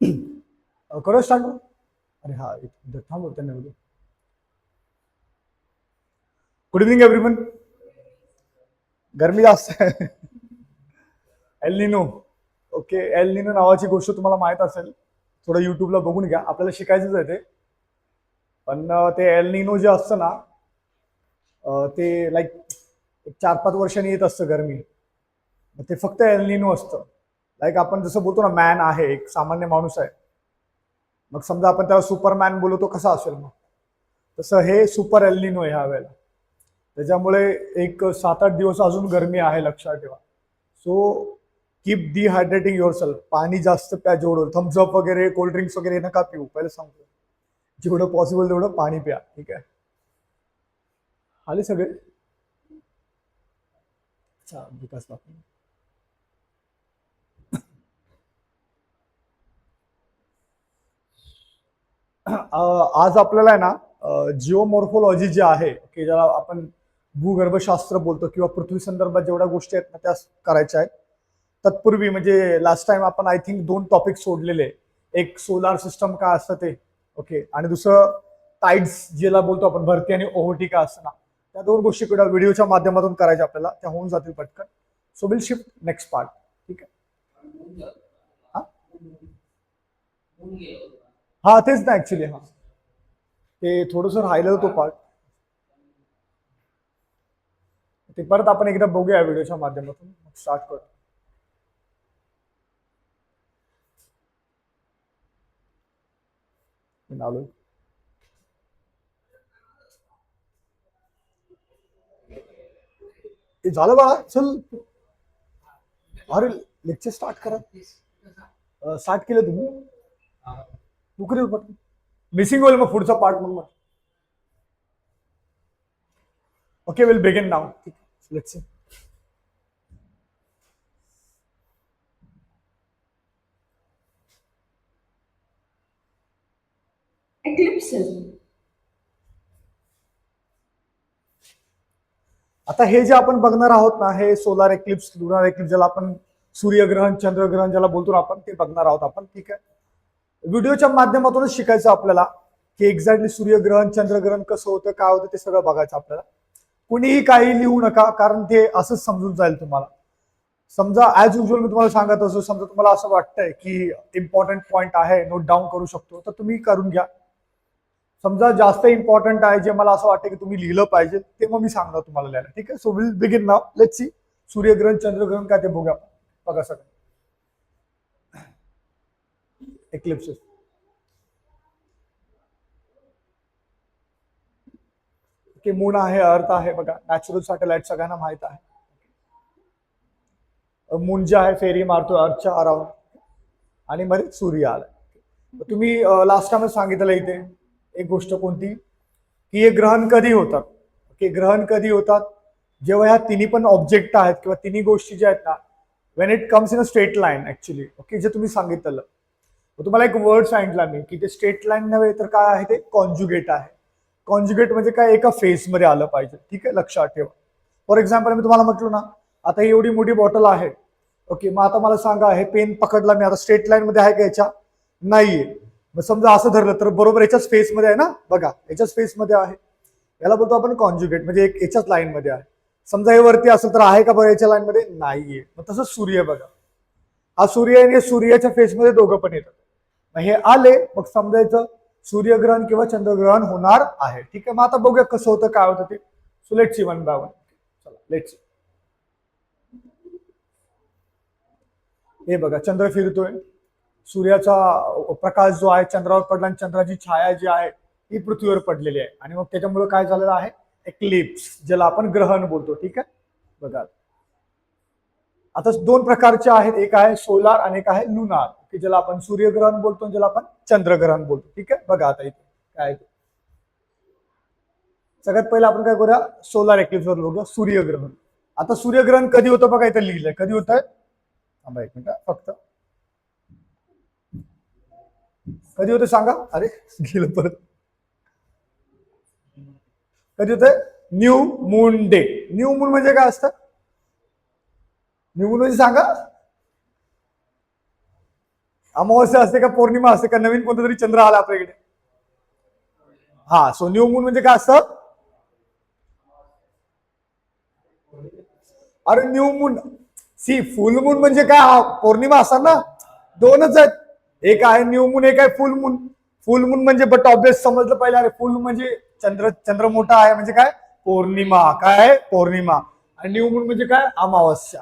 करो स्टार्ट. अरे हा एक मिनिट थांबव त्यांना. Good evening everyone. गरमी जास्त आहे. El Nino. Okay, El Nino नावाची गोष्ट तुम्हाला माहित असेल. थोडं युट्यूबला बघून घ्या, आपल्याला शिकायचंच आहे ते. पण ते एल निनो जे असतं ना, ते लाईक 4-5 वर्षांनी येत असतं गरमी. ते फक्त एल निनो असतं. लाईक आपण जसं बोलतो ना, मॅन आहे, एक सामान्य माणूस आहे. मग समजा आपण त्याला सुपरमॅन बोलतो, कसा असेल मग तसं हे सुपर एल निनो आहे ह्या वेळेला. त्याच्यामुळे एक 7-8 दिवस अजून गरमी आहे, लक्षात ठेवा. So keep डिहायड्रेटिंग your self. पाणी जास्त प्या, जेवढं थम्सअप वगैरे कोल्ड्रिंक्स वगैरे नका पिऊ, पहिले सांगतो. जेवढं पॉसिबल तेवढं पाणी प्या, ठीक आहे. आले सगळे. अच्छा, विकास बापू. आज आपल्याला आहे ना, जिओमॉर्फोलॉजी जी आहे की ज्याला आपण भूगर्भशास्त्र बोलतो किंवा पृथ्वी संदर्भात जेवढ्या गोष्टी आहेत ना त्या करायच्या आहेत. तत्पूर्वी म्हणजे लास्ट टाइम आपण आय थिंक 2 टॉपिक सोडलेले. एक सोलार सिस्टम काय असतं ते, ओके, आणि दुसरं टाइड्स ज्याला बोलतो आपण, भरती आणि ओहोटी काय असतं ना. त्या 2 गोष्टी व्हिडिओच्या माध्यमातून करायच्या आपल्याला, त्या होऊन जातील पटकन. So will shift next part. ठीक आहे. हा हा, तेच ना ऍक्च्युली. हा, ते थोडस राहिलं तो पार्ट. ते परत आपण एकदा बघूया व्हिडिओच्या माध्यमातून, स्टार्ट करू. आलो. ते झालं बाळा, चल. अरे लेक्चर स्टार्ट करा. स्टार्ट केलं तुम्ही. उकरी पटकन. मिसिंग होईल मग पुढचा पार्ट मग. Okay, will begin now. Let's see. Eclipses. आता हे जे आपण बघणार आहोत ना, हे सोलार एक्लिप्स, लुनार एक्लिप्स, ज्याला आपण सूर्यग्रहण चंद्रग्रहण ज्याला बोलतो ना आपण, ते बघणार आहोत आपण. ठीक आहे. व्हिडिओच्या माध्यमातूनच शिकायचं आपल्याला की एक्झॅक्टली सूर्यग्रहण चंद्रग्रहण कसं होतं, काय होतं, ते सगळं बघायचं आपल्याला. कुणीही काही लिहू नका, कारण ते असंच समजून जाईल तुम्हाला. समजा ऍज युजल मी तुम्हाला सांगत असो, समजा तुम्हाला असं वाटतंय की इम्पॉर्टंट पॉईंट आहे, नोट डाऊन करू शकतो, तर तुम्ही करून घ्या. समजा जास्त इम्पॉर्टंट आहे, जे मला असं वाटतं की तुम्ही लिहिलं पाहिजे, ते मग मी सांगणार तुम्हाला लिहायला. ठीक आहे. So will begin now. Let's see. सूर्यग्रहण चंद्रग्रहण काय ते बघूया. बघा सगळं. एक्लिप्सेस. की मून आहे, अर्थ आहे, बघा नॅचरल सॅटेलाइट सगळ्यांना माहित आहे. मून जे आहे फेरी मारतो अर्थच्या अराउंड, आणि मध्ये सूर्य आला. तुम्ही लास्ट टाइमच सांगितलं इथे एक गोष्ट कोणती, की हे ग्रहण कधी होतात. ओके, ग्रहण कधी होतात, जेव्हा ह्या तिन्ही पण ऑब्जेक्ट आहेत किंवा तिन्ही गोष्टी ज्या आहेत ना, Wien it comes in a straight line actually. Okay, जे तुम्ही सांगितलं. तुम्हाला एक वर्ड सांगितला मी की ते स्ट्रेट लाईन नव्हे तर काय आहे, ते कॉन्ज्युगेट आहे. कॉन्ज्युगेट म्हणजे काय, एका फेजमध्ये आलं पाहिजे. ठीक आहे, लक्षात ठेवा. फॉर एक्झाम्पल मी तुम्हाला म्हटलं ना, आता ही एवढी मोठी बॉटल आहे. ओके, मग आता मला सांगा, हे पेन पकडला मी, आता स्ट्रेट लाईन मध्ये आहे का याच्या, नाहीये. मग समजा असं धरलं तर बरोबर याच्याच स्पेस मध्ये आहे ना, बघा याच्याच स्पेस मध्ये आहे. याला बोलतो आपण कॉन्ज्युगेट, म्हणजे एक याच्याच लाईन मध्ये आहे. समजा हे वरती असेल तर आहे का बघा याच्या लाईन मध्ये, नाहीये. मग तसं सूर्य बघा, हा सूर्य आणि सूर्याच्या फेसमध्ये दोघं पण येतात. मग हे आले, मग समजायचं सूर्यग्रहण किंवा चंद्रग्रहण होणार आहे. ठीक आहे. मग आता बघूया कसं होतं, काय होतं ते. So let's see one by one. चला लेट्स सी. हे बघा, चंद्र फिरतोय, सूर्याचा प्रकाश जो आहे चंद्रावर पडला आणि चंद्राची छाया जी आहे ती पृथ्वीवर पडलेली आहे, आणि मग त्याच्यामुळे काय झालेलं आहे, एक्लिप्स, ज्याला आपण ग्रहण बोलतो. ठीक आहे. बघा आता 2 प्रकारचे आहेत, एक आहे सोलार आणि एक आहे लुनार, की ज्याला आपण सूर्यग्रहण बोलतो आणि ज्याला आपण चंद्रग्रहण बोलतो. ठीक आहे. बघा आता इथे काय, सगळ्यात पहिलं आपण काय करूया, सोलार एक्लिप्स वर बघूया, सूर्यग्रहण. आता सूर्यग्रहण कधी होतं बघा, इथे लिहिलंय कधी होत आहे. थांबा एक मिनिट फक्त, कधी होतं सांगा. अरे गेलं परत. कधी होतं, new moon day. New moon म्हणजे काय असतं, न्यू मून म्हणजे सांगा. अमावस्या असते का पौर्णिमा असते का नवीन कोणता तरी चंद्र आला आपल्याकडे? हा, सो न्यू मून म्हणजे काय असतं? अरे new moon, see full moon म्हणजे काय? पौर्णिमा असतात ना, दोनच आहेत, एक आहे न्यू मून, एक आहे फुल मून. फुल मून म्हणजे बट ऑब्विस समजलं पाहिजे. अरे फुल म्हणजे चंद्र मोठा आहे म्हणजे काय? पौर्णिमा. काय आहे? पौर्णिमा. आणि न्यू मून म्हणजे काय? अमावस्या.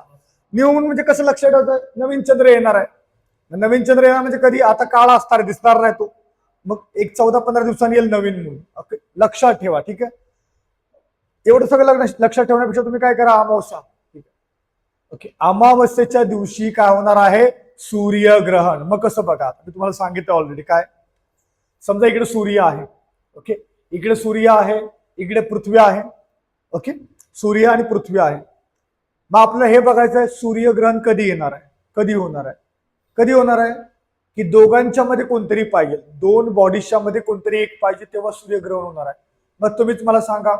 न्यू मून म्हणजे कसं लक्षात ठेवतं? नवीन चंद्र येणार आहे. नवीन चंद्र येणार म्हणजे कधी? आता काळा असणार, दिसणार नाही तो, मग एक 14-15 दिवसांनी येईल नवीन मून. लक्षात ठेवा, ठीक आहे? एवढं सगळं लक्षात ठेवण्यापेक्षा तुम्ही काय करा? अमावस्या. ओके, अमावस्येच्या दिवशी काय होणार आहे? सूर्यग्रहण. मग कसं बघा, मी तुम्हाला सांगितलं ऑलरेडी. काय? समजा इकडे सूर्य आहे, ओके, इकडे सूर्य आहे, इकडे पृथ्वी आहे, ओके, सूर्य आणि पृथ्वी आहे. मग आपल्याला हे बघायचं आहे सूर्यग्रहण कधी येणार आहे, कधी होणार आहे. कधी होणार आहे की दोघांच्या मध्ये कोणतरी पाहिजे, दोन बॉडीजच्या मध्ये कोणतरी एक पाहिजे, तेव्हा सूर्यग्रहण होणार आहे. मग तुम्हीच मला सांगा,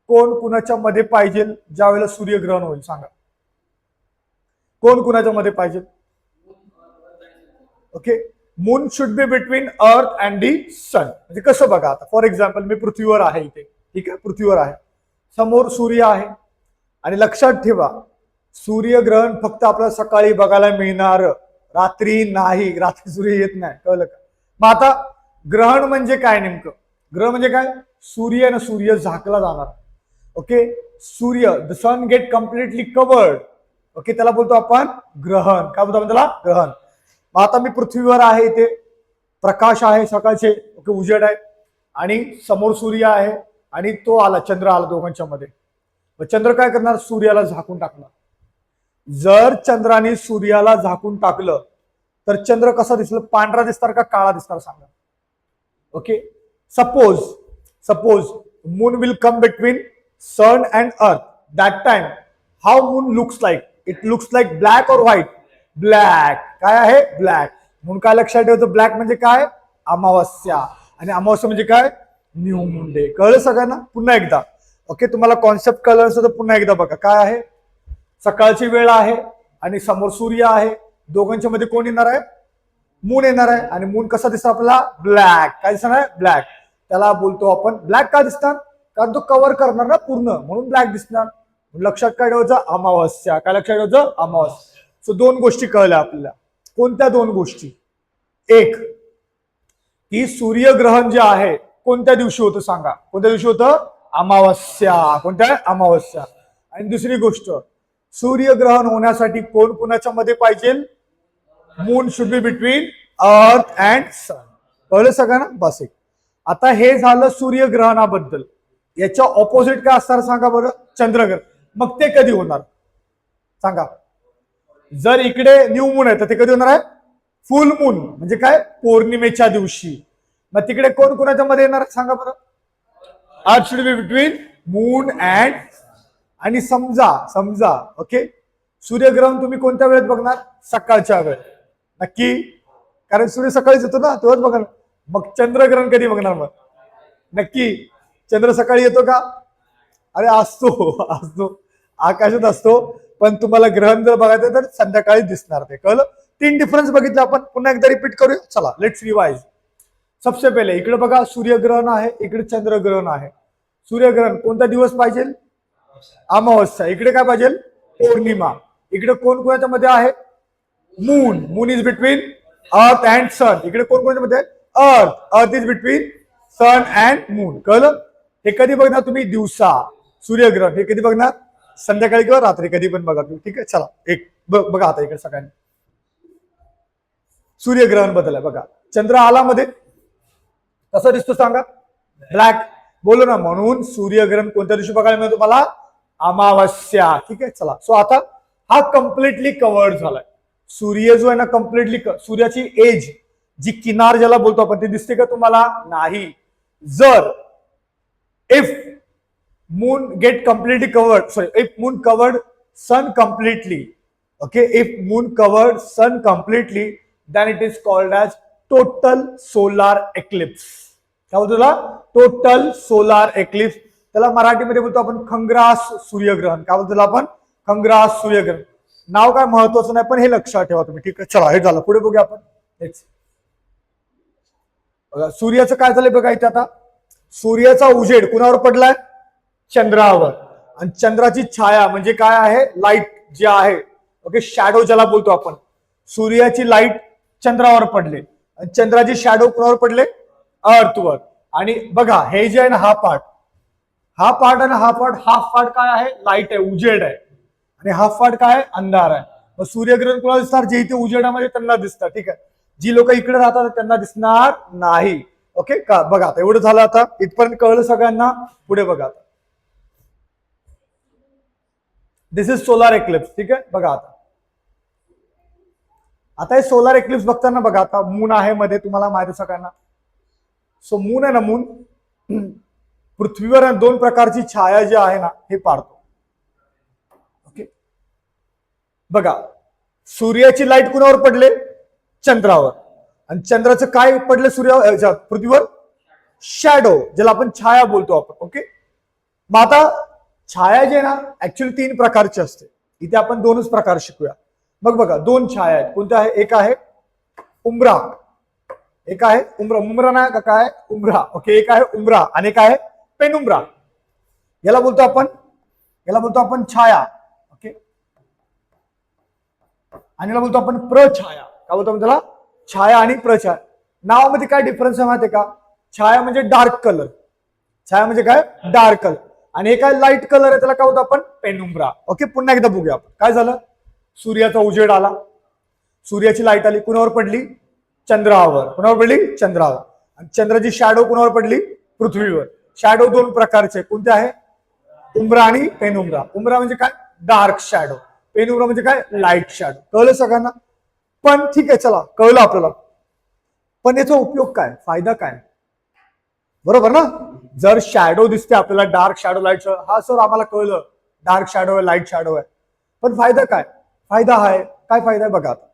कोण कुणाच्या मध्ये पाहिजे ज्या वेळेला सूर्यग्रहण होईल? सांगा, कोण कुणाच्या मध्ये पाहिजे? Okay, moon should be between earth and the sun. म्हणजे कसं बघा, आता फॉर एक्झाम्पल मी पृथ्वीवर आहे इथे, ठीक आहे, पृथ्वीवर आहे, समोर सूर्य आहे, आणि लक्षात ठेवा सूर्यग्रहण फक्त आपल्याला सकाळी बघायला मिळणार, रात्री नाही, रात्री सूर्य येत नाही, कळलं का? मग आता ग्रहण म्हणजे काय नेमकं? ग्रहण म्हणजे काय? सूर्य आणि सूर्य झाकला जाणार. ओके, सूर्य, the sun get completely covered. Okay, त्याला बोलतो आपण ग्रहण. काय बोलतो आपण त्याला? ग्रहण. मग आता मी पृथ्वीवर आहे, इथे प्रकाश आहे सकाळचे, ओके, उजेड आहे, आणि समोर सूर्य आहे, आणि तो आला, चंद्र आला दोघांच्या मध्ये. मग चंद्र काय करणार? सूर्याला झाकून टाकणार. जर चंद्राने सूर्याला झाकून टाकलं तर चंद्र कसा दिसलं? पांढरा दिसणार का काळा दिसणार? सांगा. Okay, suppose moon will come between sun and earth. That time how moon looks like? It looks like black or white? Black. काय आहे? ब्लॅक. म्हणून काय लक्षात ठेवायचं? ब्लॅक म्हणजे काय? अमावस्या. आणि अमावस्या म्हणजे काय? New moon day. कळलं सगळ्यांना? पुन्हा एकदा, ओके, तुम्हाला कॉन्सेप्ट कळलं असेल तर पुन्हा एकदा बघा. काय आहे? सकाळची वेळ आहे आणि समोर सूर्य आहे, दोघांच्या मध्ये कोण येणार आहे? मून येणार आहे. आणि मून कसा दिसणार आपल्याला? ब्लॅक. काय दिसणार आहे? ब्लॅक. त्याला बोलतो आपण ब्लॅक. का दिसणार? कारण तो कव्हर करणार ना पूर्ण, म्हणून ब्लॅक दिसणार. लक्षात काय ठेवायचं? अमावस्या. काय लक्षात ठेवायचं? अमावस्या. सो दोन गोष्टी कळल्या आपल्याला. कोणत्या दोन गोष्टी? एक, की सूर्यग्रहण जे आहे कोणत्या दिवशी होतं? सांगा, कोणत्या दिवशी होतं? अमावस्या. कोणत्या? अमावस्या. आणि दुसरी गोष्ट, सूर्यग्रहण होण्यासाठी कोण कुणाच्या मध्ये पाहिजे? Moon should be between earth and sun. कळलं सगळ्यांना? बस. एक, आता हे झालं सूर्यग्रहणाबद्दल. याच्या ऑपोजिट काय असणार सांगा बरं? चंद्रग्रहण. मग ते कधी होणार सांगा? जर इकडे न्यू मून आहे तर ते कधी होणार आहे? फुल मून म्हणजे काय? पौर्णिमेच्या दिवशी. मग तिकडे कोण कुणाच्या मध्ये येणार सांगा बरं? अर्थ should be between moon and. आणि समजा ओके, सूर्यग्रहण तुम्ही कोणत्या वेळेत बघणार? सकाळच्या वेळेत. नक्की? कारण सूर्य सकाळीच येतो ना, तेव्हाच बघणार. मग चंद्रग्रहण कधी बघणार? मग नक्की चंद्र सकाळी येतो का? अरे असतो आकाशात असतो, पण तुम्हाला ग्रहण जर बघायचं तर संध्याकाळी दिसणार ते. कळलं? तीन डिफरन्स बघितले आपण. पुन्हा एकदा रिपीट करूया. चला, लेट्स रिवाइज. सबसे पहिले इकडे बघा सूर्यग्रहण आहे, इकडे चंद्रग्रहण आहे. सूर्यग्रहण कोणता दिवस पाहिजे? अमावस्या. इकडे काय पाहिजे? पौर्णिमा. इकडे कोण कोणाच्या मध्ये आहे? Moon is between earth and sun. इकडे कोण कोणाच्या मध्ये आहे? Earth is between sun and moon. कळलं? हे कधी बघणार तुम्ही? दिवसा सूर्यग्रहण. हे कधी बघणार? संध्याकाळी किंवा रात्री, कधी पण बघा तुम्ही. ठीक आहे, चला एक बघा आता इकडे सगळ्यांनी. सूर्यग्रहण बद्दल बघा. चंद्र आला मध्ये, कसा दिसतो सांगा? ब्लॅक. बोलो ना, म्हणून सूर्यग्रहण कोणत्या दिवशी बघायला मिळतो तुम्हाला? अमावस्या. ठीक आहे, चला. सो आता हा कम्प्लिटली कव्हर्ड झालाय. सूर्य जो आहे ना कम्प्लिटली, सूर्याची एज जी किनार ज्याला बोलतो आपण, ती दिसते का तुम्हाला? नाही. जर if moon get completely covered, if moon covered sun completely, okay, if moon covered sun completely, then it is called as total solar eclipse. काय बोलतो त्याला? Total solar eclipse. त्याला मराठीमध्ये बोलतो आपण खंग्रास सूर्यग्रहण. काय बोलतो आपण? खंग्रास सूर्यग्रहण. नाव काय महत्वाचं नाही, पण हे लक्षात ठेवा तुम्ही. ठीक आहे, चला हे झालं. पुढे बघूया आपण. बघा सूर्याचं काय झालंय बघा इथे आता, सूर्याचा उजेड कुणावर पडलाय, चंद्रावर, आणि चंद्राची छाया म्हणजे काय आहे, लाईट जी आहे, ओके, शॅडो ज्याला बोलतो आपण, सूर्याची लाईट चंद्रावर पडले आणि चंद्राची शॅडो कुणावर पडले, अर्थवर. आणि बघा हे जे आहे ना, हा पार्ट आणि हा पार्ट, हाफ पार्ट काय आहे, लाईट आहे, उजेड आहे, आणि हाफ पार्ट काय आहे, अंधार आहे. मग सूर्यग्रहण कुणाला दिसणार, जे इथे उजेडामध्ये त्यांना दिसतात, ठीक आहे. जी लोक इकडे राहतात त्यांना दिसणार नाही. ओके का, बघा आता एवढं झालं, आता इथपर्यंत कळलं सगळ्यांना. पुढे बघा आता, दिस इज सोलार एक्लिप्स, ठीक आहे. बघा आता हे सोलार एक्लिप्स बघताना बघा, आता मून आहे मध्ये, तुम्हाला माहिती आहे सगळ्यांना. सो मून आहे ना, मून पृथ्वीवर दोन प्रकारची छाया जी आहे ना, हे पाडतो. ओके, बघा सूर्याची लाईट कुणावर पडले, चंद्रावर, आणि चंद्राचं काय पडलं, सूर्य पृथ्वीवर, शॅडो, ज्याला आपण छाया बोलतो आपण. ओके, मग आता छाया जे ना ऍक्च्युअली 3 प्रकारची असते, इथे आपण 2च प्रकार शिकूया. मग बघा 2 छाया आहेत, कोणत्या आहे, एक आहे उमरा, एक आहे उमरा, उमरा नाही का, काय उमरा, ओके, एक आहे उमरा आणि एक आहे पेनुम्ब्रा. याला बोलतो आपण छाया, ओके, आणि याला बोलतो आपण प्रछाया. काय बोलतो आपण त्याला, छाया आणि प्रछाया. नावामध्ये काय डिफरन्स आहे माहिती आहे का, छाया म्हणजे डार्क कलर, छाया म्हणजे काय, डार्क कलर, आणि हे काय लाईट कलर आहे, त्याला काय होतं आपण, पेनुम्ब्रा. ओके, पुन्हा एकदा बघूया आपण. काय झालं, सूर्याचा उजेड आला, सूर्याची लाईट आली, कुणावर पडली, चंद्रावर, कुणावर पडली, चंद्रावर, आणि चंद्राची शॅडो कुणावर पडली, पृथ्वीवर. शॅडो 2 प्रकारचे, कोणते आहे, उमरा आणि पेनुम्ब्रा. उमरा म्हणजे काय, डार्क शॅडो, पेनुम्ब्रा म्हणजे काय, लाईट शॅडो. कळलं सगळ्यांना. पण ठीक आहे, चला कळलं आपल्याला, पण याचा उपयोग काय, फायदा काय, बरोबर ना. जर शॅडो दिसते आपल्याला, डार्क शॅडो, लाईट शॅडो, हा सर आम्हाला कळलं, डार्क शॅडो आहे, लाईट शॅडो आहे, पण फायदा काय, फायदा आहे, काय फायदा आहे बघा. आता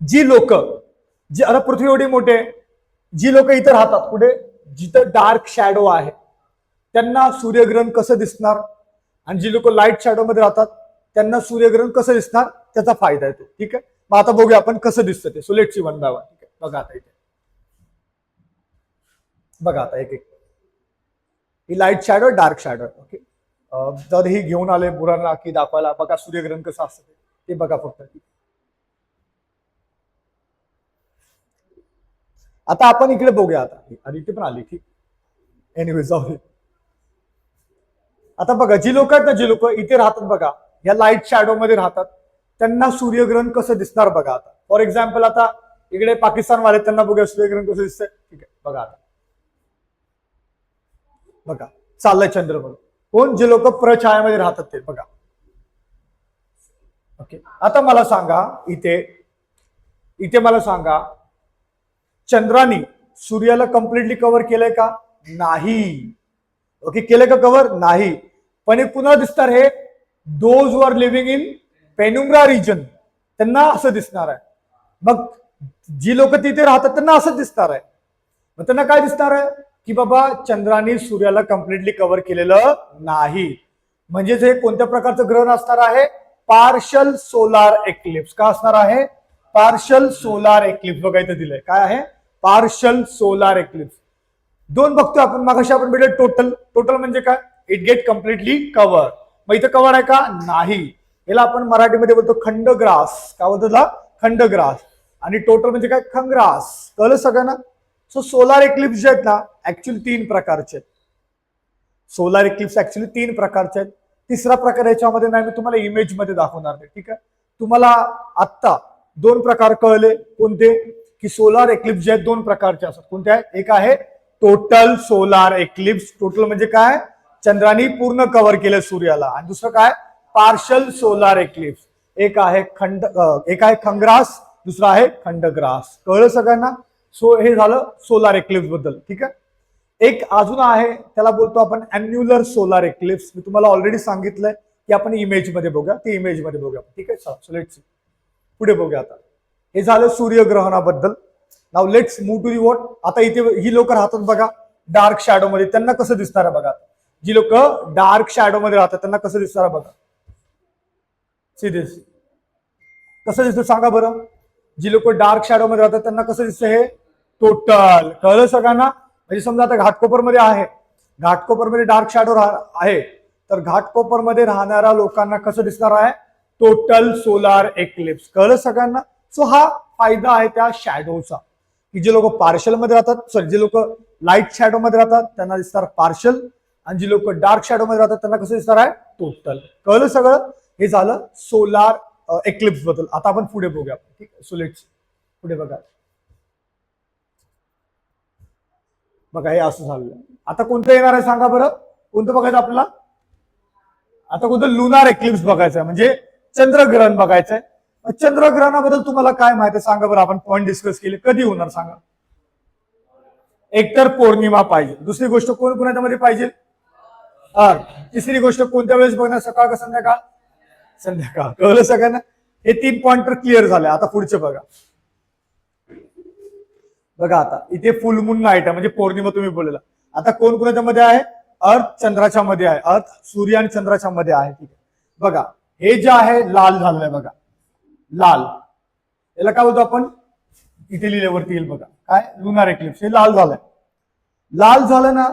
जी लोक, जी आता पृथ्वी एवढी मोठे, जी लोक इथे राहतात, कुठे, जिथं डार्क शॅडो आहे, त्यांना सूर्यग्रहण कसं दिसणार, आणि जी लोक लाईट शॅडो मध्ये राहतात त्यांना सूर्यग्रहण कसं दिसणार, त्याचा फायदा येतो. ठीक आहे, मग आता बघूया आपण कसं दिसतं ते. So let's see one by one. ठीक आहे, बघा आता इथे, बघा आता एक एक, ही light shadow, dark shadow. Okay, जर ही घेऊन आले मुलांना की दाखवायला, बघा सूर्यग्रहण कसं असतं ते बघा फक्त. आता आपण इकडे बघूया, आता आणि इथे पण आली, ठीक, एनिवे जाऊ दे. आता बघा जी लोक आहेत ना, जी लोक इथे राहतात बघा, या लाईट शॅडो मध्ये राहतात, त्यांना सूर्यग्रहण कसं दिसणार बघा. आता फॉर एक्झाम्पल, आता इकडे पाकिस्तान वाले, त्यांना बघा सूर्यग्रहण कसं दिसतंय. ठीक आहे, बघा आता, बघा चाललंय चंद्र, बघा कोण, जे लोक प्रछायामध्ये राहतात ते बघा. ओके, आता मला सांगा, इथे मला सांगा, चंद्राने सूर्याला कम्प्लिटली कव्हर केलंय का, नाही. ओके, केलंय का कव्हर, नाही. पण हे पुन्हा दिसणार, हे those who are living in penumbra region, त्यांना असं दिसणार आहे. मग जी लोक तिथे राहतात त्यांना असं दिसणार आहे. मग त्यांना काय दिसणार आहे की बाबा चंद्राने सूर्याला कम्प्लिटली कव्हर केलेलं नाही. म्हणजेच हे कोणत्या प्रकारचं ग्रहण असणार आहे, पार्शल सोलार एक्लिप्स. का असणार आहे, पार्शल सोलार एक्लिप्स. बघा इथे दिलंय, काय आहे, पार्शल सोलार एक्लिप्स. 2 बघतोय आपण, मागाशी आपण भेटले टोटल. टोटल म्हणजे काय, इट गेट कम्प्लिटली कव्हर. मग इथं कव्हर आहे का, नाही. याला आपण मराठीमध्ये बोलतो खंडग्रास. काय बोलतो त्याला, खंडग्रास. आणि टोटल म्हणजे काय, खंग्रास. कळलं सगळ्यांना. सो सोलार एक्लिप्स जे आहेत ना, ऍक्च्युअली 3 प्रकारचे आहेत. सोलार एक्लिप्स ऍक्च्युअली 3 प्रकारचे आहेत. तिसरा प्रकार याच्यामध्ये नाही, मी तुम्हाला इमेज मध्ये दाखवणार नाही. ठीक आहे, तुम्हाला आत्ता 2 प्रकार कळले, कोणते, की सोलार एक्लिप्स जे आहेत 2 प्रकारचे असतात. कोणते आहेत, एक आहे टोटल सोलार एक्लिप्स. टोटल म्हणजे काय, चंद्राने पूर्ण कव्हर केलं सूर्याला. आणि दुसरं काय, पार्शल सोलार एक्लिप्स. एक आहे खंग्रास, दुसरा आहे खंडग्रास. कळलं सगळ्यांना. सो हे झालं सोलार एक्लिप्स बद्दल. ठीक आहे, एक अजून आहे, त्याला बोलतो आपण अॅन्युलर सोलार एक्लिप्स. मी तुम्हाला ऑलरेडी सांगितलंय की आपण इमेज मध्ये बघूया, ती इमेज मध्ये बघूया. ठीक आहे, सो लेट्स सी, पुढे बघूया. आता हे झालं सूर्यग्रहणाबद्दल. Now let's move to the what. आता इथे ही लोक राहतात बघा डार्क शॅडो मध्ये, त्यांना कसं दिसणार आहे बघा. जी लोक डार्क शॅडो मध्ये राहतात त्यांना कसं दिसणार बघा. सी दिस, कसं दिसतं सांगा बरं. जी लोक डार्क शॅडो मध्ये राहतात त्यांना कसं दिसतं हे टोटल. कळलं सगळ्यांना? म्हणजे समजा आता घाटकोपरमध्ये आहे, घाटकोपरमध्ये डार्क शॅडो आहे, तर घाटकोपरमध्ये राहणाऱ्या लोकांना कसं दिसणार आहे टोटल सोलार एक्लिप्स. कळलं सगळ्यांना? सो हा फायदा आहे त्या शॅडोचा, की जे लोक पार्शल मध्ये राहतात, सॉरी जे लोक लाईट शॅडो मध्ये राहतात त्यांना दिसणार पार्शल, आणि जी लोक डार्क शॅडो मध्ये राहतात त्यांना कसं दिसणार आहे टोटल. कळलं सगळं? हे झालं सोलार एक्लिप्स बद्दल. आता आपण पुढे बघूया. ठीक आहे, सो लेट्स पुढे बघा. बघा हे असं झालं. आता कोणतं येणार आहे सांगा बरं? कोणतं बघायचं आपल्याला? आता कोणतं लुनार एक्लिप्स बघायचं आहे, म्हणजे चंद्रग्रहण बघायचंय. चंद्रग्रहणाबद्दल तुम्हाला काय माहिती आहे सांगा बरं? आपण पॉईंट डिस्कस केले. कधी होणार सांगा? एकतर पौर्णिमा पाहिजे, दुसरी गोष्ट कोण कोणाच्यामध्ये पाहिजे तिसरी गोष्ट कोणत्या वेळेस बघणार? सकाळ का संध्याकाळ? संध्याकाळ. कळलं सगळ्यांना? हे 3 पॉइंट तर क्लिअर झाले. आता पुढचे बघा. बघा आता इथे फुल मून नाईट आहे, म्हणजे पौर्णिमा तुम्ही बोललेला. आता कोण कोणाच्या मध्ये आहे? अर्थ चंद्राच्या मध्ये आहे, अर्थ सूर्य आणि चंद्राच्या मध्ये आहे. ठीक आहे, बघा हे जे आहे लाल झालंय बघा, लाल. याला काय बोलतो आपण? इथे लिहिल्यावरती येईल बघा काय, लुनार एक्लिप्स. हे लाल झालंय. लाल झालं ना,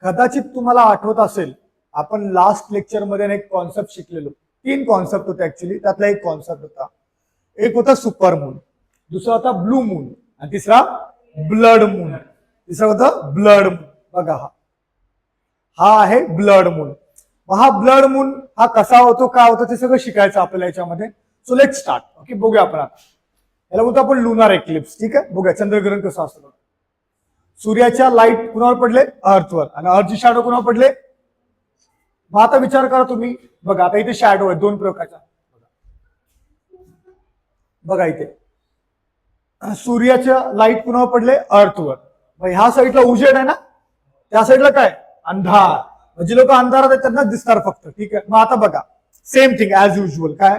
कदाचित तुम्हाला आठवत असेल आपण लास्ट लेक्चर मध्ये एक कॉन्सेप्ट शिकलेलो. 3 कॉन्सेप्ट होते ऍक्च्युली, त्यातला एक कॉन्सेप्ट होता. एक होता सुपर मून, दुसरा होता ब्लू मून, आणि तिसरा ब्लड मून. तिसरा होता ब्लड मून. बघा हा आहे ब्लड मून. हा ब्लड मून हा कसा होतो, काय होतो, ते सगळं शिकायचं आपल्याला याच्यामध्ये. So let start. ओके, बघूया आपण आता. याला बोलतो आपण लुनार एक्लिप्स. ठीक आहे, बघूया चंद्रग्रहण कसं असतं. सूर्याच्या लाईट कुणावर पडले? अर्थवर, आणि अर्थची शॅडो कुणावर पडले? मग आता विचार करा तुम्ही. बघा आता इथे शॅडो आहे 2 प्रकारचा. बघा इथे सूर्याच्या लाईट कुणावर पडले? अर्थवर. मग ह्या साईडला उजेड आहे ना, त्या साईडला काय? अंधार. म्हणजे लोक अंधारात आहेत त्यांना दिसणार फक्त. ठीक आहे, मग आता बघा सेम थिंग ऍज युजल. काय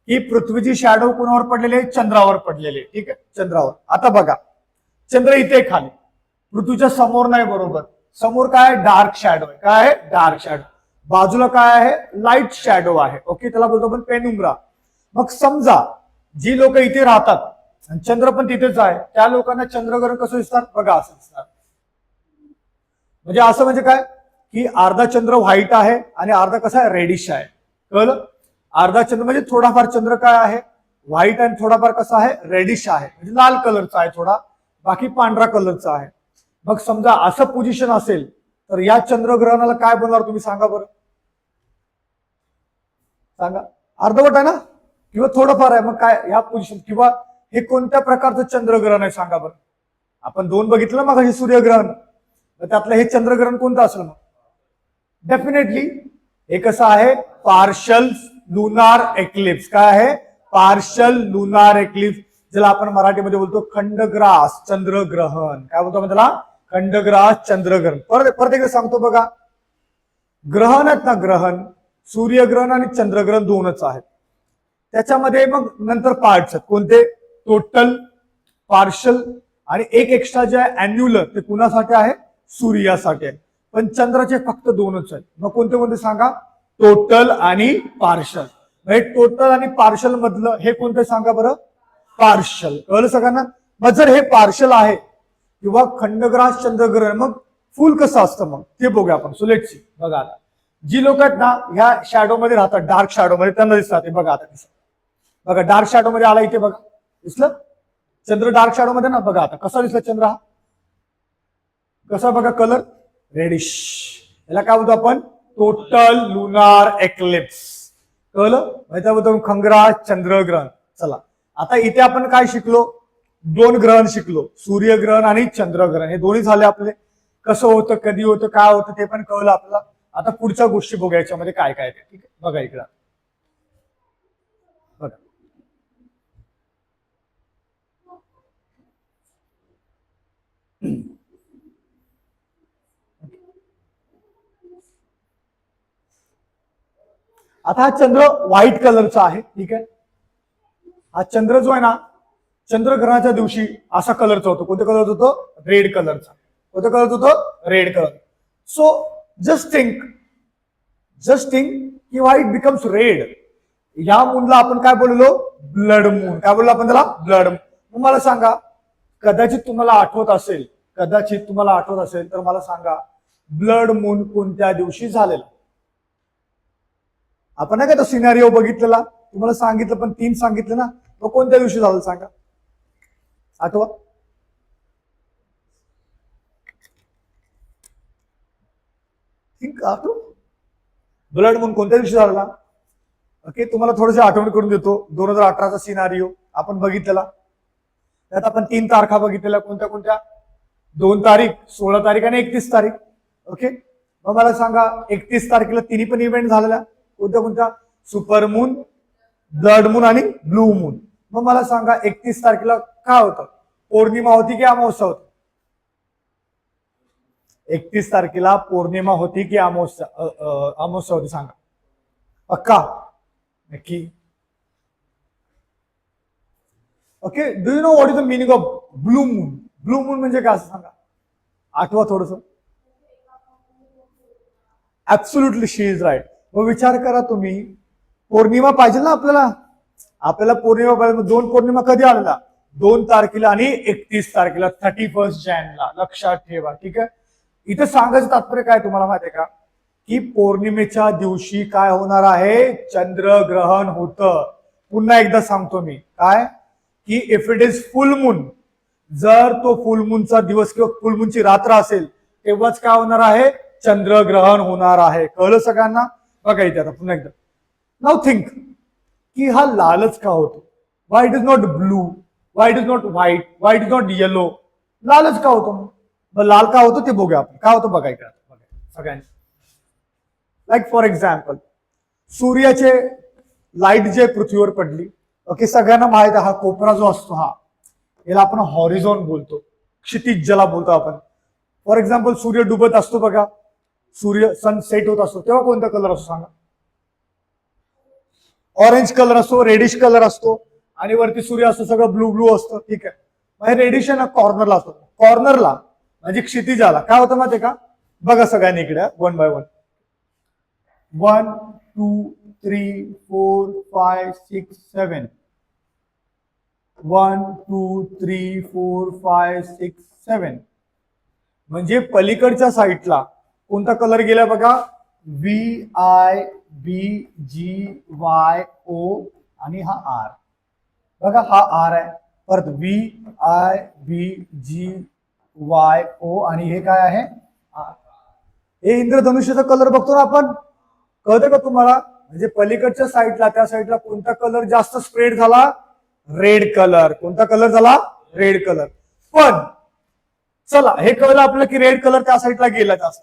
की पृथ्वीची शॅडो कुणावर पडलेले? चंद्रावर पडलेले. ठीक आहे, चंद्रावर. आता बघा चंद्र इथे खाली, पृथ्वीच्या समोर नाही, बरोबर. समोर काय? डार्क शॅडो आहे. काय आहे? Dark shadow. बाजूला काय आहे? लाईट शॅडो आहे. ओके, त्याला बोलतो आपण पेनुम्ब्रा. मग समजा जी लोक इथे राहतात आणि चंद्र पण तिथेच आहे, त्या लोकांना चंद्रग्रहण कसं दिसतात? बघा असं दिसतात. म्हणजे असं म्हणजे काय की अर्धा चंद्र व्हाईट आहे आणि अर्धा कसा आहे? रेडिश आहे. कळलं? अर्धा चंद्र म्हणजे थोडाफार चंद्र काय आहे? व्हाईट, आणि थोडाफार कसा आहे? रेडिश आहे, म्हणजे लाल कलरचा आहे थोडा, बाकी पांढरा कलरचा आहे. मग समजा असं पोझिशन असेल तर या चंद्रग्रहणाला काय बनणार तुम्ही सांगा बरं? सांगा. अर्धवट आहे ना, किंवा थोडंफार आहे? मग काय ह्या पोझिशन, किंवा हे कोणत्या प्रकारचं चंद्रग्रहण आहे सांगा बरं? आपण 2 बघितलं मग, हे सूर्यग्रहण. त्यातलं हे चंद्रग्रहण कोणतं असेल मग? डेफिनेटली हे कसं आहे? Partial lunar eclipse. काय आहे? पार्शल लुनार एक्लिप्स, ज्याला आपण मराठीमध्ये बोलतो खंडग्रास चंद्रग्रहण. काय बोलतो आपण त्याला? खंडग्रास चंद्रग्रहण. परत एकदा सांगतो बघा, ग्रहण आहेत ना, ग्रहण, सूर्यग्रहण आणि चंद्रग्रहण 2च आहेत. त्याच्यामध्ये मग नंतर पार्ट्स आहेत. कोणते? टोटल, पार्शल, आणि एक एक्स्ट्रा जे आहे अॅन्युलर, ते कुणासाठी आहे? सूर्यासाठी आहे. पण चंद्राचे फक्त 2च आहेत. मग कोणते कोणते सांगा? टोटल आणि पार्शल. टोटल आणि पार्शल मधलं हे कोणतं सांगा बरं? पार्शल. कळलं सगळ्यांना? मग जर हे पार्शल आहे किंवा खंडग्रास चंद्रग्रहण, मग फुल कसं असतं मग ते बघूया आपण. So let's C. बघा आता जी लोक आहेत ना ह्या शॅडो मध्ये राहतात, डार्क शॅडो मध्ये, त्यांना दिसतात. बघा आता कसं, बघा डार्क शॅडो मध्ये आला इथे, बघा दिसलं चंद्र डार्क शॅडो मध्ये ना. बघा आता कसा दिसला चंद्र हा, कसा बघा कलर? रेडिश. याला काय बोलतो आपण? Total lunar eclipse. कळलं? त्याबद्दल खंडग्रास चंद्रग्रहण. चला आता इथे आपण काय शिकलो? 2 ग्रहण शिकलो, सूर्यग्रहण आणि चंद्रग्रहण. हे दोन्ही झाले आपले. कसं होतं, कधी होतं, काय होतं ते पण कळलं आपल्याला. आता पुढच्या गोष्टी बघूया याच्यामध्ये काय काय ते. ठीक आहे, बघा इकडं. बघा आता हा चंद्र व्हाईट कलरचा आहे. ठीक आहे, हा चंद्र जो आहे ना, चंद्रग्रहणाच्या दिवशी असा कलरचा होतो. कोणत्या कलरचा होतो? रेड कलरचा. कोणत्या कलरचा होतो? Red colour. So just think की व्हाय इट बिकम्स रेड. या मूनला आपण काय बोललो? Blood moon. काय बोललो आपण त्याला? Blood moon. मग मला सांगा, कदाचित तुम्हाला आठवत असेल, तर मला सांगा ब्लड मून कोणत्या दिवशी झालेला? आपण नाही का तो सिनारिओ बघितलेला, तुम्हाला सांगितलं पण 3 सांगितलं ना, तो कोणत्या दिवशी झाला सांगा, आठवा. आठव, ब्लड मून कोणत्या दिवशी झाला? ओके, तुम्हाला थोडंसं आठवण करून देतो. 2018चा सिनारिओ आपण बघितलेला, त्यात आपण 3 तारखा बघितलेल्या. कोणत्या कोणत्या? 2 तारीख, 16 तारीख आणि 31 तारीख. ओके, मग मला सांगा 31 तारखेला तिन्ही पण इव्हेंट झालेल्या. कोणत्या कोणत्या? सुपर मून, ब्लड मून आणि ब्लू मून. मग मला सांगा 31 तारखेला काय होतं? पौर्णिमा होती की अमावस्या होती? 31 तारखेला पौर्णिमा होती की अमावस्या होती सांगा, पक्का? नक्की? Okay, do you know what is the meaning of blue moon? Blue moon म्हणजे काय असं सांगा, आठवा थोडस. Absolutely, she is right. मग विचार करा तुम्ही, पौर्णिमा पाहिजे ना आपल्याला पौर्णिमा पाहिजे. 2 पौर्णिमा कधी आलेला? 2 तारखेला आणि 31 तारखेला, 31 जानेला. लक्षात ठेवा, ठीक आहे. इथं सांगायचं तात्पर्य काय तुम्हाला माहिती आहे का, की पौर्णिमेच्या दिवशी काय होणार आहे? चंद्रग्रहण होतं. पुन्हा एकदा सांगतो मी, काय की if it is full moon, जर तो फुल मूनचा दिवस किंवा फुल मूनची रात्र असेल, तेव्हाच काय होणार आहे? चंद्रग्रहण होणार आहे. कळलं सगळ्यांना? बघा इथे आता पुन्हा एकदा. नाउ थिंक की हा लालच का होतो? Y it is not blue, Y it is not white, Y it is not yellow? लालच का होतो? मग लाल का होतो ते बघूया आपण. काय होतं बघा इकडे सगळ्यांनी. लाईक फॉर एक्झाम्पल, सूर्याचे लाईट जे पृथ्वीवर पडली, ओके, सगळ्यांना माहित आहे हा कोपरा जो असतो, हा याला आपण हॉरिझॉन बोलतो, क्षितिज ज्याला बोलतो आपण. फॉर एक्झाम्पल, सूर्य डुबत असतो बघा, सूर्य सनसेट होत असतो, तेव्हा कोणता कलर असतो सांगा? ऑरेंज कलर असतो, रेडिश कलर असतो, आणि वरती सूर्य असतो सगळं ब्लू ब्लू असतं, ठीक आहे. मग रेडिश आहे ना कॉर्नरला असतो. कॉर्नरला म्हणजे क्षितिजाला काय होतं माहितीये का? बघा सगळ्यांनी इकडे 1 बाय 1. 1 2 3 4 5 6 7. 1 2 3 4 5 6 7. म्हणजे पलीकडच्या साईडला कोणता कलर गेला बघा? VIBGYO आणि हा R. बघा हा R आहे, परत VIBGYO आणि हे काय आहे? R. हे इंद्रधनुष्याचा कलर बघतो ना आपण, कळतं का तुम्हाला? म्हणजे पलीकडच्या साईडला, त्या साईडला कोणता कलर जास्त स्प्रेड झाला? Red colour. कोणता कलर झाला? Red colour. पण चला हे कळलं आपल्याला की रेड कलर त्या साईडला गेला जास्त.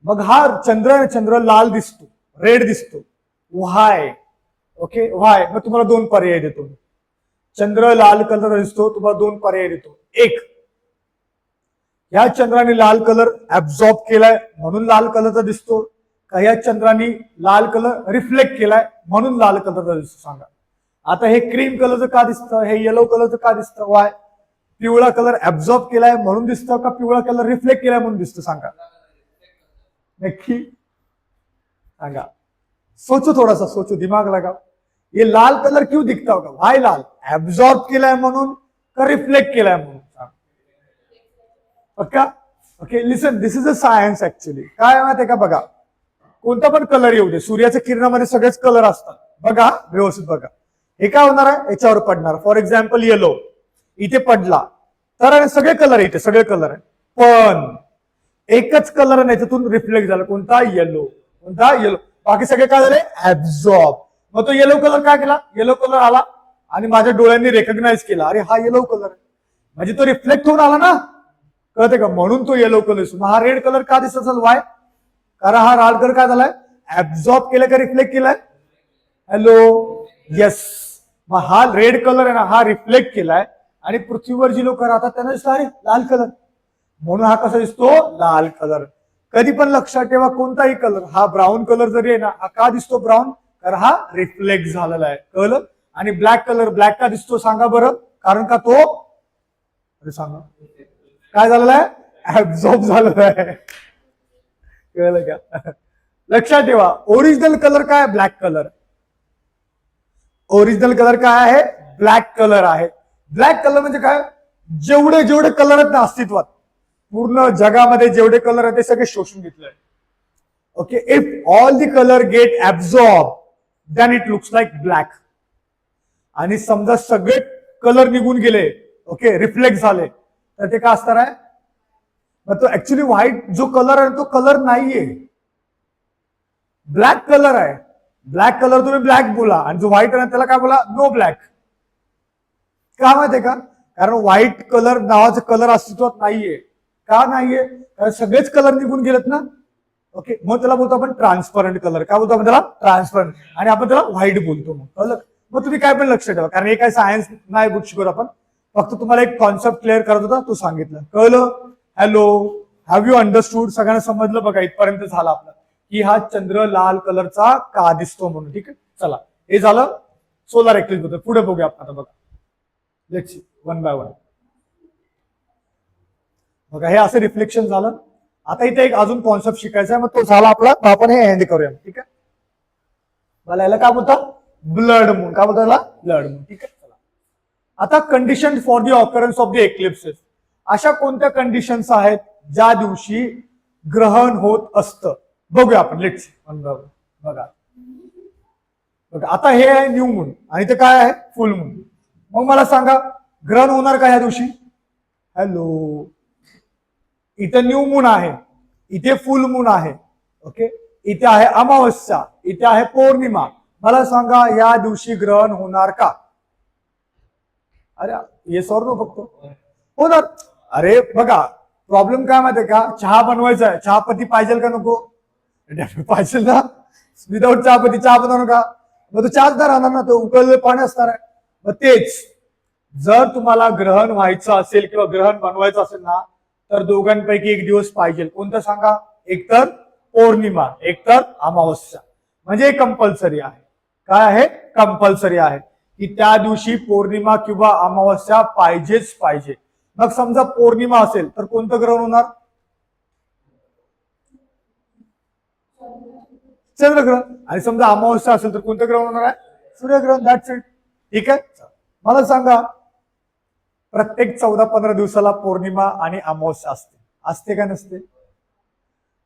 मग हा चंद्र लाल दिसतो, रेड दिसतो. व्हाय? ओके, व्हाय? मग तुम्हाला 2 पर्याय देतो. चंद्र लाल कलर दिसतो, तुम्हाला 2 पर्याय देतो. एक, या चंद्राने लाल कलर ऍब्झॉर्ब केलाय म्हणून लाल कलरचा दिसतो, का या चंद्राने लाल कलर रिफ्लेक्ट केलाय म्हणून लाल कलरचा दिसतो सांगा? आता हे क्रीम कलरचं का दिसतं? हे येलो कलरचं का दिसतं? वाय? पिवळा कलर ऍब्झॉर्ब केलाय म्हणून दिसतं का पिवळा कलर रिफ्लेक्ट केलाय म्हणून दिसतं सांगा? नक्की सांगा. सोचो, थोड़ा सोचो, दिमाग लगाओ. ये लाल कलर क्यों दिखता होगा? वाय लाल? ऍब्झॉर्ब केलाय म्हणून का रिफ्लेक्ट केलाय म्हणून? पक्का? Okay, listen, this is a science actually. काय माहितीये का? बघा, कोणता पण कलर येऊ दे, सूर्याच्या किरणामध्ये सगळेच कलर असतात. बघा व्यवस्थित बघा, हे काय होणार आहे? याच्यावर पडणार. फॉर एक्झाम्पल येलो इथे पडला तर सगळे कलर इथे सगळे कलर आहे, पण एकच कलर नाही त्यातून रिफ्लेक्ट झाला. कोणता? येलो. कोणता? येलो. बाकी सगळे काय झाले? ऍब्झॉर्ब. मग तो येलो कलर काय केला? येलो कलर आला आणि माझ्या डोळ्यांनी रेकग्नाइज केला, अरे हा येलो कलर आहे, म्हणजे तो रिफ्लेक्ट होऊन आला ना, कळते का? म्हणून तो येलो कलर दिसतो. हा रेड कलर का दिसत असेल? वाय? कारण हा लाल कलर काय झालाय? ऍब्झॉर्ब केलाय का रिफ्लेक्ट केलाय? Hello, yes. मग हा रेड कलर आहे ना, हा रिफ्लेक्ट केलाय आणि पृथ्वीवर जी लोक राहतात त्यांना दिसतो अरे लाल कलर, म्हणून हा कसा दिसतो? लाल कलर. कधी पण लक्षात ठेवा, कोणताही कलर, हा ब्राऊन कलर जरी आहे ना, हा का दिसतो ब्राऊन? कारण हा रिफ्लेक्ट झालेला आहे. कळलं? आणि ब्लॅक कलर ब्लॅक का दिसतो सांगा बरं? कारण का तो, अरे सांगा काय झालेला आहे? ऍब्झॉर्ब झालेला आहे. कळलं का? लक्षात ठेवा, ओरिजिनल कलर काय? Black colour. ओरिजिनल कलर काय आहे? ब्लॅक कलर आहे. ब्लॅक कलर म्हणजे काय? जेवढे जेवढे कलर आहेत ना अस्तित्वात, पूर्ण जगामध्ये जेवढे कलर आहेत ते सगळे शोषून घेतले. Okay, if all the colour get absorb then it looks like black. आणि समजा सगळे कलर निघून गेले, ओके, रिफ्लेक्ट झाले, तर ते काय असणार आहे? मग तो ऍक्च्युली व्हाईट जो कलर आहे तो कलर नाहीये, ब्लॅक कलर आहे. ब्लॅक कलर तुम्ही ब्लॅक बोला आणि जो व्हाईट आहे त्याला काय बोला? No black. का माहितीये का? कारण व्हाईट कलर नावाचा कलर अस्तित्वात नाहीये. का नाहीये? कारण सगळेच कलर निघून गेलेत ना. ओके, मग त्याला बोलतो आपण ट्रान्सपरंट कलर. काय बोलतो आपण त्याला? ट्रान्सपरंट. आणि आपण त्याला व्हाईट बोलतो. मग तुम्ही काय पण लक्ष ठेवा, कारण हे काय सायन्स नाही बुक शिकवत आपण, फक्त तुम्हाला एक कॉन्सेप्ट क्लिअर करत होता, तो सांगितलं. कळलं? Hello, have you understood? सगळ्यांना समजलं बघा, इथपर्यंत झालं आपलं की हा चंद्र लाल कलरचा का दिसतो म्हणून. ठीक आहे, चला हे झालं सोलार एक्लिप्स बद्दल. पुढे बघूया आपण आता. बघा, let's see one by one. बघा, हे असं रिफ्लेक्शन झालं. आता इथे एक अजून कॉन्सेप्ट शिकायचा आहे, मग तो झाला आपला. आपण हे एंड करूया. ठीक आहे, मला याला काय बोलतात? Blood moon. काय बोलतात याला? Blood moon. ठीक आहे, चला आता condition for the occurrence of the eclipses. अशा कोणत्या कंडिशन्स आहेत ज्या दिवशी ग्रहण होत असतं? बघूया आपण. लेट्स बघा, बघा आता हे आहे न्यू मून आणि ते काय आहे? फुल मून. मग मला सांगा, ग्रहण होणार का ह्या दिवशी? हॅलो, इथे न्यू मून आहे, इथे फुल मून आहे. ओके, इथे आहे अमावस्या, इथे आहे पौर्णिमा. मला सांगा, या दिवशी ग्रहण होणार का? अरे ये सर नो फक्त होणार. अरे बघा, प्रॉब्लेम काय माहितीये का? चहा बनवायचा आहे, चहापत्ती पाहिजे का नको? पाहिजे ना. विदाऊट चहापत्ती चहा बनवणार का? मग तो चहाच नाही राहणार ना, तो उकळलेलं पाणी असणार आहे. मग तेच, जर तुम्हाला ग्रहण व्हायचं असेल किंवा ग्रहण बनवायचं असेल ना, तर दोघांपैकी एक दिवस पाहिजे. कोणतं सांगा? एकतर पौर्णिमा, एकतर अमावस्या. म्हणजे कंपल्सरी आहे. काय आहे? कंपल्सरी आहे की त्या दिवशी पौर्णिमा किंवा अमावस्या पाहिजेच पाहिजे. मग समजा पौर्णिमा असेल तर कोणतं ग्रहण होणार? चंद्रग्रहण. आणि समजा अमावस्या असेल तर कोणतं ग्रहण होणार आहे? सूर्यग्रहण. That's it. ठीक आहे, मला सांगा, प्रत्येक 14-15 दिवसाला पौर्णिमा आणि अमावस्या असते. असते का नसते?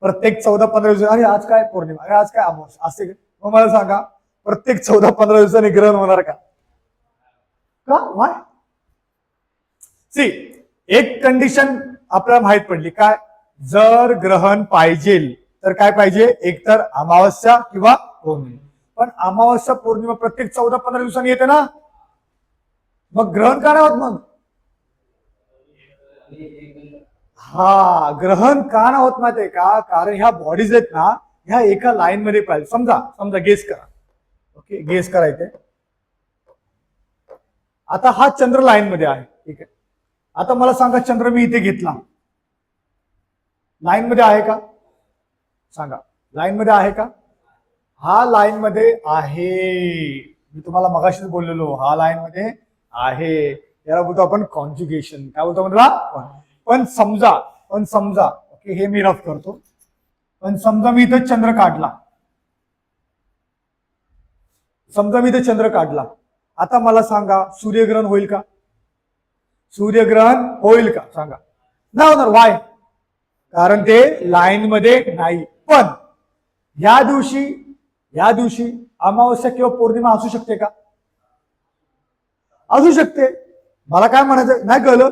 प्रत्येक 14-15 दिवस. अरे आज काय पौर्णिमा, अरे आज काय अमावस्या असते का? मग मला सांगा, प्रत्येक 14-15 दिवसांनी ग्रहण होणार का? वाय? सी, एक कंडिशन आपल्याला माहित पडली. काय? जर ग्रहण पाहिजे तर काय पाहिजे? एकतर अमावस्या किंवा पौर्णिमा. पण अमावस्या पौर्णिमा प्रत्येक 14-15 दिवसांनी येते ना, मग ग्रहण का नाही होत? मग हा, ग्रहण का नाही होत माहितीये का? कारण ह्या बॉडीज आहेत ना, ह्या एका लाईन मध्ये पाहिजे. समजा गेस करा. ओके, गेस करायचंय. आता हा चंद्र लाईन मध्ये आहे. ठीक आहे, आता मला सांगा, चंद्र मी इथे घेतला, लाईन मध्ये आहे का? सांगा, लाईन मध्ये आहे का? हा लाईन मध्ये आहे. मी तुम्हाला मगाशीच बोललेलो, हा लाईन मध्ये आहे. याला बोलतो आपण कॉन्ज्युगेशन. काय बोलतो मला? पण समजा ओके, हे मी रफ करतो. पण समजा मी इथे चंद्र काढला, आता मला सांगा, सूर्यग्रहण होईल का? सूर्यग्रहण होईल का? सांगा. नाही होणार. वाय? कारण ते लाईन मध्ये नाही. पण या दिवशी अमावस्या किंवा पौर्णिमा असू शकते का? असू शकते. मला काय म्हणायचं? नाही कळलं?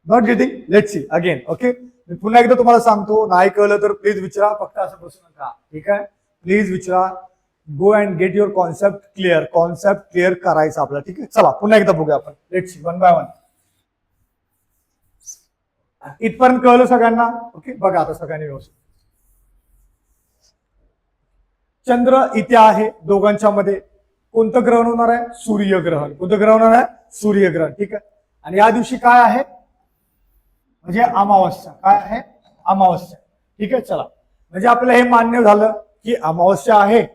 Not getting? Let's see again. Okay, मी पुन्हा एकदा तुम्हाला सांगतो, नाही कळलं तर प्लीज विचारा, फक्त असं बसू नका. ठीक आहे, प्लीज विचारा. Go and get your concept clear करायचं आपल्याला. ठीक आहे, चला पुन्हा एकदा बघूया आपण. Let's see one by one. इथपर्यंत कळलं सगळ्यांना? ओके, बघा आता सगळ्यांनी व्यवस्थित. चंद्र इथे आहे, दोघांच्या मध्ये कोणतं ग्रहण होणार आहे? सूर्यग्रहण. कोणतं ग्रहण होणार आहे? सूर्यग्रहण. ठीक आहे, आणि या दिवशी काय आहे? म्हणजे अमावस्या. काय आहे? अमावस्या. ठीक आहे, चला, म्हणजे आपल्याला हे मान्य झालं की अमावस्या आहे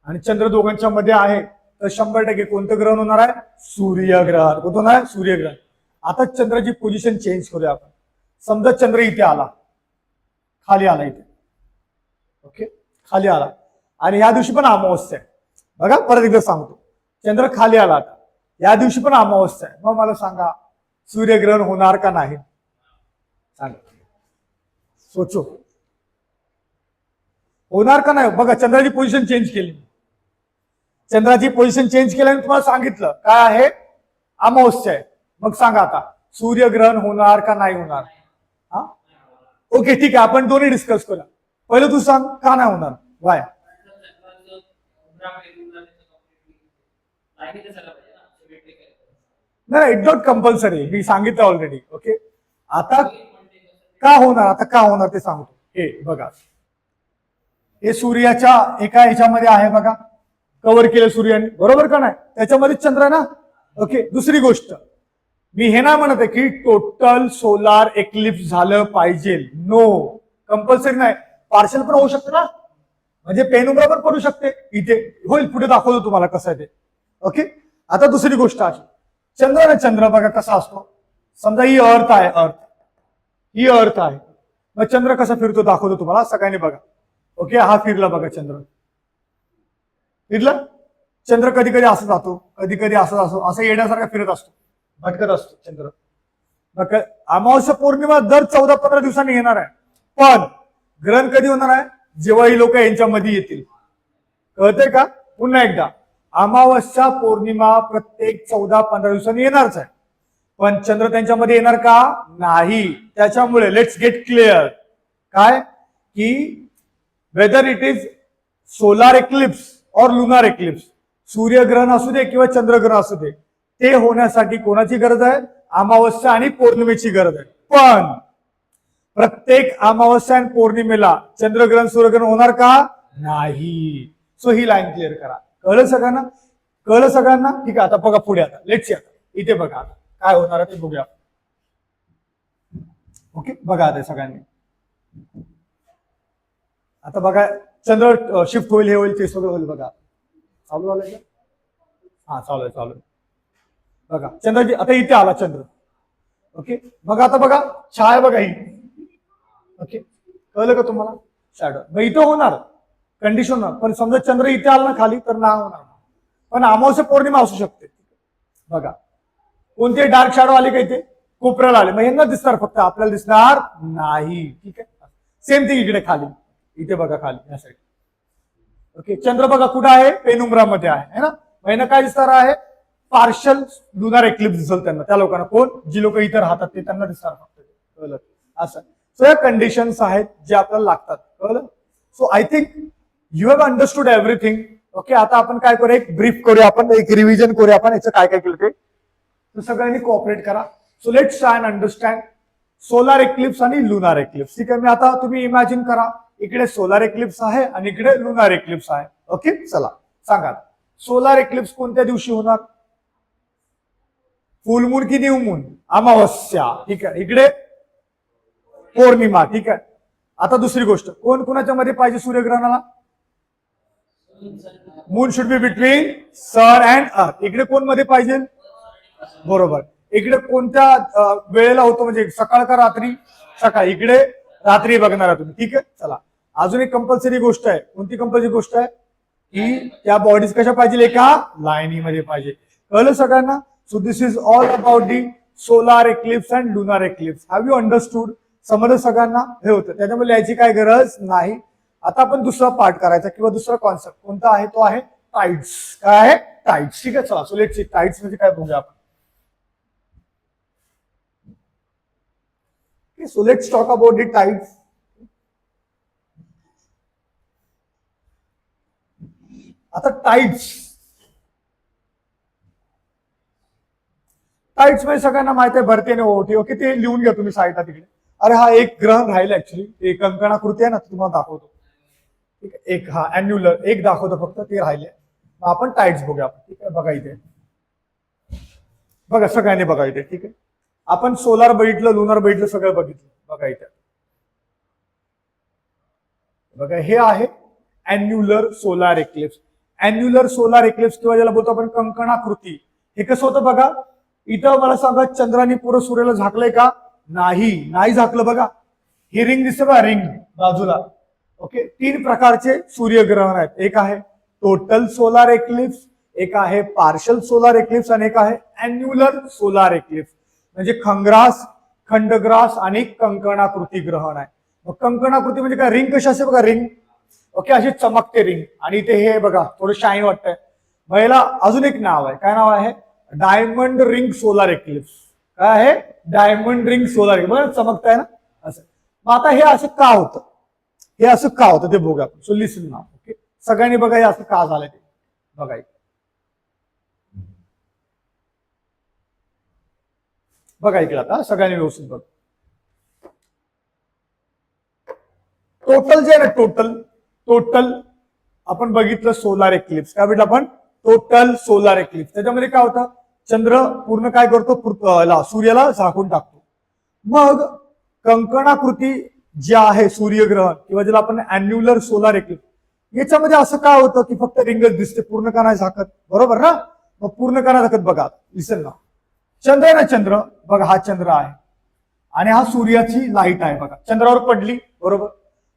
आणि चंद्र दोघांच्या मध्ये आहे, तर 100% कोणतं ग्रहण होणार आहे? सूर्यग्रहण. कोणतं होणार आहे? सूर्यग्रहण. आता चंद्राची पोझिशन चेंज करूया आपण. समजा चंद्र इथे आला, खाली आला इथे. ओके, खाली आला आणि या दिवशी पण अमावस्या आहे. बघा, परत एकदा सांगतो, चंद्र खाली आला आता, या दिवशी पण अमावस्या आहे, मग मला सांगा सूर्यग्रहण होणार का नाही? सांगा, सोचो, होणार का नाही? बघा चंद्राची पोझिशन चेंज केली, चंद्राची पोझिशन चेंज केल्याने तुम्हाला सांगितलं काय आहे, अमावस्या आहे. मग सांगा आता सूर्यग्रहण होणार का नाही होणार? हा, ओके ठीक आहे, आपण दोन्ही डिस्कस करूया. पहिलं तू सांग का नाही होणार, वाय? नाही, इट नॉट कंपल्सरी, मी सांगितलं ऑलरेडी. ओके, आता का होणार, आता का होणार ते सांगतो. हे बघा, हे सूर्याच्या एका ह्याच्यामध्ये आहे बघा, कव्हर केलं सूर्याने, बरोबर का नाही? त्याच्यामध्ये चंद्र ना. ओके, दुसरी गोष्ट, मी हे नाही म्हणत आहे की टोटल सोलार एक्लिप्स झालं पाहिजे, नो, कंपल्सरी नाही, पार्शल पण होऊ शकतं ना, म्हणजे पेनुब्रा पण पडू शकते, इथे होईल, पुढे दाखवतो तुम्हाला कसं आहे ते. ओके, आता दुसरी गोष्ट अशी, चंद्र ना, चंद्र बघा कसा असतो, समजा ही अर्थ आहे, अर्थ ही अर्थ आहे, मग चंद्र कसा फिरतो दाखवतो तुम्हाला, सगळ्यांनी बघा. ओके, हा फिरला बघा, चंद्र फिरला, चंद्र कधी कधी असं जातो, कधी कधी असं असतो, असं येण्यासारखा फिरत असतो, भटकत असतो चंद्र. मग अमावस्या पौर्णिमा दर 14-15 दिवसांनी येणार आहे, पण ग्रहण कधी होणार आहे, जेव्हा ही लोक यांच्यामध्ये येतील. कळतंय का? पुन्हा एकदा, अमावस्या पौर्णिमा प्रत्येक 14-15 दिवसांनी येणारच आहे, पण चंद्र त्यांच्यामध्ये येणार का नाही. त्याच्यामुळे लेट्स गेट क्लिअर काय की whether it is solar eclipse और लुनार एक्लिप्स, सूर्यग्रहण असू दे किंवा चंद्रग्रहण असू दे, ते होण्यासाठी कोणाची गरज आहे, अमावस्या आणि पौर्णिमेची गरज आहे. पण प्रत्येक अमावस्या आणि पौर्णिमेला चंद्रग्रहण सूर्यग्रहण होणार का नाही. सो ही लाईन क्लिअर करा. कळलं सगळ्यांना? कळलं सगळ्यांना? ठीक आहे, आता बघा पुढे, आता लेट्स आता इथे बघा आता काय होणार आहे ते बघूया. ओके, बघा आता सगळ्यांनी, आता बघा चंद्र शिफ्ट होईल, हे होईल, ते सगळं होईल. बघा चालू झालंय का? हा, चालू आहे, चालू आहे. बघा चंद्र आता इथे आला चंद्र. ओके, बघा आता बघा छाया बघा ही. ओके, कळलं का तुम्हाला? शॅडो मग इथं होणार कंडिशन होणार, पण समजा चंद्र इथे आला ना खाली तर ना होणार, पण अमावस्या पौर्णिमा असू शकते. बघा कोणते डार्क शॅडो आले का इथे, कोपऱ्याला आले, मग यांना दिसणार, फक्त आपल्याला दिसणार नाही. ठीक आहे, सेम थिंग इकडे खाली, इथे बघा खाली या साईड. ओके, चंद्र बघा कुठं आहे, पेनुम्रामध्ये आहे ना, महिना काय दिसणार आहे, पार्शल लुनार एक्लिप्स दिसल त्यांना, त्या लोकांना, कोण, जी लोक इथे राहतात ते, त्यांना दिसणार फक्त. कळलं? असं, सो या कंडिशन्स आहेत जे आपल्याला लागतात. कळलं? So I think you have understood everything. Okay, आता आपण काय करूया, एक ब्रीफ करूया, आपण एक रिव्हिजन करूया, आपण याचं काय काय केलं ते. तर सगळ्यांनी कोऑपरेट करा. So let's try and understand solar eclipse आणि लुनार एक्लिप्स. ठीक आहे, मी आता तुम्ही इमॅजिन करा, इकडे सोलार एक्लिप्स आहे आणि इकडे लुनार एक्लिप्स आहे. ओके, चला सांगा, सोलार एक्लिप्स कोणत्या दिवशी होणार, फुल मून की न्यू मून, अमावस्या. ठीक आहे, इकडे पौर्णिमा. ठीक आहे, आता दुसरी गोष्ट, कोण कोणाच्या मध्ये पाहिजे सूर्यग्रहणाला, moon should be between sun and earth. इकडे कोण मध्ये पाहिजे, बरोबर, इकडे कोणत्या वेळेला होतो, म्हणजे सकाळ का रात्री, सकाळ, इकडे रात्री बघणार तुम्ही. ठीक आहे, चला अजून एक कंपल्सरी गोष्ट आहे. कोणती कंपल्सरी गोष्ट आहे की त्या बॉडीज कशा पाहिजे, एका लाईनीमध्ये पाहिजे. कळलं सगळ्यांना? So this is all about the solar eclipse and lunar eclipse. Have you understood? समजलं सगळ्यांना? हे होतं, त्याच्यामुळे लिहायची काय गरज नाही. आता आपण दुसरा पार्ट करायचा किंवा दुसरा कॉन्सेप्ट कोणता आहे, तो आहे टाइड्स. काय आहे, टाइड्स. ठीक आहे, चला सो लेट्स सी टाइड्स म्हणजे काय बघूया आपण. So let's talk about the tides. आता टाइड्स, टाइड्स म्हणजे सगळ्यांना माहिती आहे, भरती आणि ओहोटी. ओके, ते लिहून घ्या तुम्ही साईडला तिकडे. अरे हा एक ग्रहण राहिलं ऍक्च्युली, ते कंकणाकृती आहे ना, तुम्हाला दाखवतो. ठीक आहे, एक हा अॅन्युलर एक दाखवतो फक्त, ते राहिले. आपण टाइड्स बघूया आपण. ठीक आहे, बघा इथे, बघा सगळ्यांनी बघा इथे. ठीक आहे, आपण सोलार बघितलं, लुनार बघितलं, सगळं बघितलं. बघा इथे, बघा हे आहे अॅन्युलर सोलार एक्लिप्स. अॅन्युलर सोलार एक्लिप्स किंवा ज्याला बोलतो आपण कंकणाकृती. हे कसं होतं बघा, इथं मला सांगा चंद्राने पूर्ण सूर्याला झाकलंय का, नाही झाकलं. बघा ही रिंग दिसते बघा, रिंग बाजूला. ओके, 3 प्रकारचे सूर्यग्रहण आहेत. एक आहे टोटल सोलार एक्लिप्स, एक आहे पार्शल सोलार एक्लिप्स आणि एक आहे अॅन्युलर सोलार एक्लिप्स. म्हणजे खंग्रास, खंडग्रास आणि कंकणाकृती ग्रहण आहे. मग कंकणाकृती म्हणजे काय, रिंग कशी असते बघा, रिंग. ओके, अशी चमकते रिंग. आणि इथे हे बघा थोडं शाईन वाटतंय. याला अजून एक नाव आहे, काय नाव आहे, डायमंड रिंग सोलार एक्लिप्स. काय आहे, डायमंड रिंग सोलार एक्लिप्स. बघा चमकताय ना असं. मग आता हे असं का होतं, हे असं का होतं ते बघूया आपण. सो लिसन नाव. ओके, सगळ्यांनी बघा हे असं का झालंय ते बघा. बघा इकडे आता सगळ्यांनी व्यवस्थित बघा. टोटल जे आहे ना, टोटल आपण बघितलं सोलार एक्लिप्स. काय म्हटलं आपण, टोटल सोलार एक्लिप्स. त्याच्यामध्ये काय होतं, चंद्र पूर्ण काय करतो, सूर्याला झाकून टाकतो. मग कंकणाकृती जे आहे सूर्यग्रहण किंवा ज्याला आपण अॅन्युलर सोलार एक्लिप्स, याच्यामध्ये असं काय होतं की फक्त रिंगच दिसते, पूर्ण का नाही झाकत, बरोबर ना. मग पूर्ण का नाही झाकत बघा, लिसन ना. चंद्र आहे ना, चंद्र बघा, हा चंद्र आहे आणि हा सूर्याची लाईट आहे बघा, चंद्रावर पडली बरोबर.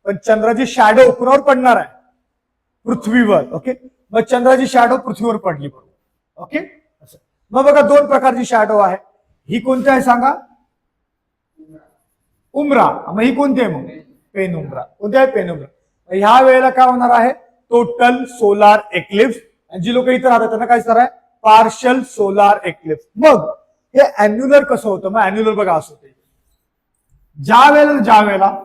पण चंद्राची शॅडो कुणावर पडणार आहे, पृथ्वीवर. ओके, मग चंद्राची शॅडो पृथ्वीवर पडली बरोबर. ओके, असं. मग बघा दोन प्रकारची शॅडो आहे. ही कोणती आहे सांगा, उमरा. मग ही कोणती आहे, मग पेनुम्ब्रा. कोणती आहे, पेनुम्ब्रा. ह्या वेळेला काय होणार आहे, टोटल सोलार एक्लिप्स. आणि जी लोक इथे राहतात त्यांना काय असणार आहे, पार्शल सोलार एक्लिप्स. मग हे अॅन्युलर कसं होतं, मग अॅन्युलर बघा असं होतं, ज्या वेळेला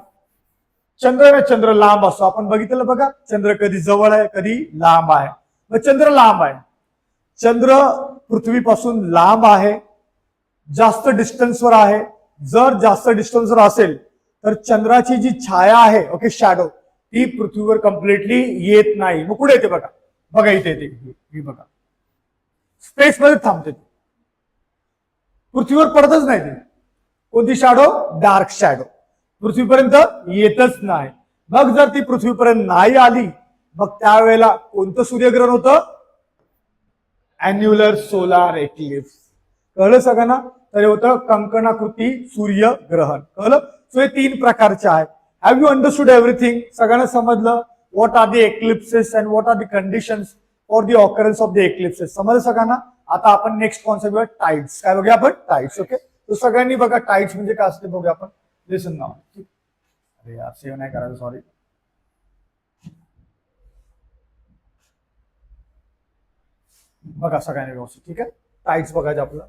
चंद्र लांब असतो. आपण बघितलं बघा, चंद्र कधी जवळ आहे कधी लांब आहे. मग चंद्र लांब आहे, चंद्र पृथ्वीपासून लांब आहे, जास्त डिस्टन्सवर आहे. जर जास्त डिस्टन्सवर असेल तर चंद्राची जी छाया आहे, ओके, शॅडो, ती पृथ्वीवर कम्प्लिटली येत नाही. मग कुठे येते बघा, बघा इथे येते, बघा स्पेस मध्ये थांबते, पृथ्वीवर पडतच नाही ती. कोणती शॅडो, डार्क शॅडो, पृथ्वीपर्यंत येतच नाही. मग जर ती पृथ्वीपर्यंत नाही आली, मग त्यावेळेला कोणतं सूर्यग्रहण होतं, अॅन्युलर सोलार एक्लिप्स. कळलं सगळ्यांना. तर हे होतं कंकणाकृती सूर्यग्रहण. कळलं. सो हे तीन प्रकारचे आहेत. हॅव यू अंडरस्टूड एव्हरीथिंग, सगळ्यांना समजलं. What are the eclipses and what are the conditions for the occurrence of the eclipses, समजलं सगळ्यांना. आता आपण नेक्स्ट कॉन्सेप्ट बघूया, टाइड्स. काय बघूया आपण, टाइड्स. ओके, तो सगळ्यांनी बघा टाइड्स म्हणजे काय असते बघूया आपण. लिसन नाव. अरे यार सेव्ह नाही करायचं, सॉरी. बघा सगळ्यांनी व्यवस्थित, ठीक आहे. टाइड्स बघायचं आपलं.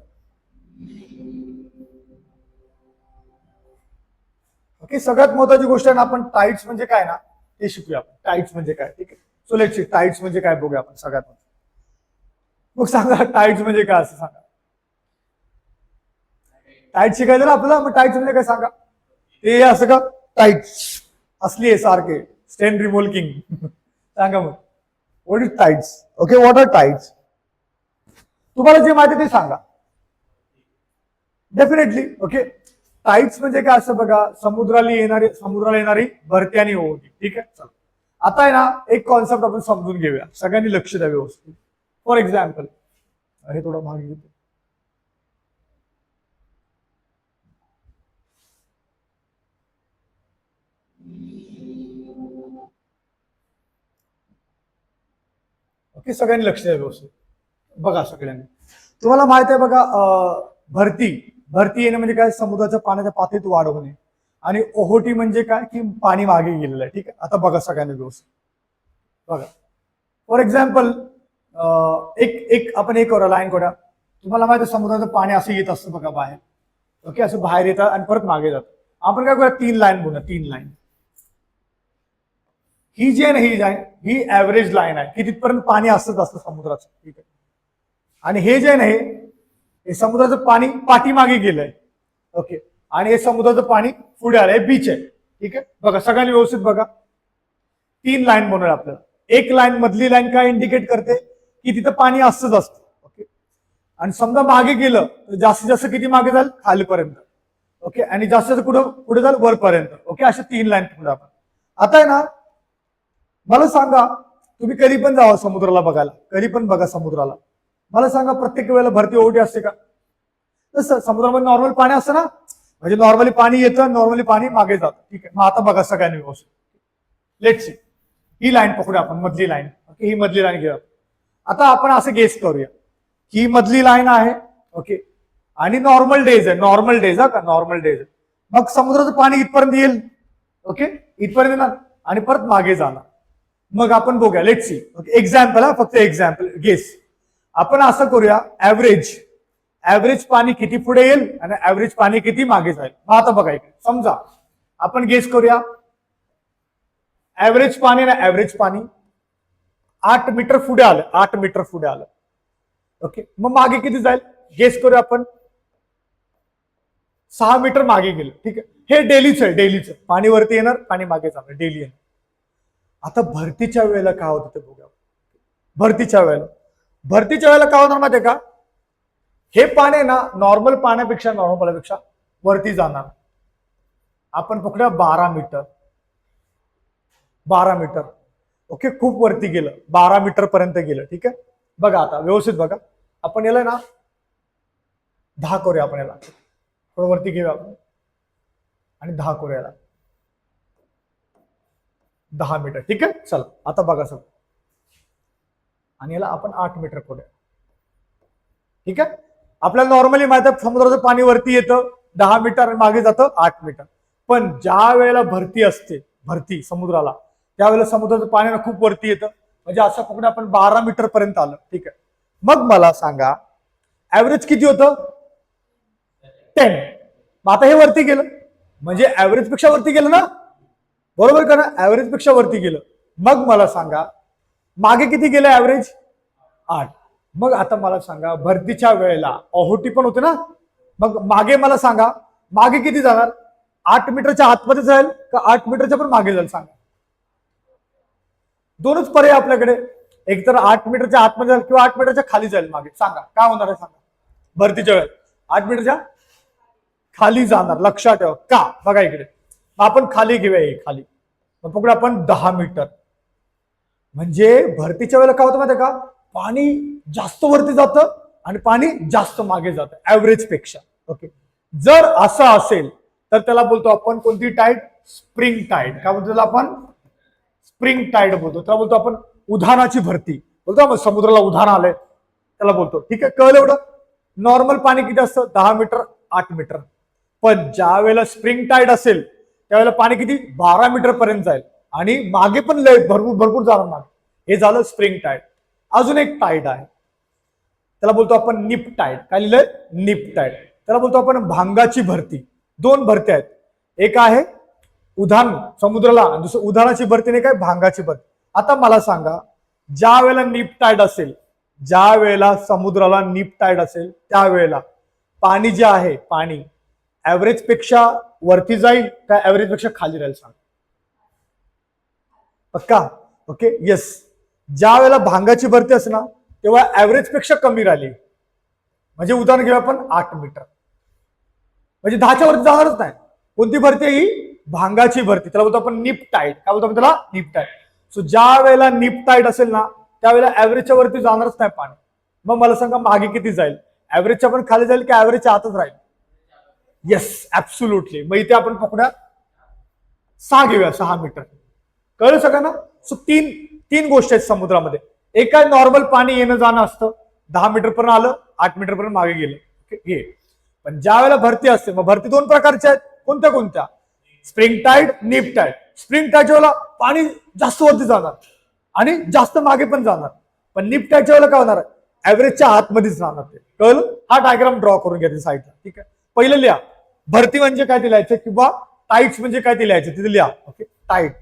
ओके, सगळ्यात महत्वाची गोष्ट आहे ना, आपण टाइड्स म्हणजे काय ना ते शिकूया आपण. टाइड्स म्हणजे काय, ठीक आहे. सो लेट्स सी टाइड्स म्हणजे काय बघूया आपण सगळ्यात. मग सांगा टाइड्स म्हणजे काय असं सांगा. टाइट शिकायचं ना आपल्याला, मग टाइट्स म्हणजे काय सांगा. ते असं का टाइट्स असली आहे सारखे स्टेन रिमोल्किंग सांगा मग what is tides. Okay, what are tides. तुम्हाला जे माहिती ते सांगा डेफिनेटली. ओके, टाइड्स म्हणजे काय असं बघा, समुद्राला येणारी भरती आणि ओहोटी. ठीक आहे, चला आता आहे ना एक कॉन्सेप्ट आपण समजून घेऊया, सगळ्यांनी लक्ष द्या व्यवस्थित. फॉर एक्झाम्पल, हे थोडं मागे घेतो. ओके, सगळ्यांनी लक्ष द्या व्यवस्थित. बघा सगळ्यांनी, तुम्हाला माहित आहे बघा, भरती येणे म्हणजे काय, समुद्राच्या पाण्याच्या पातळीत वाढ होणे. आणि ओहोटी म्हणजे काय, की पाणी मागे गेलेलं आहे. ठीक आहे, आता बघा सगळ्यांनी व्यवस्थित बघा. फॉर एक्झाम्पल, एक आपण एक करूया, लाईन करूया. तुम्हाला माहिती आहे समुद्राचं पाणी असं येत असतं बघा बाहेर. ओके, असं बाहेर येतात आणि परत मागे जातं. आपण काय करूया, 3 लाईन बोलूया, 3 लाईन. ही जी आहे ना, ही लाईन ही ऍव्हरेज लाईन आहे, की तिथपर्यंत पाणी असतच असतं समुद्राचं. ठीक आहे, आणि हे जे आहे ना, हे समुद्राचं पाणी पाठीमागे गेलंय. ओके, आणि हे समुद्राचं पाणी पुढे आलंय, बीच आहे. ठीक आहे, बघा सगळ्यांनी व्यवस्थित बघा. 3 लाईन बनवूया आपल्याला. एक लाईन, मधली लाईन काय इंडिकेट करते, की तिथं पाणी असतच असतं. ओके, आणि समजा मागे गेलं तर जास्तीत जास्त किती मागे जाईल, खालीपर्यंत. ओके, आणि जास्तीत जास्त पुढे जाईल वरपर्यंत. ओके, अशा 3 लाईन पुढे आपण. आता आहे ना, मला सांगा, तुम्ही कधी पण जावा समुद्राला बघायला, कधी पण बघा समुद्राला. मला सांगा प्रत्येक वेळेला भरती ओहोटी असते का. तसं समुद्रामध्ये नॉर्मल पाणी असतं ना, म्हणजे नॉर्मली पाणी येतं, नॉर्मली पाणी मागे जातं. ठीक आहे, मग आता बघा सगळ्यांनी व्यवस्थित. लेट्स सी, ही लाईन पकडूया आपण, मधली लाईन. ओके, ही मधली लाईन घेऊया. आता आपण असं गेस करूया, ही मधली लाईन आहे, ओके, आणि नॉर्मल डेज आहे, नॉर्मल डेज हा का, नॉर्मल डेज. मग समुद्राचं पाणी इथपर्यंत येईल, ओके, इथपर्यंत येणार आणि परत मागे जाणार. मग आपण बघूया, लेट सी, एक्झाम्पल हा, फक्त एक्झाम्पल गेस. आपण असं करूया, ऍव्हरेज पाणी किती पुढे येईल आणि ऍव्हरेज पाणी किती मागे जाईल. मग आता बघा इकडे समजा आपण गेस करूया, ऍव्हरेज पाणी ना, ऍव्हरेज पाणी 8 मीटर पुढे आलं, 8 मीटर पुढे आलं, ओके. मग मागे किती जाईल गेस करूया आपण, 6 मीटर मागे गेलं, ठीक आहे. हे डेलीच आहे, डेलीचं पाणी वरती येणार, पाणी मागे जाणार, डेली येणार. आता भरतीच्या वेळेला काय होतं ते बघूया. भरतीच्या वेळेला काय होणार माहितीये का, हे पाणी ना नॉर्मल पाण्यापेक्षा वरती जाणार. आपण पकडूया 12 मीटर, 12 मीटर, ओके, खूप वरती गेलं, 12 मीटर पर्यंत गेलं, ठीक आहे. बघा आता व्यवस्थित बघा, आपण याला ना 10 करूया, आपण याला थोडं वरती घेऊया आपण आणि 10 करूया याला, 10 मीटर, ठीक आहे. चला आता बघा सर, आणि याला आपण 8 मीटर करूया, ठीक आहे. आपल्याला नॉर्मली माहिती आहे समुद्राचं पाणी वरती येतं 10 मीटर आणि मागे जातं 8 मीटर. पण ज्या वेळेला भरती असते, भरती समुद्राला, त्यावेळेला समुद्राचं पाणी ना खूप वरती येतं, म्हणजे असं पकडून आपण 12 मीटर पर्यंत आलं, ठीक आहे. मग मला सांगा ऍव्हरेज किती होतं, 10. मग आता हे वरती गेलं म्हणजे ऍव्हरेज पेक्षा वरती गेलं ना, बरोबर का ना, ऍव्हरेज पेक्षा वरती गेलं. मग मला सांगा मागे किती गेलं ऍव्हरेज, 8. मग आता मला सांगा भरतीच्या वेळेला ओहोटी पण होते ना, मग मागे मला सांगा मागे किती जाणार, 8 मीटरच्या आतमध्ये जाईल का 8 मीटरच्या पण मागे जाईल, सांगा. दोनच पर्याय आपल्याकडे, एक तर 8 मीटरच्या आतमध्ये जाईल किंवा 8 मीटरच्या खाली जाईल मागे. सांगा काय होणार आहे, सांगा. भरतीच्या वेळेत 8 मीटरच्या खाली जाणार, लक्षात ठेवा. का बघा इकडे, आपण खाली घेऊया, खाली मग पकडू आपण 10 मीटर. म्हणजे भरतीच्या वेळेला काय होतं माहिती का, पाणी जास्त वरती जातं आणि पाणी जास्त मागे जातं ऍव्हरेज पेक्षा, ओके. जर असं असेल तर त्याला बोलतो आपण कोणती टाईड, स्प्रिंग टाईड. काय बोलतो त्याला आपण, स्प्रिंग टाईड बोलतो. त्याला बोलतो आपण उधाणाची भरती बोलतो आपण, समुद्राला उधाण आलंय त्याला बोलतो, ठीक आहे. कळलं एवढं. नॉर्मल पाणी किती असतं, 10 मीटर 8 मीटर. पण ज्या वेळेला स्प्रिंग टाईड असेल त्यावेळेला पाणी किती, 12 मीटर पर्यंत जाईल आणि मागे पण लय भरपूर जाणार मागे. हे झालं स्प्रिंग टाईड. अजून एक टाईड आहे, त्याला बोलतो आपण निप टाईड. काय लिहिलंय, निप टाईड. त्याला बोलतो आपण भांगाची भरती. 2 भरती आहेत, एक आहे उधाण समुद्राला, दुसरं उधाणाची भरती नाही, काय भांगाची भरती. आता मला सांगा ज्या वेळेला निप टाईड असेल, ज्या वेळेला समुद्राला निप टाईड असेल त्यावेळेला पाणी जे आहे, पाणी ऍव्हरेज पेक्षा वरती जाईल का ऍव्हरेज पेक्षा खाली राहील, सांग. पक्का, ओके, येस. ज्या वेळेला भांगाची भरती असते ना तेव्हा ऍव्हरेज पेक्षा कमी राहिली. म्हणजे उदाहरण घेऊया आपण 8 मीटर, म्हणजे 10च्या वरती जाणारच नाही. कोणती भरती ही, भांगाची भरती. त्याला बोलतो आपण निप टाईड. काय बोलतो आपण त्याला, निप टाईड. सो ज्या वेळेला निप टाईड असेल ना त्यावेळेला ऍव्हरेजच्या वरती जाणारच नाही पाणी. मग मला सांगा मागे किती जाईल, ऍव्हरेजच्या पण खाली जाईल की ऍव्हरेजच्या आतच राहील. Yes, absolutely. मग इथे आपण पकडूया 6 घेऊया, 6 मीटर. कळलं सगळ्यांना. सो तीन गोष्टी आहेत समुद्रामध्ये. एक काय नॉर्मल पाणी येणं जाणं असतं, 10 मीटर पर्यंत आलं 8 मीटर पर्यंत मागे गेलं, हे. पण ज्या वेळेला भरती असते, मग भरती 2 प्रकारच्या आहेत. कोणत्या, स्प्रिंग टाईड, निप टाईड. स्प्रिंग टाईडच्या वेळेला पाणी जास्त वरती जाणार आणि जास्त मागे पण जाणार. पण निप टाईडच्या वेळेला काय होणार, ऍव्हरेजच्या आतमध्येच राहणार. ते कळलं. हा डायग्राम ड्रॉ करून घ्या साईडला, ठीक आहे. पहिलं लिहा भरती म्हणजे काय ते लिहायचं, किंवा टाईड्स म्हणजे काय ते लिहायचं, तिथे लिहा, ओके. Tide,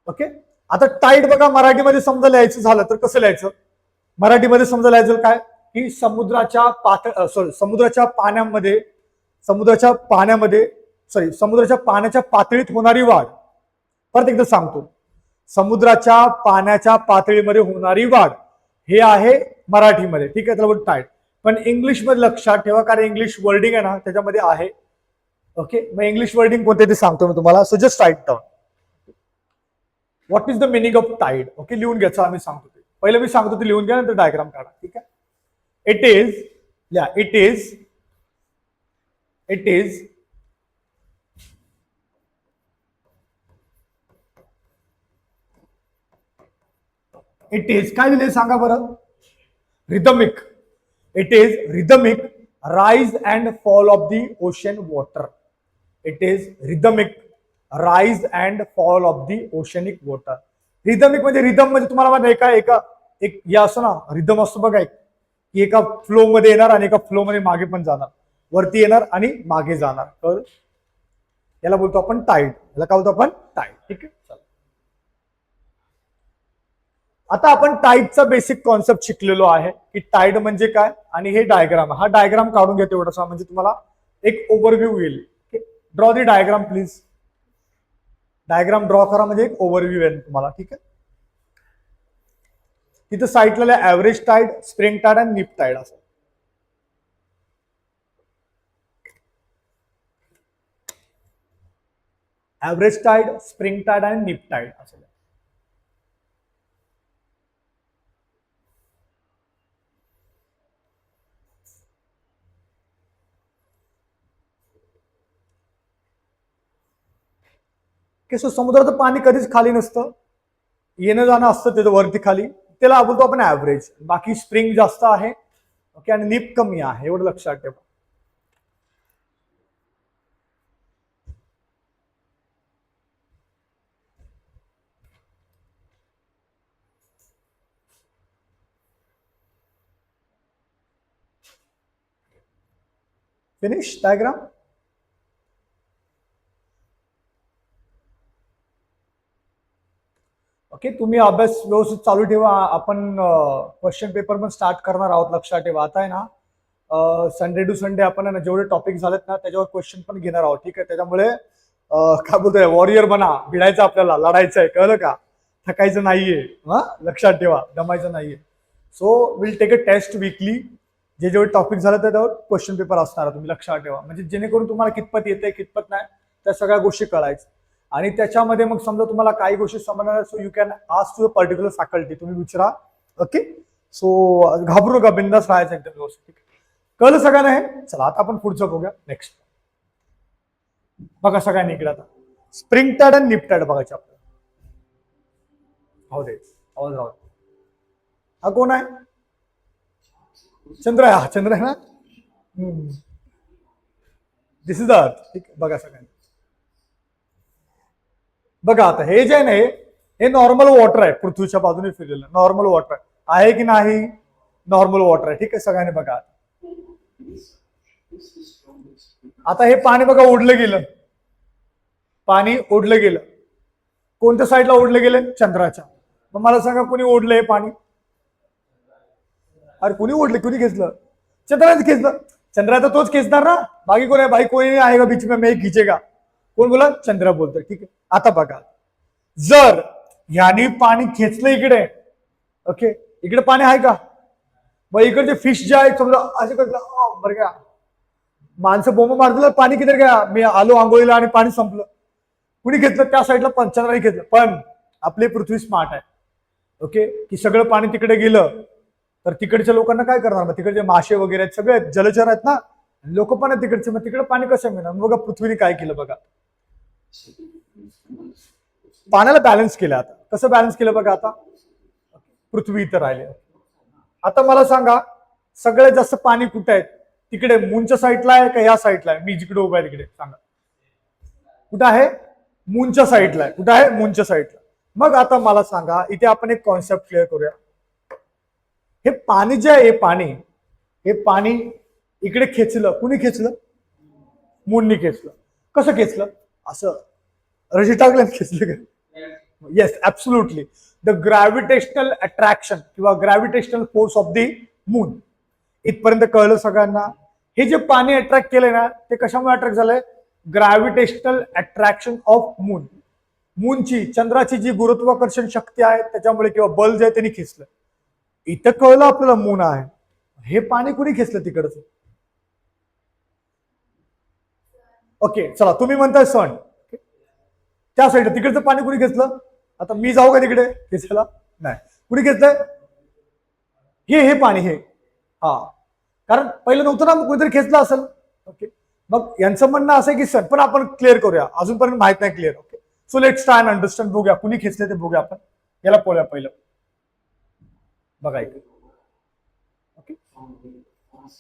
okay. आता टाईड बघा मराठीमध्ये समजा लिहायचं झालं तर कसं लिहायचं, मराठीमध्ये समजा लिहायचं काय की समुद्राच्या पाण्याच्या पातळीत होणारी वाढ. परत एकदा सांगतो, समुद्राच्या पाण्याच्या पातळीमध्ये होणारी वाढ हे आहे मराठीमध्ये, ठीक आहे. त्याला टाईड. पण इंग्लिश मध्ये लक्षात ठेवा, कारण इंग्लिश वर्डिंग आहे ना त्याच्यामध्ये आहे, ओके. मग इंग्लिश वर्डिंग कोणते ते सांगतो मी तुम्हाला. So just write down what is the meaning of tide, okay. लिहून घ्यायचं आम्ही सांगतो ते. पहिलं मी सांगतो ते लिहून घ्या, नंतर डायग्राम काढा, ठीक आहे. इट इज इट इज काय लिहिले सांगा बरं. Rhythmic. It is rhythmic rise and fall of the ocean water. It is rhythmic rise and fall of the oceanic water. Rhythmic म्हणजे रिदम म्हणजे तुम्हाला माहिती आहे का, एका एक या असं ना रिदम असतो बघा, एक की एका फ्लो मध्ये येणार आणि एका फ्लो मध्ये मागे पण जाणार, वरती येणार आणि मागे जाणार. तर याला बोलतो आपण टाईड. याला काय बोलतो आपण टाईड. ठीक आहे. आता आपण टाईडचा बेसिक कॉन्सेप्ट शिकलेलो आहे की टाईड म्हणजे काय, आणि हे डायग्राम, हा डायग्राम काढून घेतो एवढासा म्हणजे तुम्हाला एक ओव्हरव्ह्यू येईल. Draw the diagram please. Diagram draw करा म्हणजे एक ओव्हरव्ह्यू येईल तुम्हाला. ठीक आहे. तिथं साईटला ऍव्हरेज टाईड, स्प्रिंग टाईड आणि निप टाईड असं. ऍव्हरेज टाईड, स्प्रिंग टाईड आणि निप टाईड असं. कसं समुद्राचं पाणी कधीच खाली नसतं, येणं जाणं असतं त्याचं वरती खाली, त्याला बोलतो आपण ऍव्हरेज. बाकी स्प्रिंग जास्त आहे ओके आणि निप कमी आहे, एवढं लक्षात ठेवा. Finish diagram. ओके, तुम्ही अभ्यास व्यवस्थित चालू ठेवा. आपण क्वेश्चन पेपर पण स्टार्ट करणार आहोत, लक्षात ठेवा. आता आहे ना संडे टू संडे आपण ना जेवढे टॉपिक झालेत ना त्याच्यावर क्वेश्चन पण घेणार आहोत. ठीक आहे. त्याच्यामुळे काय बोलतोय, वॉरियर बना, भिडायचं आपल्याला, लढायचं आहे, कळलं का? थकायचं नाहीये, हा लक्षात ठेवा, दमायचं नाहीये. So will take a test weekly. जे जेवढे टॉपिक झाले त्याच्यावर क्वेश्चन पेपर असणार, तुम्ही लक्षात ठेवा. म्हणजे जेणेकरून तुम्हाला कितपत येते कितपत नाही त्या सगळ्या गोष्टी कळायचं. आणि त्याच्यामध्ये मग समजा तुम्हाला काही गोष्टी समजणार, so you can ask to a particular faculty, तुम्ही विचारा. ओके. सो घाबरू नका, बिंदास राहायचं एकदम व्यवस्थित. कळलं सगळ्यांना हे? चला आता आपण पुढचं बघूया. नेक्स्ट बघा सगळ्यांनी इकडे आता स्प्रिंग टाईड आणि निप टाईड बघायचे आपल्याला. हो दे, आवाज राहू दे. हा कोण आहे? चंद्र आहे. हा चंद्र आहे ना. दिस इज द अर्थ. ठीक आहे. बघा सगळ्यांनी बघा आता हे जे आहे ना, हे नॉर्मल वॉटर आहे, पृथ्वीच्या बाजूने फिरलेलं नॉर्मल वॉटर आहे की नाही? नॉर्मल वॉटर आहे. ठीक आहे. सगळ्यांनी बघा. आता हे पाणी बघा ओढलं गेलं, पाणी ओढलं गेलं. कोणत्या साईडला ओढलं गेलं? चंद्राच्या. मग मला सांगा कोणी ओढलं हे पाणी? अरे कोणी ओढलं, कोणी खेचलं? चंद्राने खेचलं. चंद्राचा तोच खेचणार ना, बाकी कोण आहे? भाई कोणी नाही आहे का बीच में, मैं खींचेगा? कोण बोला? चंद्र बोलतोय. ठीक आहे. आता बघा, जर ह्यानी पाणी खेचलं इकडे, ओके, इकडे पाणी आहे का? मग इकडचे फिश जे आहेत समजा असे कसं, बरं का, माणसं बोंब मारतील, पाणी किती गया, मी आलो आंघोळीला आणि पाणी संपलं. कुणी घेतलं? त्या साईडला चंद्राने घेतलं. पण आपली पृथ्वी स्मार्ट आहे, ओके, की सगळं पाणी तिकडे गेलं तर तिकडच्या लोकांना काय करणार? मग तिकडचे मासे वगैरे आहेत, सगळे जलचर आहेत ना, लोक पण आहेत तिकडचे, मग तिकडे पाणी कसं मिळणार? बघा पृथ्वीने काय केलं बघा, पाण्याला बॅलन्स केलं. आता कसं बॅलन्स केलं बघा. आता पृथ्वी इथं राहिले. आता मला सांगा सगळ्यात जास्त पाणी कुठे आहे? तिकडे मूनच्या साईडला आहे का या साईडला आहे? मी जिकडे उभा आहे तिकडे सांगा. कुठं आहे? मूनच्या साईडला आहे. कुठं आहे? मूनच्या साईडला. मग आता मला सांगा, इथे आपण एक कॉन्सेप्ट क्लिअर करूया. हे पाणी जे आहे, हे पाणी इकडे खेचलं. कुणी खेचलं? मूननी खेचलं. कसं खेचलं? असं रशी टाकलं खेचलं का? Yes, absolutely. The gravitational attraction किंवा gravitational force of the moon. इथपर्यंत कळलं सगळ्यांना? हे जे पाणी अट्रॅक्ट केलंय ना, ते कशामुळे अट्रॅक्ट झालंय? Gravitational attraction of moon. मूनची, चंद्राची जी गुरुत्वाकर्षण शक्ती आहे त्याच्यामुळे किंवा बल जे आहे त्यांनी खेचलं. इथं कळलं आपल्याला मून आहे. हे पाणी कुणी खेचलं तिकडचं? ओके चला, तुम्ही म्हणताय सन, त्या साईडला तिकडचं पाणी कुणी घेतलं? आता मी जाऊ का तिकडे खेचायला? नाही. कुणी घेतलंय? हे पाणी हे, हा, कारण पहिलं नव्हतं ना, कुणीतरी खेचलं असेल. ओके, मग यांचं म्हणणं असं आहे की सन, पण आपण क्लिअर करूया, अजूनपर्यंत माहित नाही clear. Okay, so let's try and understand. बघूया कुणी खेचले ते बघूया आपण. याला पोळ्या पहिलं. बघा इकडे. ओके,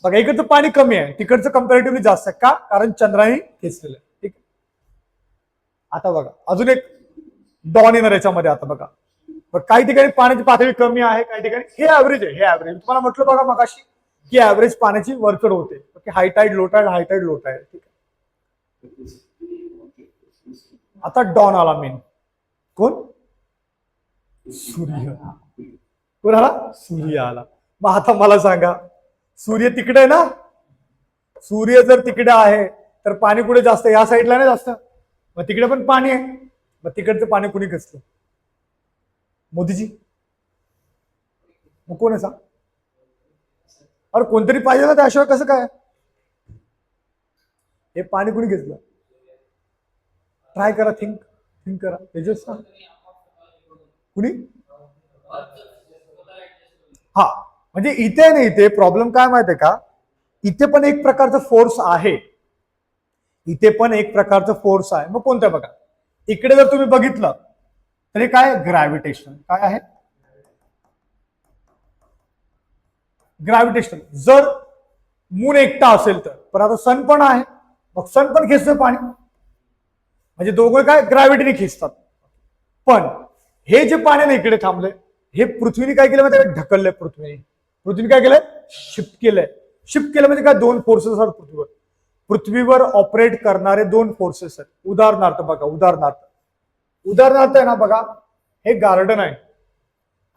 बघा इकडचं पाणी कमी आहे, तिकडचं कम्पॅरेटिव्हली जास्त आहे. का? कारण चंद्राने खेचलेलं आहे. ठीक आहे. आता बघा अजून एक डॉन येणार याच्यामध्ये. आता बघा काही ठिकाणी पाण्याची पातळी कमी आहे, काही ठिकाणी हे ऍव्हरेज आहे. हे ऍव्हरेज तुम्हाला म्हटलं बघा मगाशी की ऍव्हरेज पाण्याची वरचढ होते. Okay, high tide low tide, high tide low tide. ठीक आहे. आता डॉन आला मेन. कोण? सूर्य. कोण आला? सूर्य आला. मग आता मला सांगा, सूर्य तिकडे आहे ना, सूर्य जर तिकडे आहे तर पाणी कुठे जास्त? या साईडला नाही जास्त. मग तिकडे पण पाणी आहे, मग तिकडचं पाणी कुणी खेचलं? मोदीजी. मग कोण आहे सांग? अरे कोणतरी पाहिजे ना, त्याशिवाय कसं काय? हे पाणी कुणी घेतलं? ट्राय करा, थिंक करा. तेजस सांग कुणी? हा, म्हणजे इथे नाही, इथे प्रॉब्लेम काय माहितीये का, इथे पण एक प्रकारचा फोर्स आहे. इथे पण एक प्रकारचं फोर्स आहे. मग कोणतं? बघा इकडे जर तुम्ही बघितलं तर हे काय? ग्रॅव्हिटेशन. काय आहे? ग्रॅव्हिटेशन. जर मून एकटा असेल तर, पण आता सन पण आहे, मग सन पण खेचतोय पाणी, म्हणजे दोघं काय? ग्रॅव्हिटीने खेचतात. पण हे जे पाणी इकडे थांबलंय, हे पृथ्वीने काय केलं माहिती? ढकललंय पृथ्वीने काय केलंय? शिफ्ट केलंय. शिफ्ट केलं म्हणजे काय? दोन फोर्सेस आहेत पृथ्वीवर ऑपरेट करणारे दोन फोर्सेस आहेत. उदाहरणार्थ बघा, उदाहरणार्थ आहे ना, बघा हे गार्डन आहे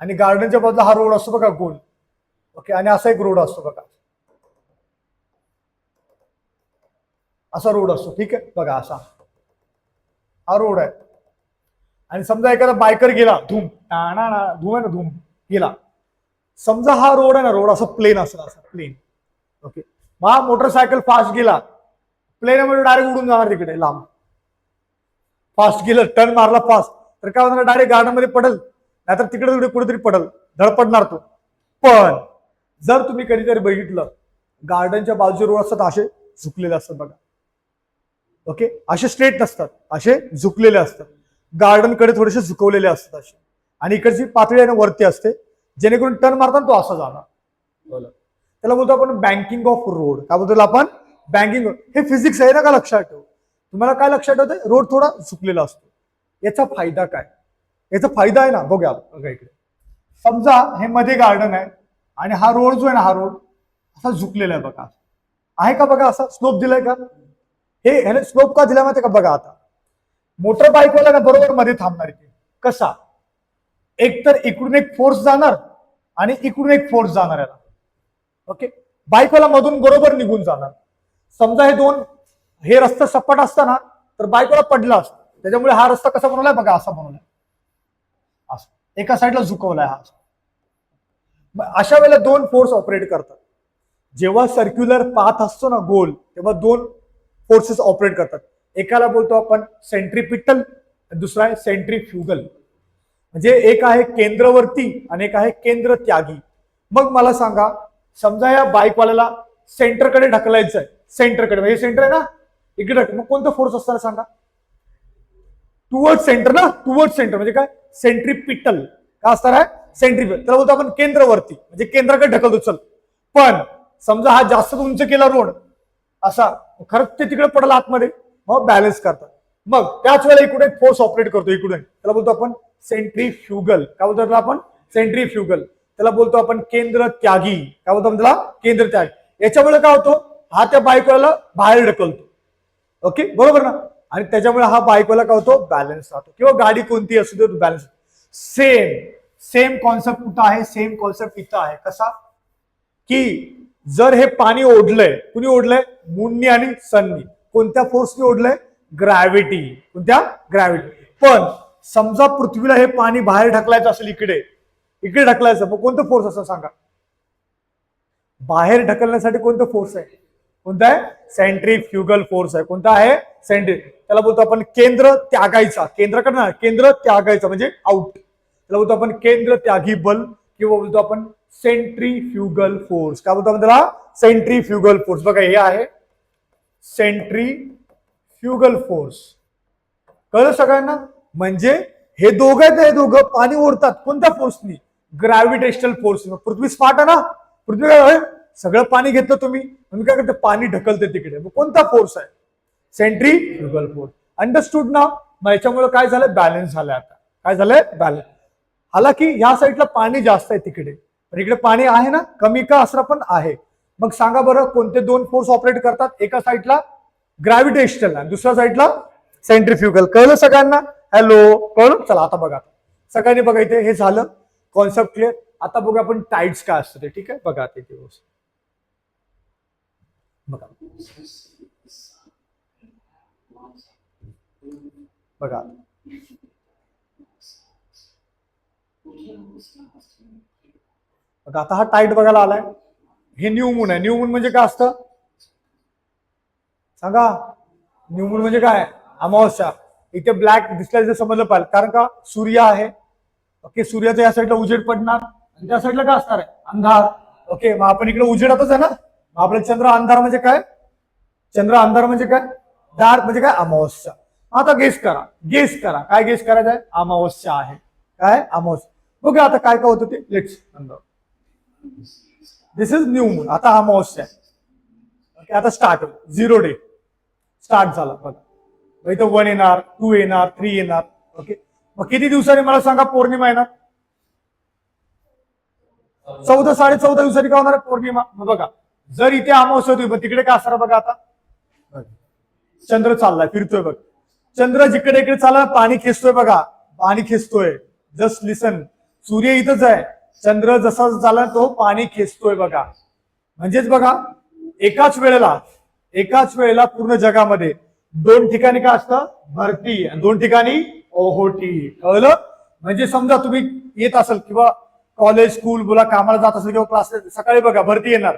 आणि गार्डनच्या बाजूला हा रोड असतो बघा, गोल. ओके, आणि असा एक रोड असतो बघा, असा रोड असतो. ठीक आहे, बघा असा हा रोड आहे. आणि समजा एखादा बायकर गेला, धूम धूम आहे ना, धूम गेला. समजा हा रोड आहे ना, रोड असा प्लेन असेल, असा प्लेन. ओके, मग हा मोटरसायकल फास्ट गेला, प्लेनमध्ये डायरेक्ट उडून जाणार तिकडे लांब. फास्ट गेलं, टर्न मारला फास्ट, तर काय होणार? डायरेक्ट गार्डन मध्ये पडल, नाहीतर तिकडे कुठेतरी पडल, धडपडणार तो. पण जर तुम्ही कधीतरी बघितलं, गार्डनच्या बाजूचे रोड असतात असे झुकलेले असतात बघा. ओके, असे स्ट्रेट नसतात, असे झुकलेले असतात. गार्डन कडे थोडेसे झुकवलेले असतात असे, आणि इकडची पातळी आहे ना वरती असते, जेणेकरून टर्न मारताना तो असा जाणार. त्याला बोलतो आपण बँकिंग ऑफ रोड. काय बोलतो आपण? बँकिंग. हे फिजिक्स आहे ना, का लक्षात ठेव. तुम्हाला काय लक्षात ठेवतंय? रोड थोडा झुकलेला असतो. याचा फायदा काय? याचा फायदा आहे ना, बघा इकडे. समजा हे मध्ये गार्डन आहे आणि हा रोड जो आहे ना, हा रोड असा झुकलेला आहे बघा. आहे का? बघा असा स्लोप दिलाय का? हे स्लोप का दिला माहिती का? बघा आता मोटर बाईकवाला ना बरोबर मध्ये थांबणार इथे. कसा? एक तर इकडून एक फोर्स जाणार आणि इकडून एक फोर्स जाणार याला. ओके, बाईकवाला मधून बरोबर निघून जाणार. समजा हे रस्ता सपाट असताना तर बाईकवाला पडला असतो. त्याच्यामुळे हा रस्ता कसा बनवलाय बघा, असा बनवलाय, असं एका साईडला झुकवलाय हा. अशा वेळेला दोन फोर्स ऑपरेट करतात. जेव्हा सर्क्युलर पाथ असतो ना, गोल, तेव्हा दोन फोर्सेस ऑपरेट करतात. एकाला बोलतो आपण सेंट्रीपिटल, दुसरा आहे सेंट्रीफ्युगल. म्हणजे एक आहे केंद्रवर्ती आणि एक आहे केंद्र त्यागी. मग मला सांगा, समजा या बाईकवाल्याला सेंटरकडे ढकलायचं आहे, सेंटरकडे, म्हणजे सेंटर आहे ना इकडे, मग कोणतं फोर्स असणार सांगा? टुवर्ड सेंटर ना, टुवर्ड सेंटर म्हणजे काय? सेंट्रीपिटल. काय असणार आहे? सेंट्रीपिटल. त्याला बोलतो आपण केंद्रवर्ती, म्हणजे केंद्राकडे ढकलतो. चल, पण समजा हा जास्त उंच केला रोड असा, खरंच ते तिकडे पडला आतमध्ये, मग बॅलन्स करतात. मग त्याच वेळेला इकडे फोर्स ऑपरेट करतो इकडून, त्याला बोलतो आपण सेंट्रीफ्युगल. काय बोलतो आपण? सेंट्रीफ्युगल. त्याला बोलतो आपण केंद्र त्यागी. काय बोलतो आपण त्याला? केंद्र त्यागी. याच्यामुळे काय होतो? हा त्या बाईकवाला बाहेर ढकलतो. ओके, बरोबर ना? आणि त्याच्यामुळे हा बाईकवाला काय होतो? बॅलन्स राहतो. किंवा गाडी कोणती असू दे, बॅलन्स. सेम कॉन्सेप्ट कुठं आहे? सेम कॉन्सेप्ट इथं आहे. कसा? की जर हे पाणी ओढलंय, कुणी ओढलंय? मूननी आणि सननी. कोणत्या फोर्सनी ओढलंय? ग्रॅव्हिटी. कोणत्या? ग्रॅव्हिटी. पण समजा पृथ्वीला हे पाणी बाहेर ढकलायचं असेल, इकडे ढकलायचं, मग कोणतं फोर्स असं सांगा? बाहेर ढकलण्यासाठी कोणतं फोर्स आहे? कोणता आहे? सेंट्रीफ्युगल फोर्स आहे. कोणता आहे? त्याला बोलतो आपण केंद्र त्यागायचा. केंद्राकडे केंद्र त्यागायचा म्हणजे आउट. त्याला बोलतो आपण केंद्र त्यागी बल, किंवा बोलतो आपण सेंट्रीफ्युगल फोर्स. काय बोलतो आपण त्याला? Centrifugal force. बघा हे आहे सेंट्रीफ्युगल फोर्स. कळलं सगळ्यांना? म्हणजे हे दोघं पाणी ओढतात कोणत्या फोर्सनी? Gravitational force. पृथ्वी स्पाट आहे ना, पृथ्वी काय होय? सगळं पाणी घेतलं तुम्ही काय करते, पाणी ढकलते तिकडे. मग कोणता फोर्स आहे? Centrifugal force. अंडरस्टूड ना? मग याच्यामुळे काय झालं, बॅलन्स झालंय. आता काय झालंय, बॅलन्स. हालाकी ह्या साईडला पाणी जास्त आहे तिकडे, पण इकडे पाणी आहे ना, कमी का असं पण आहे. मग सांगा बरं, कोणते दोन फोर्स ऑपरेट करतात? एका साईडला ग्रॅव्हिटेशनल आणि दुसऱ्या साईडला सेंट्रीफ्युगल. कळलं सगळ्यांना? हॅलो, कळलं? चला आता बघा, सगळ्यांनी बघा इथे हे झालं कॉन्सेप्ट क्लिअर. आता बघा आपण टाइड्स काय असतं ते. ठीक आहे, बघा ते बघा बघा बघा आता हा टाइड बघायला आलाय. हे न्यू मून आहे. न्यू मून म्हणजे काय असतं सांगा? न्यू मून म्हणजे काय? अमावस्या. इथे ब्लॅक दिसल्याचं समजलं पाहिजे, कारण का सूर्य आहे. ओके, सूर्याच्या या साईडला उजेड पडणार आणि त्या साईडला काय असणार आहे, अंधार. ओके, मग आपण इकडे उजेडातच आहे ना. मग आपलं चंद्र अंधार म्हणजे काय? चंद्र अंधार म्हणजे काय? डार्क म्हणजे काय? अमावस्या. आता गेस करा, गेस करा, काय गेस करायचं आहे? अमावस्या आहे. काय? अमावस्या. बघा आता काय काय होतं ते. Let's this is new moon. आता अमावस्या आहे. ओके, आता स्टार्ट होईल. 0 डे स्टार्ट झाला. बघा इथं 1 येणार, 2 येणार, 3 येणार. ओके, मग किती दिवसांनी मला सांगा पौर्णिमा येणार? 14 14.5 दिवसांनी का होणार आहे पौर्णिमा? मग बघा, जर इथे अमावस्या होती, मग तिकडे काय असणार बघा. आता चंद्र चाललाय, फिरतोय. बघ चंद्र जिकडे इकडे चालला, पाणी खेचतोय. बघा पाणी खेचतोय. जस्ट लिसन, सूर्य इथंच आहे, चंद्र जसा चालला तो पाणी खेचतोय. बघा म्हणजेच बघा, एकाच वेळेला पूर्ण जगामध्ये 2 ठिकाणी काय असतं? भरती, आणि 2 ठिकाणी ओहोटी. कळलं? म्हणजे समजा तुम्ही येत असेल किंवा कॉलेज, स्कूल, बोला कामाला जात असेल किंवा क्लास, सकाळी बघा भरती येणार.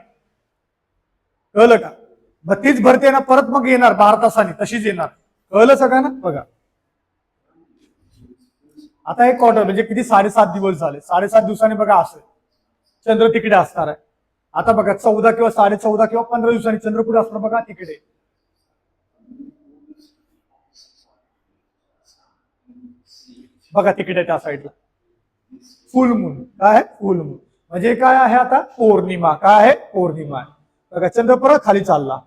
कळलं का? मग तीच भरती येणार, परत मग येणार 12 तासांनी, तशीच येणार. कळलं सगळ्यांना? बघा आता एक क्वार्टर म्हणजे किती, 7.5 दिवस झाले. 7.5 दिवसांनी बघा असं चंद्र तिकडे असणार आहे. आता बघा 14 किंवा 14.5 किंवा 15 दिवसांनी चंद्र कुठे असणार बघा, तिकडे. बघा तिकडे त्या साईडला फुल मून. काय आहे? फुल मून. म्हणजे काय आहे आता? पौर्णिमा. काय आहे? पौर्णिमा आहे. बघा चंद्र परत खाली चालला,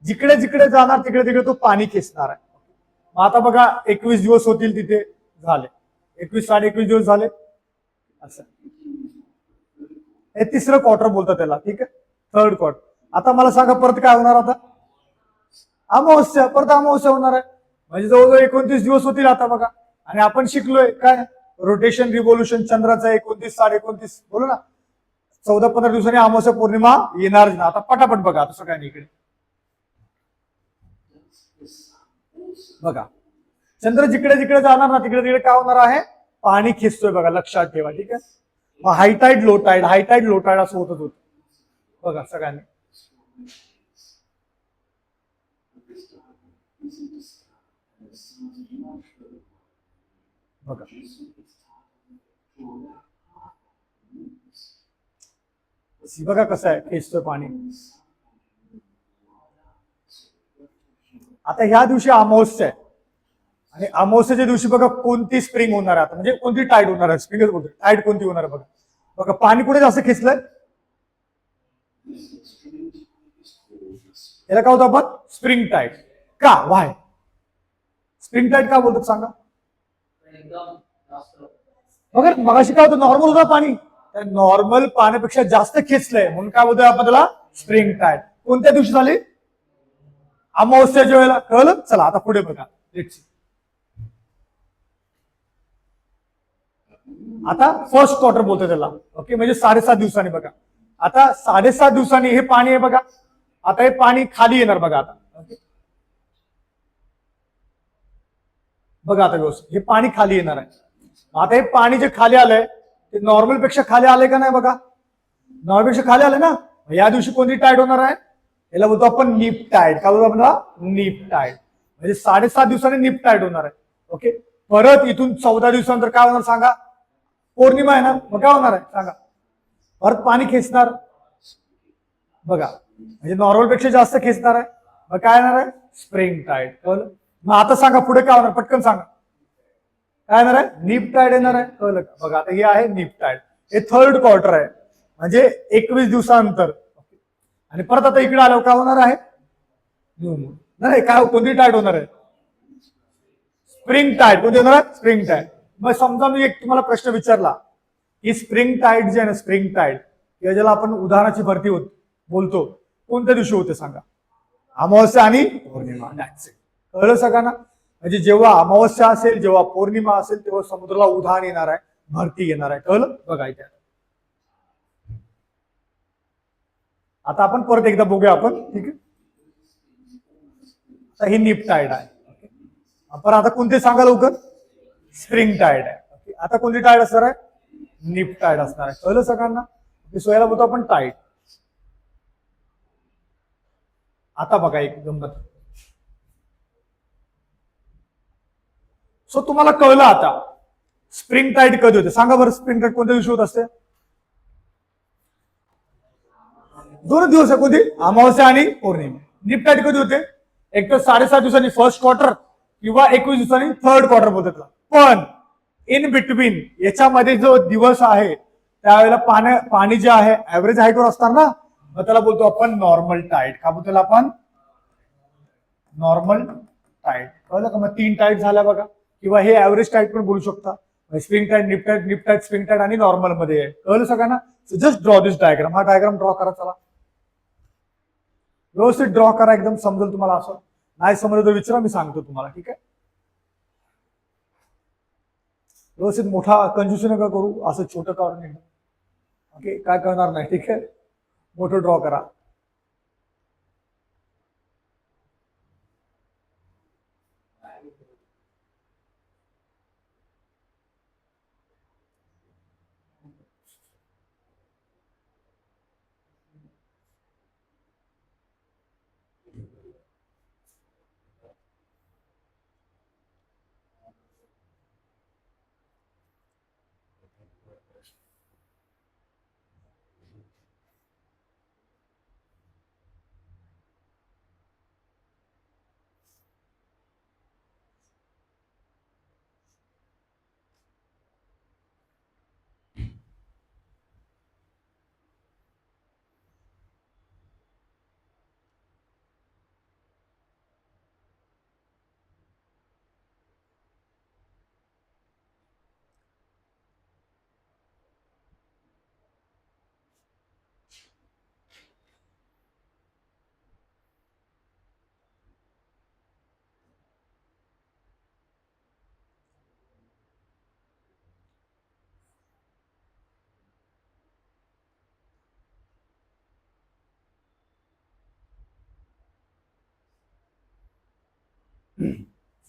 जिकडे जिकडे जाणार तिकडे तिकडे तो पाणी खेचणार आहे. मग आता बघा 21 दिवस होतील तिथे, झाले 21 21 दिवस झाले. असं हे तिसरं क्वार्टर बोलतात त्याला. ठीक आहे, थर्ड क्वार्टर. आता मला सांगा परत काय होणार? आता अमावस्या, परत अमावस्या होणार आहे. म्हणजे जवळजवळ 29 दिवस होतील आता बघा. आणि आपण शिकलोय काय? रोटेशन रिव्होल्युशन चंद्राचं 29 29.5 बोलू ना. 14-15 दिवसांनी अमावस्या पौर्णिमा येणार ना. आता पटापट बघा, तसं काय नाही. इकडे बघा चंद्र जिकडे जिकडे जाणार ना, तिकडे तिकडे काय होणार आहे? पाणी खेचतोय. बघा लक्षात ठेवा. ठीक आहे, मग high tide low tide, high tide low tide असं होतच होतं. बघा सगळ्यांनी बघा बघा कसं आहे, खेचतोय पाणी. आता ह्या दिवशी अमावस्या आहे, आणि अमावस्याच्या दिवशी बघा कोणती स्प्रिंग होणार आहे. आता म्हणजे कोणती टाईड होणार आहे? स्प्रिंगच बोलतो. टाईड कोणती होणार आहे? बघा बघा पाणी कुठे जास्त खेचलंय? याला काय होतं आपण? Spring tide. का? वाय स्प्रिंग टाईड का बोलतात सांगा? बघा मगाशी काय होतं? नॉर्मल होतं पाणी, नॉर्मल पाण्यापेक्षा जास्त खेचलंय म्हणून काय बोलतोय आपण त्याला? Spring tide. कोणत्या दिवशी झाली? अमावस्याच्या वेळेला. कळलं? चला आता पुढे बघा. आता फर्स्ट क्वार्टर बोलतोय त्याला. ओके, म्हणजे 7.5 दिवसांनी. बघा आता 7.5 दिवसांनी हे पाणी आहे बघा. आता हे पाणी खाली येणार बघा. आता बघा आता व्यवस्थित, हे पाणी खाली येणार आहे. आता हे पाणी जे खाली आलंय ते नॉर्मल पेक्षा खाली आलंय का नाही? बघा नॉर्मल पेक्षा खाली आलंय ना. या दिवशी कोणती टाईड होणार आहे? याला बोलतो आपण नीप टाईड. काय बोलतो आपण? नीप टाईड. म्हणजे 7.5 दिवसांनी नीप टाईड होणार आहे. ओके, परत इथून 14 दिवसानंतर काय होणार सांगा? पौर्णिमा आहे ना. मग काय होणार आहे सांगा? परत पाणी खेचणार. बघा म्हणजे नॉर्मल पेक्षा जास्त खेचणार आहे. मग काय येणार आहे? Spring tide. कळलं? मग आता सांगा पुढे काय होणार? पटकन सांगा. काय येणार आहे? नीप टाईड येणार आहे. कळलं का? बघा आता हे आहे नीप टाईड. हे थर्ड क्वार्टर आहे, म्हणजे 21 दिवसानंतर. आणि परत आता इकडे आल्यावर काय होणार आहे? New moon. नाही काय, कोणती टाईड होणार आहे? Spring tide. कोणती होणार आहे? Spring tide. मग समजा मी एक तुम्हाला प्रश्न विचारला की स्प्रिंग टाईड जे आहे ना, स्प्रिंग टाईड किंवा ज्याला आपण उदाहरणाची भरती बोलतो, कोणत्या दिवशी होते सांगा? अमावस्या आणि पौर्णिमा. कळलं सगळ्यांना? म्हणजे जेव्हा अमावस्या असेल, जेव्हा पौर्णिमा असेल, तेव्हा समुद्राला उधाण येणार आहे, भरती येणार आहे. कळलं? बघायचं. आता आपण परत एकदा बघूया आपण. ठीक आहे, आता ही नीप टाईड आहे. आपण आता कोणते सांगा लवकर? स्प्रिंग टाईड आहे. आता कोणती टाईड असणार आहे? नीप टाईड असणार आहे. कळलं सगळ्यांना? सोयाला बोलतो आपण टाईड. आता बघा एक गंमत. सो तुम्हाला कळलं आता स्प्रिंग टाईड कधी होते? सांगा बरं, स्प्रिंग टाईड कोणत्या दिवशी होत असते? 2 दिवस आहे. कोणती? अमावस्या आणि पौर्णिमा. नीप टाईड कधी होते? एक तर 7.5 दिवसांनी फर्स्ट क्वार्टर किंवा 21 दिवसांनी थर्ड क्वार्टर बोलतात. पण इन बिटवीन याच्यामध्ये जो दिवस आहे त्यावेळेला पाणी जे आहे ऍव्हरेज हाईटवर असणार ना, मग त्याला बोलतो आपण नॉर्मल टाईड. का बोलतो त्याला आपण? Normal tide. कळलं का? मग 3 टाईड झाल्या बघा, किंवा हे ऍव्हरेज टाईड पण बोलू शकता. स्प्रिंग टाईड, निप टाईड, निप टाईड, स्प्रिंग टाईड आणि नॉर्मल मध्ये आहे. कळलं सगळ्यांना? जस्ट ड्रॉ दिस डायग्राम. हा डायग्राम ड्रॉ करा. चला व्यवस्थित ड्रॉ करा, एकदम समजेल तुम्हाला. असं नाही समजलं तर विचारा, मी सांगतो तुम्हाला. ठीक आहे, व्यवस्थित. मोठा कंजूस नका करू, असं छोटं काढून एकदम. ओके, काय करणार नाही. ठीक आहे, मोठं ड्रॉ करा.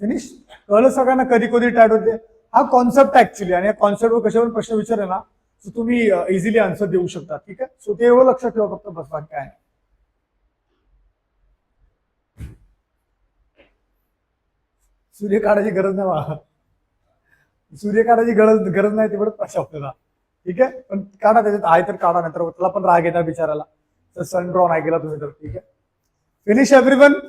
फिनिश. कळलं सगळ्यांना कधी कधी टाईट होते? हा कॉन्सेप्ट ऍक्च्युली, आणि या कॉन्सेप्टवर कशावर प्रश्न विचारले ना, सो तुम्ही इझिली आन्सर देऊ शकता. ठीक आहे, सो ते एवढं लक्षात ठेवा फक्त, बस बाकी काय. सूर्य काढायची गरज नाही मला, सूर्य काढायची गरज नाही, तेवढंच पाहिजे आपल्याला. ठीक आहे, पण काढा, त्याच्यात आहे तर काढा, नाही तर त्याला पण राग येणार बिचाराला, तर सन ड्रॉ नाही केला तुम्ही तर. ठीक आहे, फिनिश एव्हरीवन.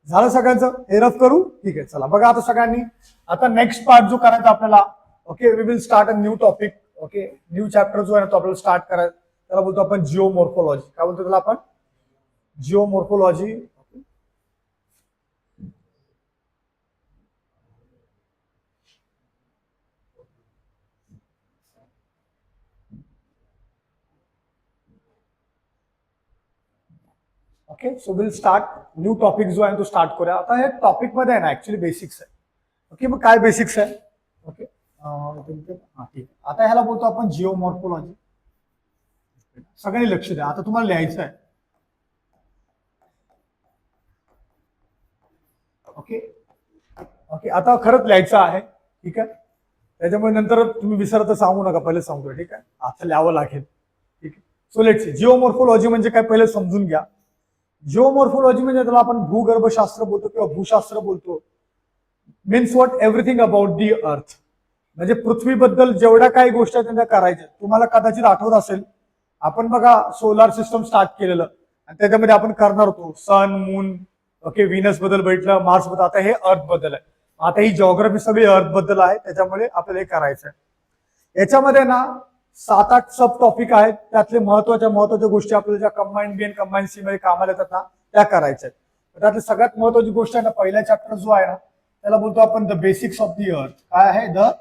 झालं सगळ्यांचं? हे रफ करू. ठीक आहे, चला बघा आता सगळ्यांनी. आता नेक्स्ट पार्ट जो करायचा आपल्याला, okay, we will start a new topic. Okay, new chapter जो आहे ना तो आपल्याला स्टार्ट करायचा, त्याला बोलतो आपण जिओमॉर्फोलॉजी. काय बोलतो त्याला आपण? Geomorphology. Okay, so will start new topic जो आहे तो स्टार्ट करूया. आता हे टॉपिक मध्ये आहे ना ऍक्च्युली बेसिक्स आहे. ओके, मग काय बेसिक्स आहे? ओके, ठीक. आता ह्याला बोलतो आपण जिओमॉर्फोलॉजी. सगळ्यांनी लक्ष द्या, आता तुम्हाला लिहायचं आहे. ओके ओके, आता खरंच लिहायचं आहे. ठीक आहे, त्याच्यामुळे नंतर तुम्ही विसरत सांगू नका, पहिले सांगतोय. ठीक आहे, आता लिहावं लागेल. ठीक आहे, सो लेट्स सी. जिओमॉर्फोलॉजी म्हणजे काय पहिले समजून घ्या. जिओमॉर्फोलॉजी म्हणजे त्याला आपण भूगर्भशास्त्र बोलतो किंवा भूशास्त्र बोलतो. Means what? Everything about the अर्थ. म्हणजे पृथ्वीबद्दल जेवढ्या काही गोष्टी आहेत त्या करायच्या. तुम्हाला कदाचित आठवत असेल, आपण बघा सोलार सिस्टम स्टार्ट केलेलं, आणि त्याच्यामध्ये आपण करणार होतो सन, मून, ओके, व्हीनस बद्दल भेटलं, मार्स बद्दल. आता हे अर्थ बद्दल आहे. आता ही जॉग्राफी सगळी अर्थ बद्दल आहे, त्याच्यामुळे आपल्याला हे करायचं आहे. याच्यामध्ये ना 7-8 सब टॉपिक आहेत, त्यातले महत्वाच्या गोष्टी आपल्याला ज्या कंबाईन बी आणि कंबाईन सी मध्ये कामाला येतात ना त्या करायच्या आहेत. त्यातली सगळ्यात महत्वाची गोष्ट आहे ना, पहिला चॅप्टर जो आहे ना त्याला बोलतो आपण द बेसिक्स ऑफ द अर्थ. काय आहे? द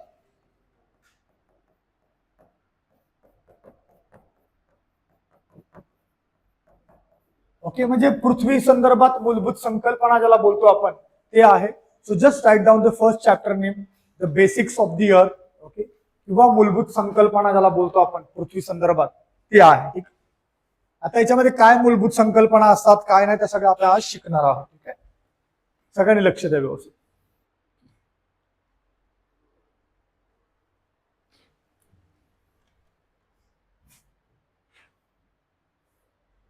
ओके, म्हणजे पृथ्वी संदर्भात मूलभूत संकल्पना ज्याला बोलतो आपण ते आहे. So just write down the first chapter name the basics of the earth. Okay, किंवा मूलभूत संकल्पना ज्याला बोलतो आपण पृथ्वी संदर्भात ते आहे. ठीक, आता याच्यामध्ये काय मूलभूत संकल्पना असतात काय नाही त्या सगळं आपल्याला आज शिकणार आहोत. ठीक आहे, सगळ्यांनी लक्ष द्या व्यवस्थित.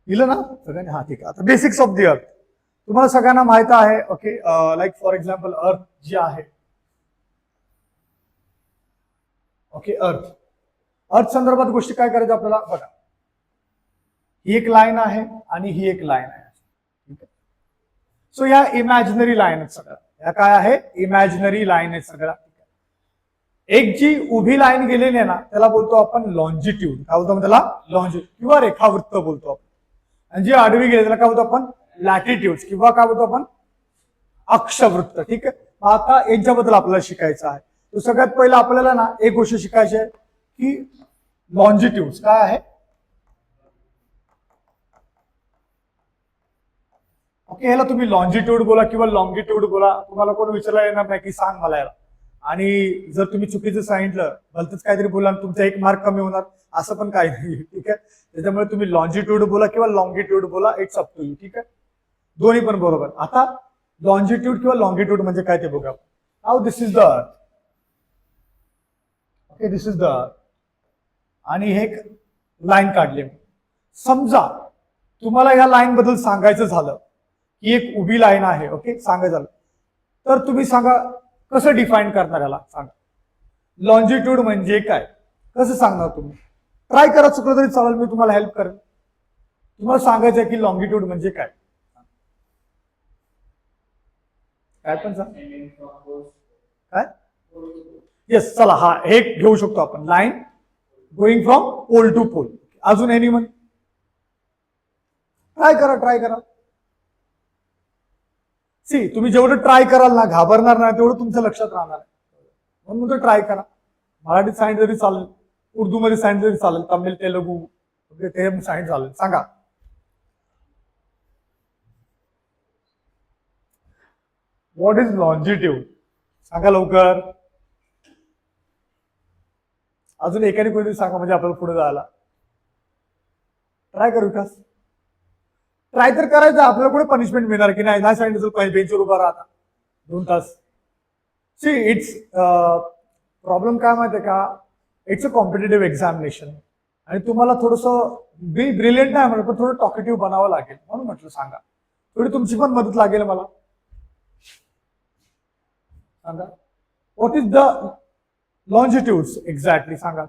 दिलं ना सगळ्यांनी? हा ठीक आहे. आता बेसिक्स ऑफ द अर्थ तुम्हाला सगळ्यांना माहित आहे. ओके, लाईक फॉर एक्झाम्पल अर्थ जी आहे. ओके, अर्थ संदर्भात गोष्टी काय करायचं आपल्याला बघा. ही एक लाईन आहे आणि ही एक लाईन आहे. ठीक आहे, सो या इमॅजिनरी लाईन आहेत सगळ्या. या काय आहे? इमॅजिनरी लाईन आहेत सगळ्या. एक जी उभी लाईन गेलेली आहे ना त्याला बोलतो आपण लॉन्जिट्यूड. काय बोलतो आपण त्याला? लॉन्जिट्यूड किंवा रेखावृत्त बोलतो आपण. आणि जी आडवी गेली त्याला काय बोलतो आपण? लॅटिट्यूड किंवा काय बोलतो आपण? अक्षवृत्त. ठीक आहे, आता यांच्याबद्दल आपल्याला शिकायचं आहे. तो सगळ्यात पहिला आपल्याला ना एक गोष्ट शिकायची आहे की लॉन्जिट्यूड काय आहे. ओके, ह्याला तुम्ही लॉन्जिट्यूड बोला किंवा लॉंगिट्यूड बोला, तुम्हाला कोण विचारला येणार नाही की सांग मला याला. आणि जर तुम्ही चुकीचं सांगितलं भलतंच काहीतरी बोला तुमचा 1 मार्क कमी होणार असं पण काही नाही. ठीक आहे, त्याच्यामुळे तुम्ही लॉन्जिट्यूड बोला किंवा लॉंगिट्यूड बोला, इट्स अप टू यू. ठीक आहे, दोन्ही पण बरोबर. आता लॉन्जिट्यूड किंवा लॉंगिट्यूड म्हणजे काय ते बघा. Now this is the earth. Okay, this is the earth आणि हे एक लाईन काढली. समजा तुम्हाला या लाईन बद्दल सांगायचं झालं की एक उभी लाईन आहे. ओके, सांगायचं झालं तर तुम्ही सांगा कसं डिफाईन करणार याला सांगा. लॉन्जिट्यूड म्हणजे काय कसं सांगणार तुम्ही? ट्राय करा, चुकलं तरी चालेल, मी तुम्हाला हेल्प करेन. तुम्हाला सांगायचं आहे की लॉन्गिट्यूड म्हणजे काय. काय पण सांग काय. येस, चला हा हे घेऊ शकतो आपण. Line going from pole to pole. अजून एनी वन? ट्राय करा. सी, तुम्ही जेवढं ट्राय कराल ना घाबरणार नाही तेवढं तुमच्या लक्षात राहणार आहे. म्हणून तो ट्राय करा. मराठीत सांगितलं तरी चालेल, उर्दू मध्ये सांगितलं तरी चालेल, तमिळ तेलुगू ते सांगितलं चालेल. सांगा व्हॉट इज लॉन्जिट्यूड? सांगा लवकर. अजून एकाने कोणीतरी सांगा म्हणजे आपल्याला पुढे जायला. ट्राय करू विकास. ट्राय तर करायचं, आपल्याला कुठे पनिशमेंट मिळणार की नाही सांगितलं बेंचवर उभा राहता 2 तास. सी, इट्स प्रॉब्लेम काय माहितीये का, इट्स अ कॉम्पिटेटिव्ह एक्झामिनेशन आणि तुम्हाला थोडंसं ब्रिलियंट नाही म्हणत पण थोडं टॉकेटिव्ह बनावं लागेल. म्हणून म्हटलं सांगा, थोडी तुमची पण मदत लागेल मला. सांगा what is the longitudes exactly. सांगा.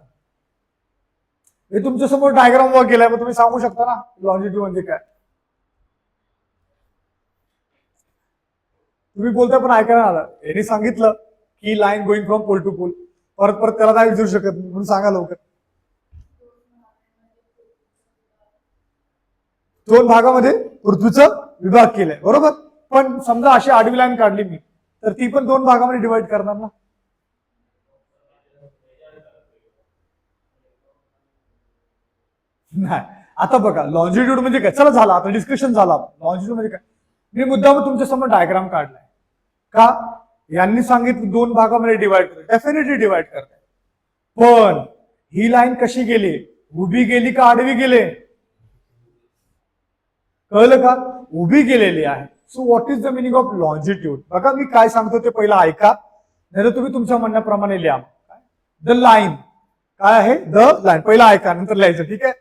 हे तुमच्या समोर डायग्राम वर्क केलाय, मग तुम्ही सांगू शकता ना लॉन्जिट्यूड म्हणजे काय. तुम्ही बोलताय पण ऐकायला आलं. यांनी सांगितलं की line going from pole to pole, परत त्याला नाही विचारू शकत म्हणून सांगा लवकर. 2 भागामध्ये पृथ्वीचा विभाग केलाय बरोबर. पण समजा अशी आडवी लाईन काढली मी तर ती पण 2 भागामध्ये डिवाइड करणार ना. नाही, आता बघा लॉन्जिट्यूड म्हणजे काय. चला झाला, आता डिस्कशन झाला. लॉन्जिट्यूड म्हणजे काय, मी मुद्दाम तुमच्या समोर डायग्राम काढलाय का. यांनी सांगितलं 2 भागामध्ये डिवाइड कर, डेफिनेटली डिवाइड करताय. पण ही लाईन कशी गेली, उभी गेली का आडवी गेले? कळलं का? उभी गेलेली आहे. So what is the meaning of longitude? बघा मी काय सांगतो ते पहिला ऐका, नाही तुम्ही तुमच्या म्हणण्याप्रमाणे लिहा. द लाईन काय आहे? The line. पहिला ऐका नंतर लिहायचं. ठीक आहे,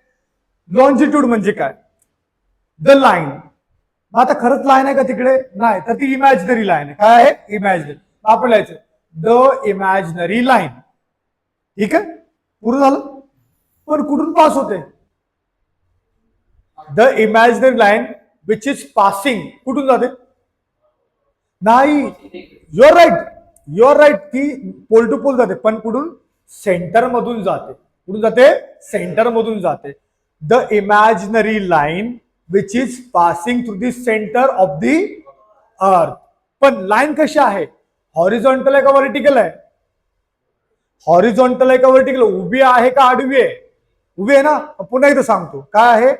लॉन्जिट्यूड म्हणजे काय? The line. मग आता खरंच लाईन आहे का तिकडे? नाही, तर ती इमॅजिनरी लाईन आहे. काय आहे? इमॅजिनरी. आपण लिहायचं द इमॅजिनरी लाईन. ठीक आहे, पूर्ण झालं. पण कुठून पास होते? The imaginary line which is passing. कुठून जाते? नाही, युअर राईट ती पोल टू पोल जाते, पण कुठून? सेंटर मधून जाते. कुठून जाते? सेंटर मधून जाते. The imaginary line which is passing through the centre of the अर्थ. पण लाईन कशी आहे? हॉरिझॉन्टल आहे का व्हर्टिकल आहे? हॉरिझॉन्टल आहे का व्हर्टिकल? उभी आहे का आडवी आहे? उभी आहे ना. पुन्हा एकदा सांगतो काय आहे.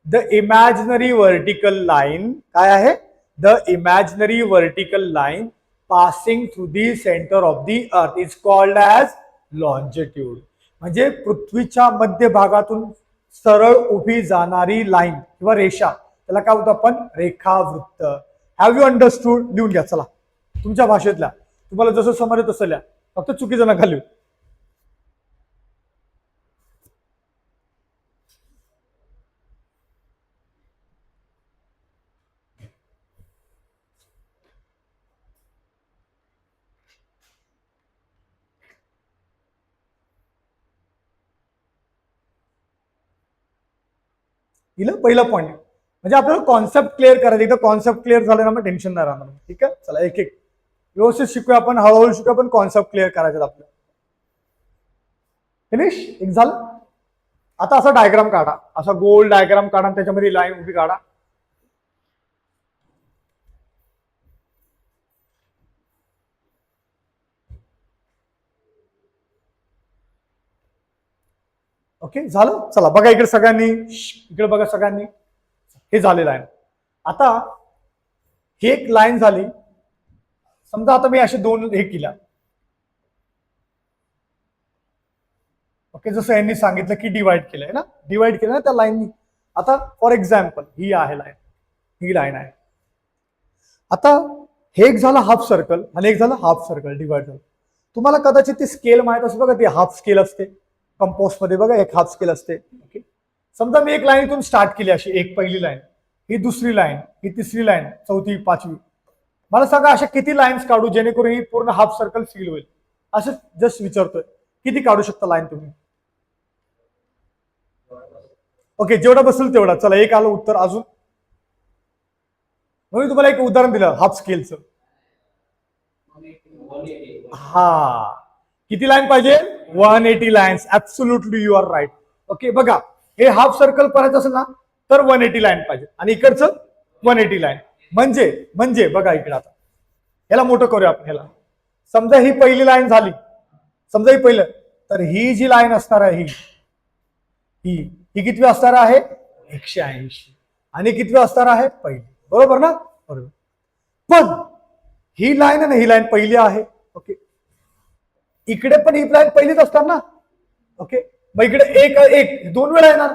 द इमॅजिनरी व्हर्टिकल लाईन काय आहे? The imaginary vertical line passing through the centre of the earth is called as longitude. म्हणजे पृथ्वीच्या मध्यभागातून सरळ उभी जाणारी लाईन किंवा रेषा, त्याला काय होतं आपण? रेखावृत्त. Have you understood? लिहून घ्या चला तुमच्या भाषेतल्या, तुम्हाला जसं समजत तसं लिहा, फक्त चुकीचं नका लिहू. हिला पहिला पॉईंट म्हणजे आपल्याला कॉन्सेप्ट क्लिअर करायचं. एकदा कॉन्सेप्ट क्लिअर झालं ना मग टेन्शन नाही राहणार. ठीक आहे, चला एक एक व्यवस्थित शिकूया आपण, हळूहळू शिकूया, पण कॉन्सेप्ट क्लिअर करायचे आपल्याला. फिनिश? एक झालं. आता असा डायग्राम काढा, असा गोल डायग्राम काढा, त्याच्यामध्ये लाईन उभी काढा. ओके झालं. चला बघा इकडे सगळ्यांनी, इकडे बघा सगळ्यांनी, हे झालेलं आहे. आता ही एक लाईन झाली. समजा आता मी असे दोन हे केल्या. ओके, जसं यांनी सांगितलं की डिवाइड केलंय ना, डिवाइड केलं ना त्या लाईननी. आता फॉर एक्झाम्पल ही आहे लाईन, ही लाईन आहे. आता हे एक झालं हाफ सर्कल आणि एक झालं हाफ सर्कल डिवाइड झालं. तुम्हाला कदाचित ती स्केल माहित असते बघा, ती हाफ स्केल असते कंपोस्ट मध्ये बघा, एक हाफ स्केल असते. ओके, समजा मी एक लाईन इथून स्टार्ट केली अशी, एक पहिली लाईन, ही दुसरी लाईन, ही तिसरी लाईन, चौथी, पाचवी. मला सांगा अशा किती लाईन्स काढू जेणेकरून ही पूर्ण हाफ सर्कल फील होईल? असं जस्ट विचारतोय, किती काढू शकता लाईन तुम्ही? ओके, जेवढा बसेल तेवढा. चला एक आलं उत्तर. अजून मी तुम्हाला एक उदाहरण दिलं हाफ स्केलचं. हा, किती लाईन पाहिजे? 180 lines. Absolutely you are right. Okay, बघा हे हाफ सर्कल करायचं असेल ना तर 180 लाईन पाहिजे आणि इकडचं 180 लाईन. म्हणजे बघा इकडे आता ह्याला मोठं करूया आपण. ह्याला समजा ही पहिली लाईन झाली, समजा ही पहिलं, तर ही जी लाईन असणार आहे ही कितवी असणार आहे? 180. आणि कितवी असणार आहे? पहिली. बरोबर ना? बरोबर. पण ही लाईन आहे ना, ही लाईन पहिली आहे. ओके, इकडे पण ही लाईन पहिलीच असणार ना. ओके, मग इकडे एक दोन वेळा येणार,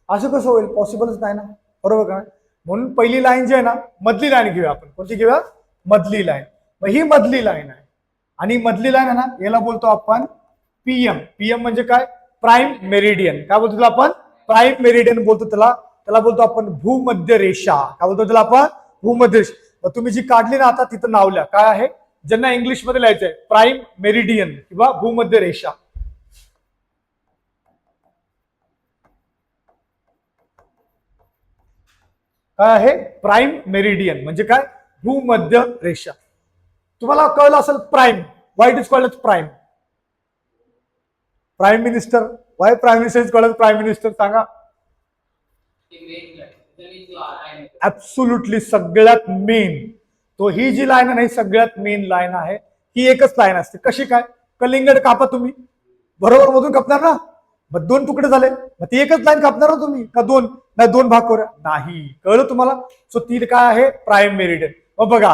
असं कसं होईल? पॉसिबलच नाही ना, बरोबर का? म्हणून पहिली लाईन जी आहे ना, मधली लाईन घेऊया आपण. कोणती घेऊया? मधली लाईन. मग ही मधली लाईन आहे आणि मधली लाईन आहे ना, याला बोलतो आपण पीएम. पीएम म्हणजे काय? Prime meridian. काय बोलतो त्याला आपण? प्राईम मेरिडियन बोलतो त्याला. त्याला बोलतो आपण भूमध्य रेषा. काय बोलतो त्याला आपण? भूमध्य रेषा. मग तुम्ही जी काढली ना आता, तिथं नाव लिहा. काय आहे? ज्यांना इंग्लिश मध्ये लिहायचंय प्राईम मेरिडियन किंवा भूमध्य रेषा. काय आहे? प्राईम मेरिडियन म्हणजे काय? भूमध्य रेषा. तुम्हाला कळलं असेल prime. Why it is called as prime? Prime minister. Why prime minister is called as prime minister? सांगा. ऍब्सोल्युटली सगळ्यात मेन. तो ही जी लाईन आहे ना, ही सगळ्यात मेन लाईन आहे. ही एकच लाईन असते. कशी काय? कलिंगड कापा तुम्ही, बरोबर मधून कापणार ना, मग दोन तुकडे झाले, मग ती एकच लाईन कापणार ना तुम्ही, का दोन? नाही, दोन भाग करूया. नाही, कळलं तुम्हाला? सो ती काय आहे? Prime meridian. मग बघा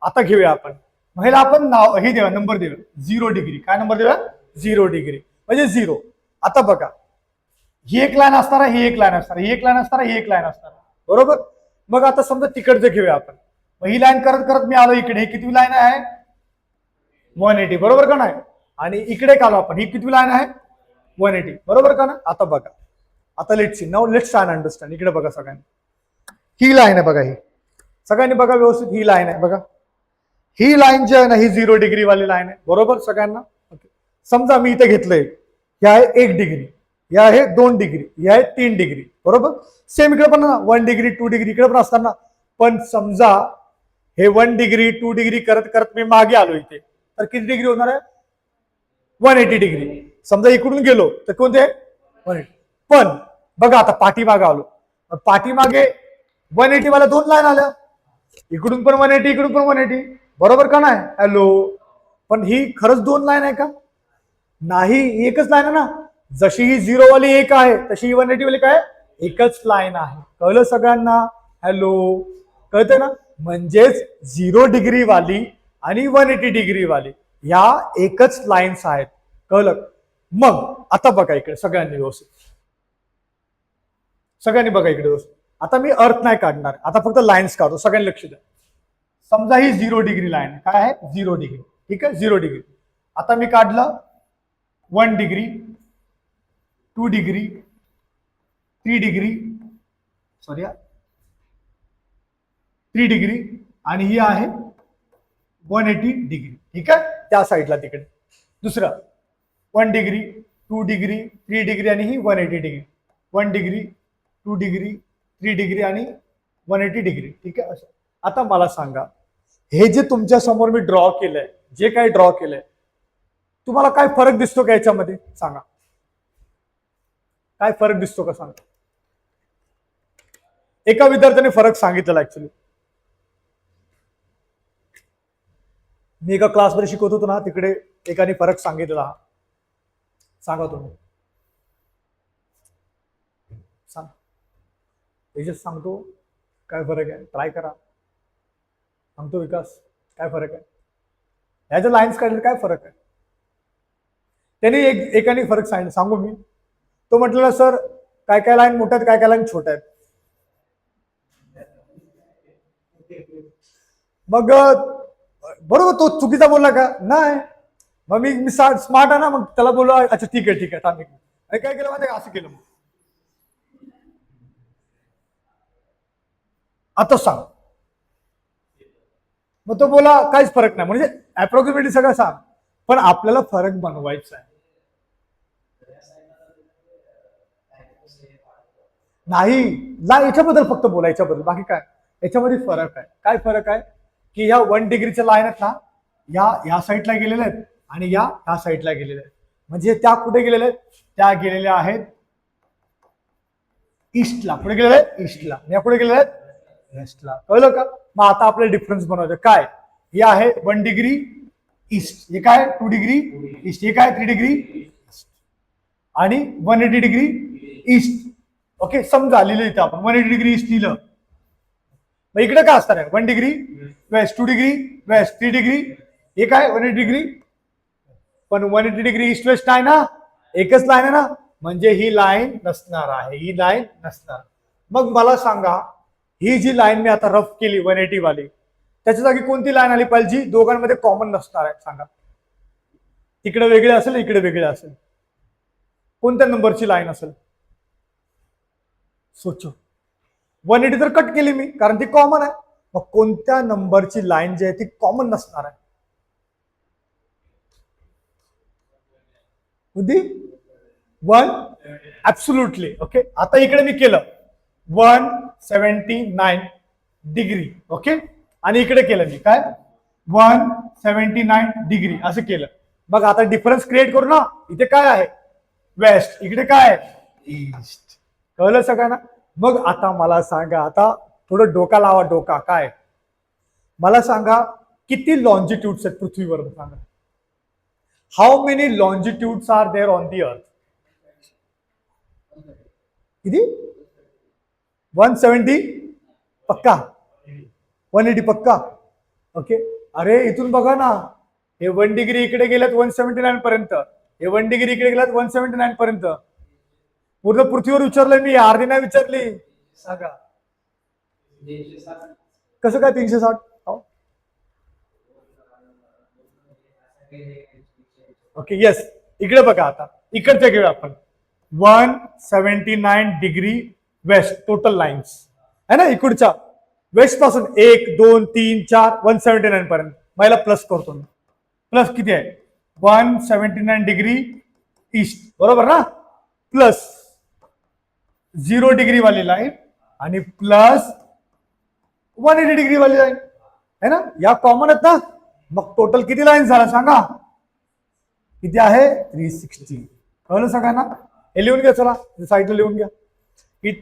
आता घेऊया आपण. महिला आपण नाव हे देऊया, नंबर देऊया 0 डिग्री. काय नंबर देऊया? 0 डिग्री म्हणजे 0. आता बघा ही एक लाईन असणार आहे, ही एक लाईन असणार, ही एक लाईन असणार, ही एक लाईन असणार, बरोबर. मग आता समजा तिकडचे घेऊया आपण. मग ही लाईन करत करत मी आलो इकडे. ही किती लाईन आहे? 180. बरोबर का नाही? आणि इकडे आलो आपण. ही किती लाईन आहे? 180. बरोबर का ना? आता बघा, आता let's see now, let's try understand. इकडे बघा सगळ्यांनी, ही लाईन आहे बघा, ही सगळ्यांनी बघा व्यवस्थित. ही लाईन आहे बघा, ही लाईन जी आहे ना, ही 0 डिग्री वाली लाईन आहे. बरोबर सगळ्यांना? ओके, समजा मी इथे घेतलंय, हे आहे 1 डिग्री, हे आहे 2 डिग्री, हे आहे 3 डिग्री. बरोबर. सेम इकडे पण ना 1 डिग्री 2 डिग्री इकडे पण असतात ना. पण समजा हे 1 डिग्री 2 डिग्री करत करत मी मागे आलो इथे, तर किती डिग्री होणार आहे? 180 डिग्री. समजा इकडून गेलो तर कोणते 180. पण बघा आता पाठीमागे आलो, पाठीमागे 180 वाला 2 लाईन आल्या, इकडून पण 180 इकडून पण 180, बरोबर का नाही? हॅलो, पण ही खरंच 2 लाईन आहे का? नाही, एकच लाईन आहे ना. जशी ही 0 वाली एक आहे तशी ही 180 वाली काय एकच लाईन आहे. कळलं सगळ्यांना? हॅलो, कळतंय ना? म्हणजेच 0 डिग्री वाली आणि 180 डिग्री वाली ह्या एकच लाईन्स आहेत. कळलं? मग आता बघा इकडे सगळ्यांनी व्यवस्थित, सगळ्यांनी बघा इकडे व्यवस्थित. आता मी अर्थ नाही काढणार, आता फक्त लाईन्स काढतो. सगळ्यांनी लक्ष द्या. समजा ही 0 डिग्री लाईन काय आहे? 0 डिग्री. ठीक आहे, 0 डिग्री. आता मी काढलं 1 degree, 2 degree, 3 degree, sorry 3 degree, आणि ही आहे 180 डिग्री. ठीक आहे, त्या साईडला तिकडे. दुसरं 1 डिग्री, 2 डिग्री, 3 डिग्री आणि ही 180 डिग्री. 1 डिग्री, 2 डिग्री, 3 डिग्री आणि 180 डिग्री. ठीक आहे. असं आता मला सांगा, हे जे तुमच्या समोर मी ड्रॉ केलंय, जे काही ड्रॉ केलंय, तुम्हाला काय फरक दिसतो का याच्यामध्ये? सांगा, काय फरक दिसतो का? सांगा. एका विद्यार्थ्याने फरक सांगितलेला ऍक्च्युली. मी एका क्लासमध्ये शिकवत होतो ना, तिकडे एकाने फरक सांगितलेला. सांगा तुम्ही, सांग. तेजस सांगतो काय फरक आहे, ट्राय करा. सांगतो विकास काय फरक आहे, ह्याच्या लाईन्स काढले काय फरक आहे? त्यांनी एकाने फरक सांगितलं, सांगू मी. तो म्हटलेला सर काय काय लाईन मोठ्या आहेत, काय काय लाईन छोट्या आहेत. मग बरोबर तो चुकीचा बोलला का? नाही. मग मी स्मार्ट आहे ना, मग त्याला बोललो अच्छा ठीक आहे ठीक आहे थांब. काय केलं माहिती का? असं केलं. मग आता सांग. मग तो बोला काहीच फरक नाही, म्हणजे अप्रॉक्सिमेटली सगळं सांग, पण आपल्याला फरक बनवायचा आहे. नाही, याच्याबद्दल फक्त बोलायच्याबद्दल, बाकी काय याच्यामध्ये फरक आहे. काय फरक आहे की ह्या 1 डिग्रीच्या लाईन आहेत ना, या साईडला गेलेल्या आहेत आणि या साईडला गेलेल्या आहेत. म्हणजे त्या कुठे गेलेल्या आहेत? त्या गेलेल्या आहेत ईस्टला. पुढे गेलेल्या आहेत ईस्टला. या पुढे गेलेल्या आहेत वेस्टला. कळलं का? मग आता आपल्याला डिफरन्स बनवायचं काय? हे आहे 1 डिग्री ईस्ट, हे काय 2 डिग्री ईस्ट, हे काय 3 डिग्री ईस्ट आणि 180 डिग्री ईस्ट. ओके, समजा लिहिलं इथे आपण 180 डिग्री ईस्ट लिहिलं. मग इकडे काय असणार आहे? 1 degree west, 2 degree west, 3 degree, हे काय 180 डिग्री. पण 180 डिग्री ईस्ट वेस्ट आहे ना, एकच लाईन आहे ना, म्हणजे ही लाईन नसणार आहे, ही लाईन नसणार. मग मला सांगा, ही जी लाईन मी आता रफ केली 180 वाली, त्याच्या जागी कोणती लाईन आली पाहिजे जी दोघांमध्ये कॉमन नसणार आहे? सांगा. तिकडे वेगळे असेल, इकडे वेगळे असेल, कोणत्या नंबरची लाईन असेल? सोचो. 180 तर कट केली मी कारण ती कॉमन आहे. मग कोणत्या नंबरची लाईन जी आहे ती कॉमन नसणार आहे? 1 ऍब्सोल्युटली. ओके, आता इकडे मी केलं 179 डिग्री. ओके, आणि इकडे केलं मी काय 179 डिग्री असं केलं. मग आता डिफरन्स क्रिएट करू ना. इथे काय आहे? वेस्ट, इकडे काय आहे? ईस्ट. कळलं सगळ्यांना? मग आता मला सांगा, आता थोडं डोका लावा, डोका. काय मला सांगा, किती लॉन्जिट्यूड्स आहेत पृथ्वीवर? सांगा. How many longitudes are there on the earth? किती? 170 पक्का? 180 पक्का? ओके. अरे इथून बघा ना, हे 1 डिग्री इकडे गेल्यात 179 पर्यंत, हे 1 डिग्री इकडे गेल्यात 179 पर्यंत. पूर्ण पृथ्वीवर विचारलंय मी, अर्धी नाही विचारली. सांगा कसं काय 360? Okay, yes. इकडे बघा, आता इकडचे घेऊया आपण. 179 डिग्री वेस्ट टोटल लाईन्स है ना. इकडच्या वेस्ट पासून 1 2 3 4 179 पर्यंत. मला प्लस करतो मी. प्लस किती आहे? 179 डिग्री ईस्ट, बरोबर ना. प्लस 0 डिग्री वाली लाईन आणि प्लस 180 डिग्री वाली लाईन है ना. या कॉमन आहेत ना. मग टोटल किती लाईन झाला सांगा? किती आहे 360. कळलं सगळ्यांना? हे लिहून घ्या, चला साईडला लिहून घ्या की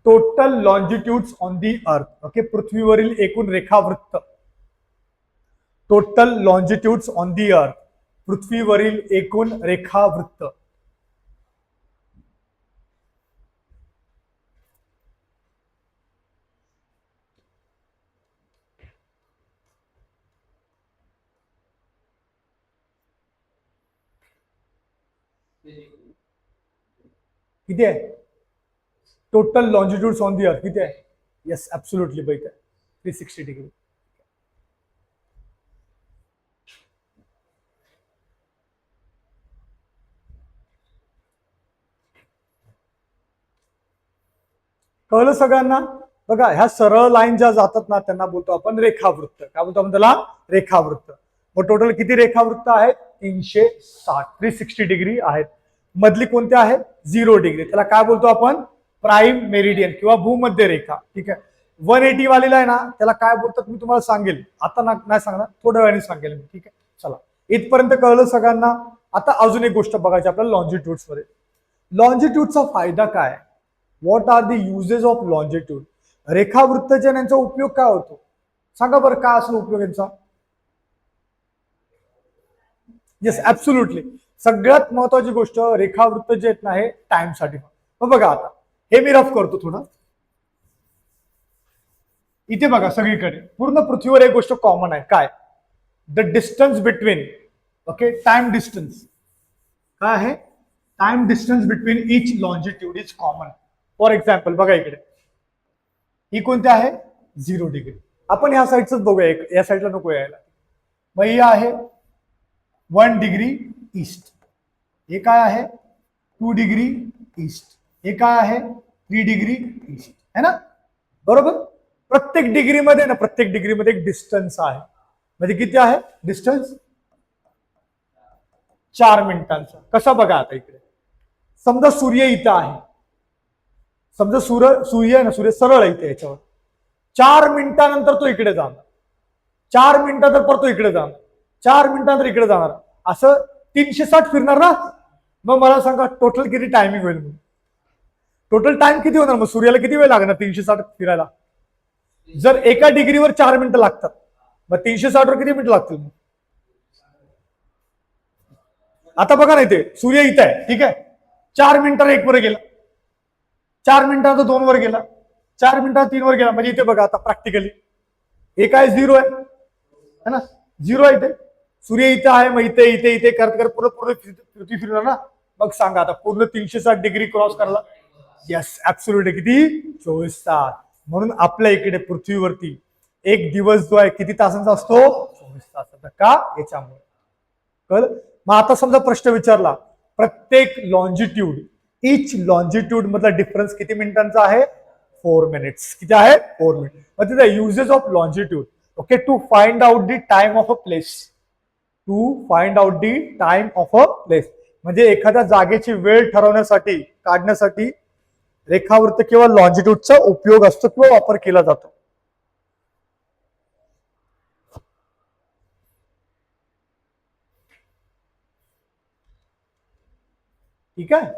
टोटल लॉन्जिट्यूड्स ऑन दी अर्थ. ओके, पृथ्वीवरील एकूण रेखावृत्त. टोटल लॉन्जिट्यूड्स ऑन दी अर्थ, पृथ्वीवरील एकूण रेखावृत्त. किती आहे total longitudes on the earth? किती आहे? येस, ऍब्सोल्युटली बघित आहे 360 डिग्री. कळलं सगळ्यांना? बघा, ह्या सरळ लाईन ज्या जातात ना त्यांना बोलतो आपण रेखावृत्त. काय बोलतो आपण त्याला? रेखावृत्त. मग टोटल किती रेखावृत्त आहेत? 360, 360 डिग्री आहेत. मधली कोणत्या आहेत? 0 डिग्री. त्याला काय बोलतो आपण? प्राईम मेरिडियन किंवा भूमध्य रेखा. ठीक आहे. 180 वालेला आहे ना त्याला काय बोलतात मी तुम्हाला सांगेल, आता नाही सांगणार, थोड्या वेळाने सांगेल मी. ठीक आहे, चला इथपर्यंत कळलं सगळ्यांना. आता अजून एक गोष्ट बघायची आपल्याला लॉन्जिट्यूड्स मध्ये. लॉन्जिट्यूडचा फायदा काय? What are the uses of longitude? रेखावृत्ताचा यांचा उपयोग काय होतो? सांगा बरं, काय असतो उपयोग यांचा? Yes, absolutely. सगळ्यात महत्वाची गोष्ट रेखावृत्त जे आहेत ना हे टाइमसाठी. मग बघा, आता हे मी रफ करतो थोडं. इथे बघा सगळीकडे पूर्ण पृथ्वीवर एक गोष्ट कॉमन आहे. काय? The distance between, okay, time distance. काय आहे? Time distance between each longitude is common. For example बघा इकडे, ही कोणती आहे? 0 डिग्री. आपण ह्या साईडच बघूया, या साईडला नको यायला. मग ही आहे 1 डिग्री ईस्ट. हे काय आहे? 2 डिग्री ईस्ट. हे काय आहे? 3 डिग्री ईस्ट. है ना? बरोबर. प्रत्येक डिग्रीमध्ये ना, प्रत्येक डिग्रीमध्ये एक डिस्टन्स आहे. म्हणजे किती आहे डिस्टन्स? 4 मिनिटांचा. कसा बघा आता इकडे, समजा सूर्य इथं आहे, समजा सूर्य आहे ना, सूर्य सरळ आहे इथे याच्यावर. 4 मिनिटानंतर तो इकडे जाणार, 4 मिनिटानंतर परत तो इकडे जाणार, 4 मिनिटानंतर इकडे जाणार, असं 360 फिरणार ना. मग मला सांगा टोटल किती टायमिंग होईल? टोटल टाइम किती होणार? मग सूर्याला किती वेळ लागणार 360 फिरायला? जर एका डिग्रीवर 4 मिनिटं लागतात, मग 360 वर किती मिनिटं लागतील? आता बघा ना, इथे सूर्य इथं आहे, ठीक आहे. 4 मिनिटाला 1 वर गेला, 4 मिनिटांचा 2 वर गेला, 4 मिनिटांचा 3 वर गेला. म्हणजे इथे बघा आता प्रॅक्टिकली हे काय 0 आहे, है ना? 0 आहे इथे. सूर्य इथे आहे, मग इथे इथे इथे करत करत पूर्ण पृथ्वी फिरणार ना. मग सांगा आता पूर्ण 360 डिग्री क्रॉस करला. Yes, absolutely. किती? 24 तास. म्हणून आपल्या इकडे पृथ्वीवरती एक दिवस जो आहे किती तासांचा असतो? 24 तासाचा. का? याच्यामुळे. कळलं? मग आता समजा प्रश्न विचारला, प्रत्येक लॉन्जिट्यूड, इच लॉन्जिट्यूड मधला डिफरन्स किती मिनिटांचा आहे? 4 मिनिट्स. किती आहे? 4 मिनिट. मग तिथे uses of longitude, okay, to find out the time of a place. To find out the time of a place म्हणजे एखाद्या जागेची वेळ ठरवण्यासाठी, काढण्यासाठी रेखावृत्त किंवा लॉन्जिट्यूडचा उपयोग असतो किंवा वापर केला जातो. ठीक आहे.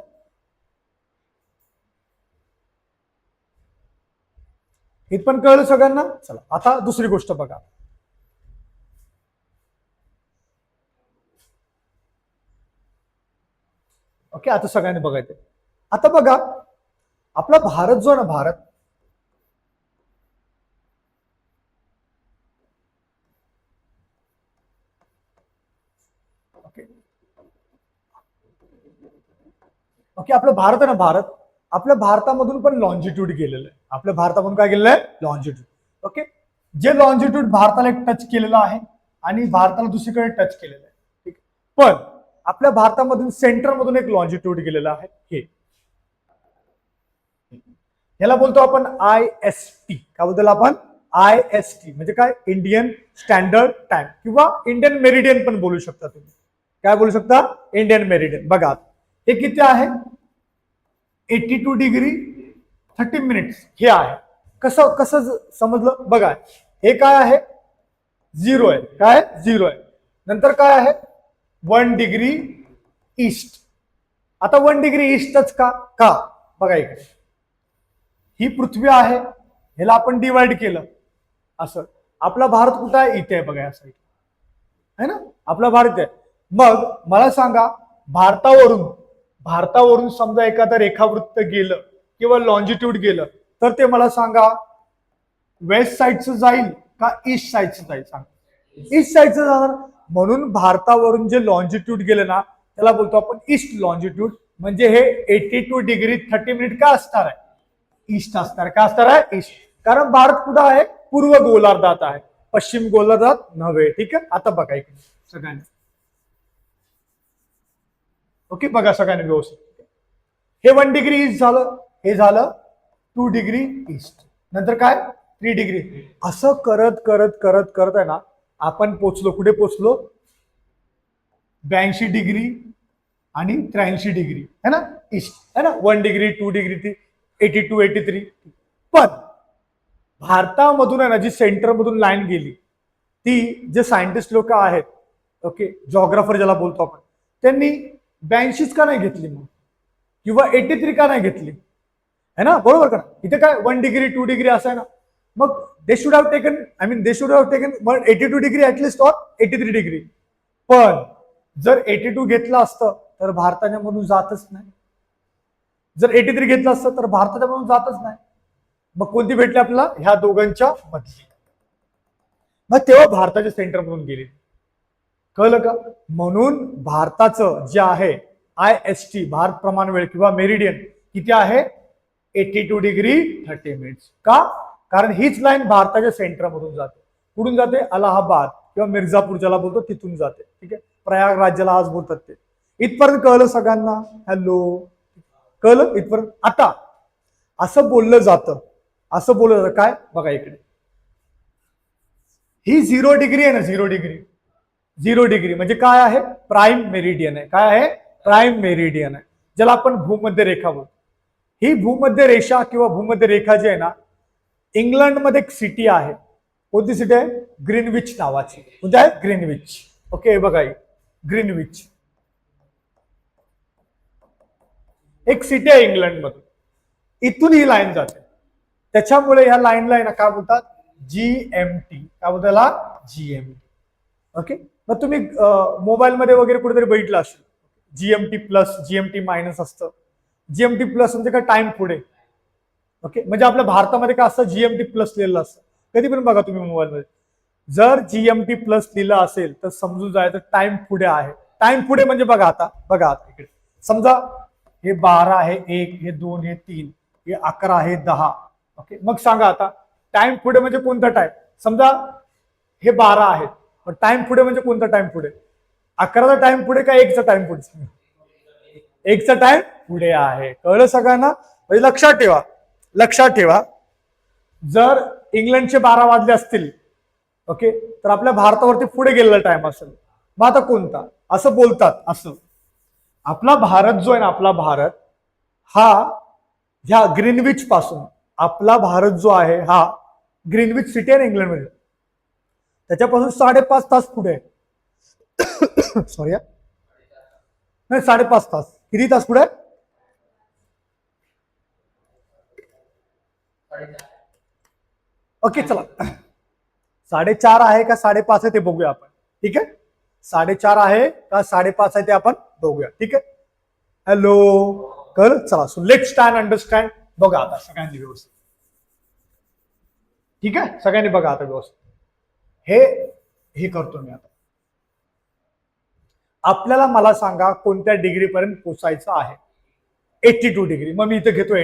हे पण कळलं सगळ्यांना. चला आता दुसरी गोष्ट बघा. ओके, आता सगळ्यांनी बघायचं. आता बघा, आपला भारत जो आहे ना, भारत, ओके ओके, आपलं भारत आहे ना, भारत, आपल्या भारतामधून पण लॉन्जिट्यूड गेलेलं आहे. आपल्या भारतामधून काय गेलेलं आहे? लॉन्जिट्यूड. ओके, जे लॉन्जिट्यूड भारताला एक टच केलेलं आहे आणि भारताला दुसरीकडे टच केलेलं आहे. ठीक, पण आपल्या भारतामधून सेंटरमधून एक लॉन्जिट्यूड गेलेला आहे. हे याला बोलतो आपण IST. काय बोलतो आपण? IST म्हणजे काय? इंडियन स्टँडर्ड टाइम किंवा इंडियन मेरिडियन पण बोलू शकता तुम्ही. काय बोलू शकता? Indian meridian. बघा हे किती आहे? 82 डिग्री 30 मिनिट्स हे आहे. कसं कसं समजलं? बघा, हे काय आहे? 0 आहे. काय? 0 आहे. नंतर काय आहे? 1 डिग्री ईस्ट. आता 1 डिग्री ईस्टच का का बघा इकडे, ही पृथ्वी आहे, ह्याला आपण डिवाइड केलं असं. आपला भारत कुठं आहे? इथे आहे बघा, या साईड आहे ना आपला भारत आहे. मग मला सांगा, भारतावरून समजा एखादं रेखावृत्त गेलं किंवा लॉन्जिट्यूड गेलं, तर ते मला सांगा वेस्ट साईडचं जाईल का ईस्ट साईडचं जाईल? सांगा. ईस्ट साईडचं जाणार. म्हणून भारतावरून जे लॉन्जिट्यूड गेलं ना, त्याला बोलतो आपण ईस्ट लॉन्जिट्यूड. म्हणजे हे 82 डिग्री 30 मिनिट का असणार आहे? ईस्ट असणार. का असणार आहे? ईस्ट. कारण भारत कुठं आहे? पूर्व गोलार्धात आहे, पश्चिम गोलार्धात नव्हे. ठीक आहे. आता बघा इकडे सगळ्यांनी, ओके बघा सगळ्यांनी व्यवस्थित. हे 1 डिग्री ईस्ट झालं, हे झालं 2 डिग्री ईस्ट, नंतर काय 3 डिग्री. असं करत करत करत करत आहे ना आपण पोचलो, कुठे पोचलो? 82 डिग्री आणि 83 डिग्री है ना ईस्ट, है ना. 1 डिग्री 2 डिग्री 82 83. पण भारतामधून आहे ना जी सेंटर मधून लाईन गेली, ती जे सायंटिस्ट लोक आहेत, ओके जॉग्राफर ज्याला बोलतो आपण, त्यांनी 82 का नाही घेतली मग, किंवा 83 का नाही घेतली? है ना, बरोबर का? इथे काय 1 डिग्री 2 डिग्री असं आहे ना. मग they should have taken, they should have taken 82 degree at least or 83 degree. पण जर 82 घेतलं असतं तर भारताच्या मधून जातच नाही. जर 83 घेतलं असतं तर भारताच्या मधून जातच नाही. मग कोणती भेटली आपल्याला? ह्या दोघांच्या मधली. मग तेव्हा भारताच्या सेंटर मधून गेली. कळलं का? म्हणून भारताचं जे आहे IST भारत प्रमाण वेळ किंवा मेरिडियन किती आहे? 82 डिग्री 30 मिनिट्स. का? कारण हीच लाईन भारताच्या सेंटर मधून जाते. कुठून जाते? अलाहाबाद किंवा मिर्झापूर ज्याला बोलतो तिथून जाते. ठीक आहे. प्रयाग राज्याला आज बोलतात ते. इथपर्यंत कळलं सगळ्यांना? हॅलो, कळलं इथपर्यंत? आता असं बोललं जातं, असं बोललं जातं काय? बघा इकडे, ही 0 डिग्री आहे ना, 0 डिग्री, 0 डिग्री म्हणजे काय आहे? प्राईम मेरिडियन आहे. काय आहे? प्राईम मेरिडियन आहे, ज्याला आपण भूमध्य रेखा बोलतो. ही भूमध्य रेषा किंवा भूमध्य रेखा जी आहे ना, इंग्लंडमध्ये एक सिटी आहे. कोणती सिटी आहे? ग्रीनविच नावाची. कोणती आहे? ग्रीनविच. ओके बघा, ग्रीनविच एक सिटी आहे इंग्लंड मधून. इथून ही लाईन जाते, त्याच्यामुळे ह्या लाईनला ना काय बोलतात? GMT. काय बोलतात त्याला? GMT. ओके. मग तुम्ही मोबाईल मध्ये वगैरे कुठेतरी बघितलं असेल GMT प्लस GMT मायनस असतं. GMT प्लस म्हणजे काय? टाइम पुढे. ओके. म्हणजे आपल्या भारतामध्ये काय असतं? GMT प्लस लिहिलेलं असतं. कधी पण बघा तुम्ही मोबाईल मध्ये, जर GMT प्लस लिहिलं असेल तर समजून जायचं टाइम पुढे आहे. टाइम पुढे म्हणजे बघा आता, बघा आता इकडे समजा हे 12 आहे 1, हे 2, हे 3, हे 11, हे 10. ओके. मग सांगा आता टाइम पुढे म्हणजे कोणता टाइम? समजा हे 12 आहेत, पण टाइम पुढे म्हणजे कोणता टाइम पुढे? 11चा टाइम पुढे का 1चा टाइम पुढे? 1चा टाइम पुढे आहे. कळलं सगळ्यांना? म्हणजे लक्षात ठेवा, लक्षात ठेवा, जर इंग्लंडचे 12 वाजले असतील, ओके, तर आपल्या भारतावरती पुढे गेलेला टाइम असेल. मग आता कोणता? असं बोलतात. असं आपला भारत जो आहे ना, आपला भारत हा ह्या ग्रीनविच पासून, आपला भारत जो आहे हा ग्रीनविच सिटी आहे ना इंग्लंडमध्ये, त्याच्यापासून 5.5 तास पुढे आहे. सॉरी नाही, 5.5 तास. किती तास पुढे? ओके चला, 4.5 आहे का 5.5 आहे ते बघूया आपण. ठीक आहे. 4.5 आहे का 5.5 आहे ते आपण बघूया. ठीक आहे. हॅलो, कळ? चला, सो लेट स्टँड अंडरस्टँड. बघा आता सगळ्यांनी व्यवस्थित. ठीक आहे, सगळ्यांनी बघा आता व्यवस्थित. हे करतो मी आता. आपल्याला मला सांगा कोणत्या डिग्री पर्यंत पोचायचं आहे? 82 डिग्री. मग मी इथे घेतो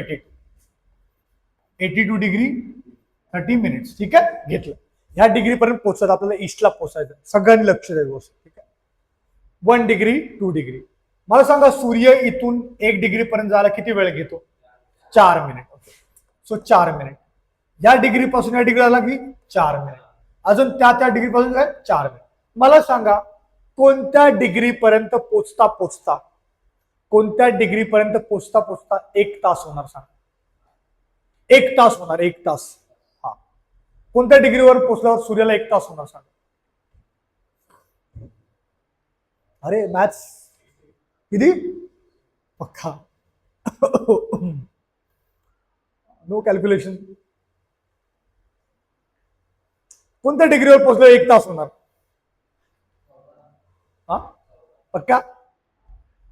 82 डिग्री 30 मिनिट्स. ठीक आहे, घेतलं. ह्या डिग्री पर्यंत पोहोचायचं आपल्याला, ईस्टला पोचायचं. सगळ्यांनी लक्ष द्या व्यवस्थित. ठीक आहे. 1 डिग्री 2 डिग्री. मला सांगा सूर्य इथून 1 डिग्री पर्यंत जायला किती वेळ घेतो? 4 मिनिट. So 4 minute. या डिग्री पासून या डिग्री आला की 4 मिनिट. अजून त्या डिग्री पासून काय? 4 मिनिट. मला सांगा कोणत्या डिग्री पर्यंत पोचता पोचता, कोणत्या डिग्री पर्यंत पोचता पोचता 1 तास होणार? सांगा. 1 तास होणार. 1 तास. हा, कोणत्या डिग्रीवर पोचल्यावर सूर्याला 1 तास होणार? सांगा. अरे मॅथ्स किती? पक्का. No calculation. कोणत्या डिग्रीवर पोहोचलो 1 तास होणार? हा, पक्का?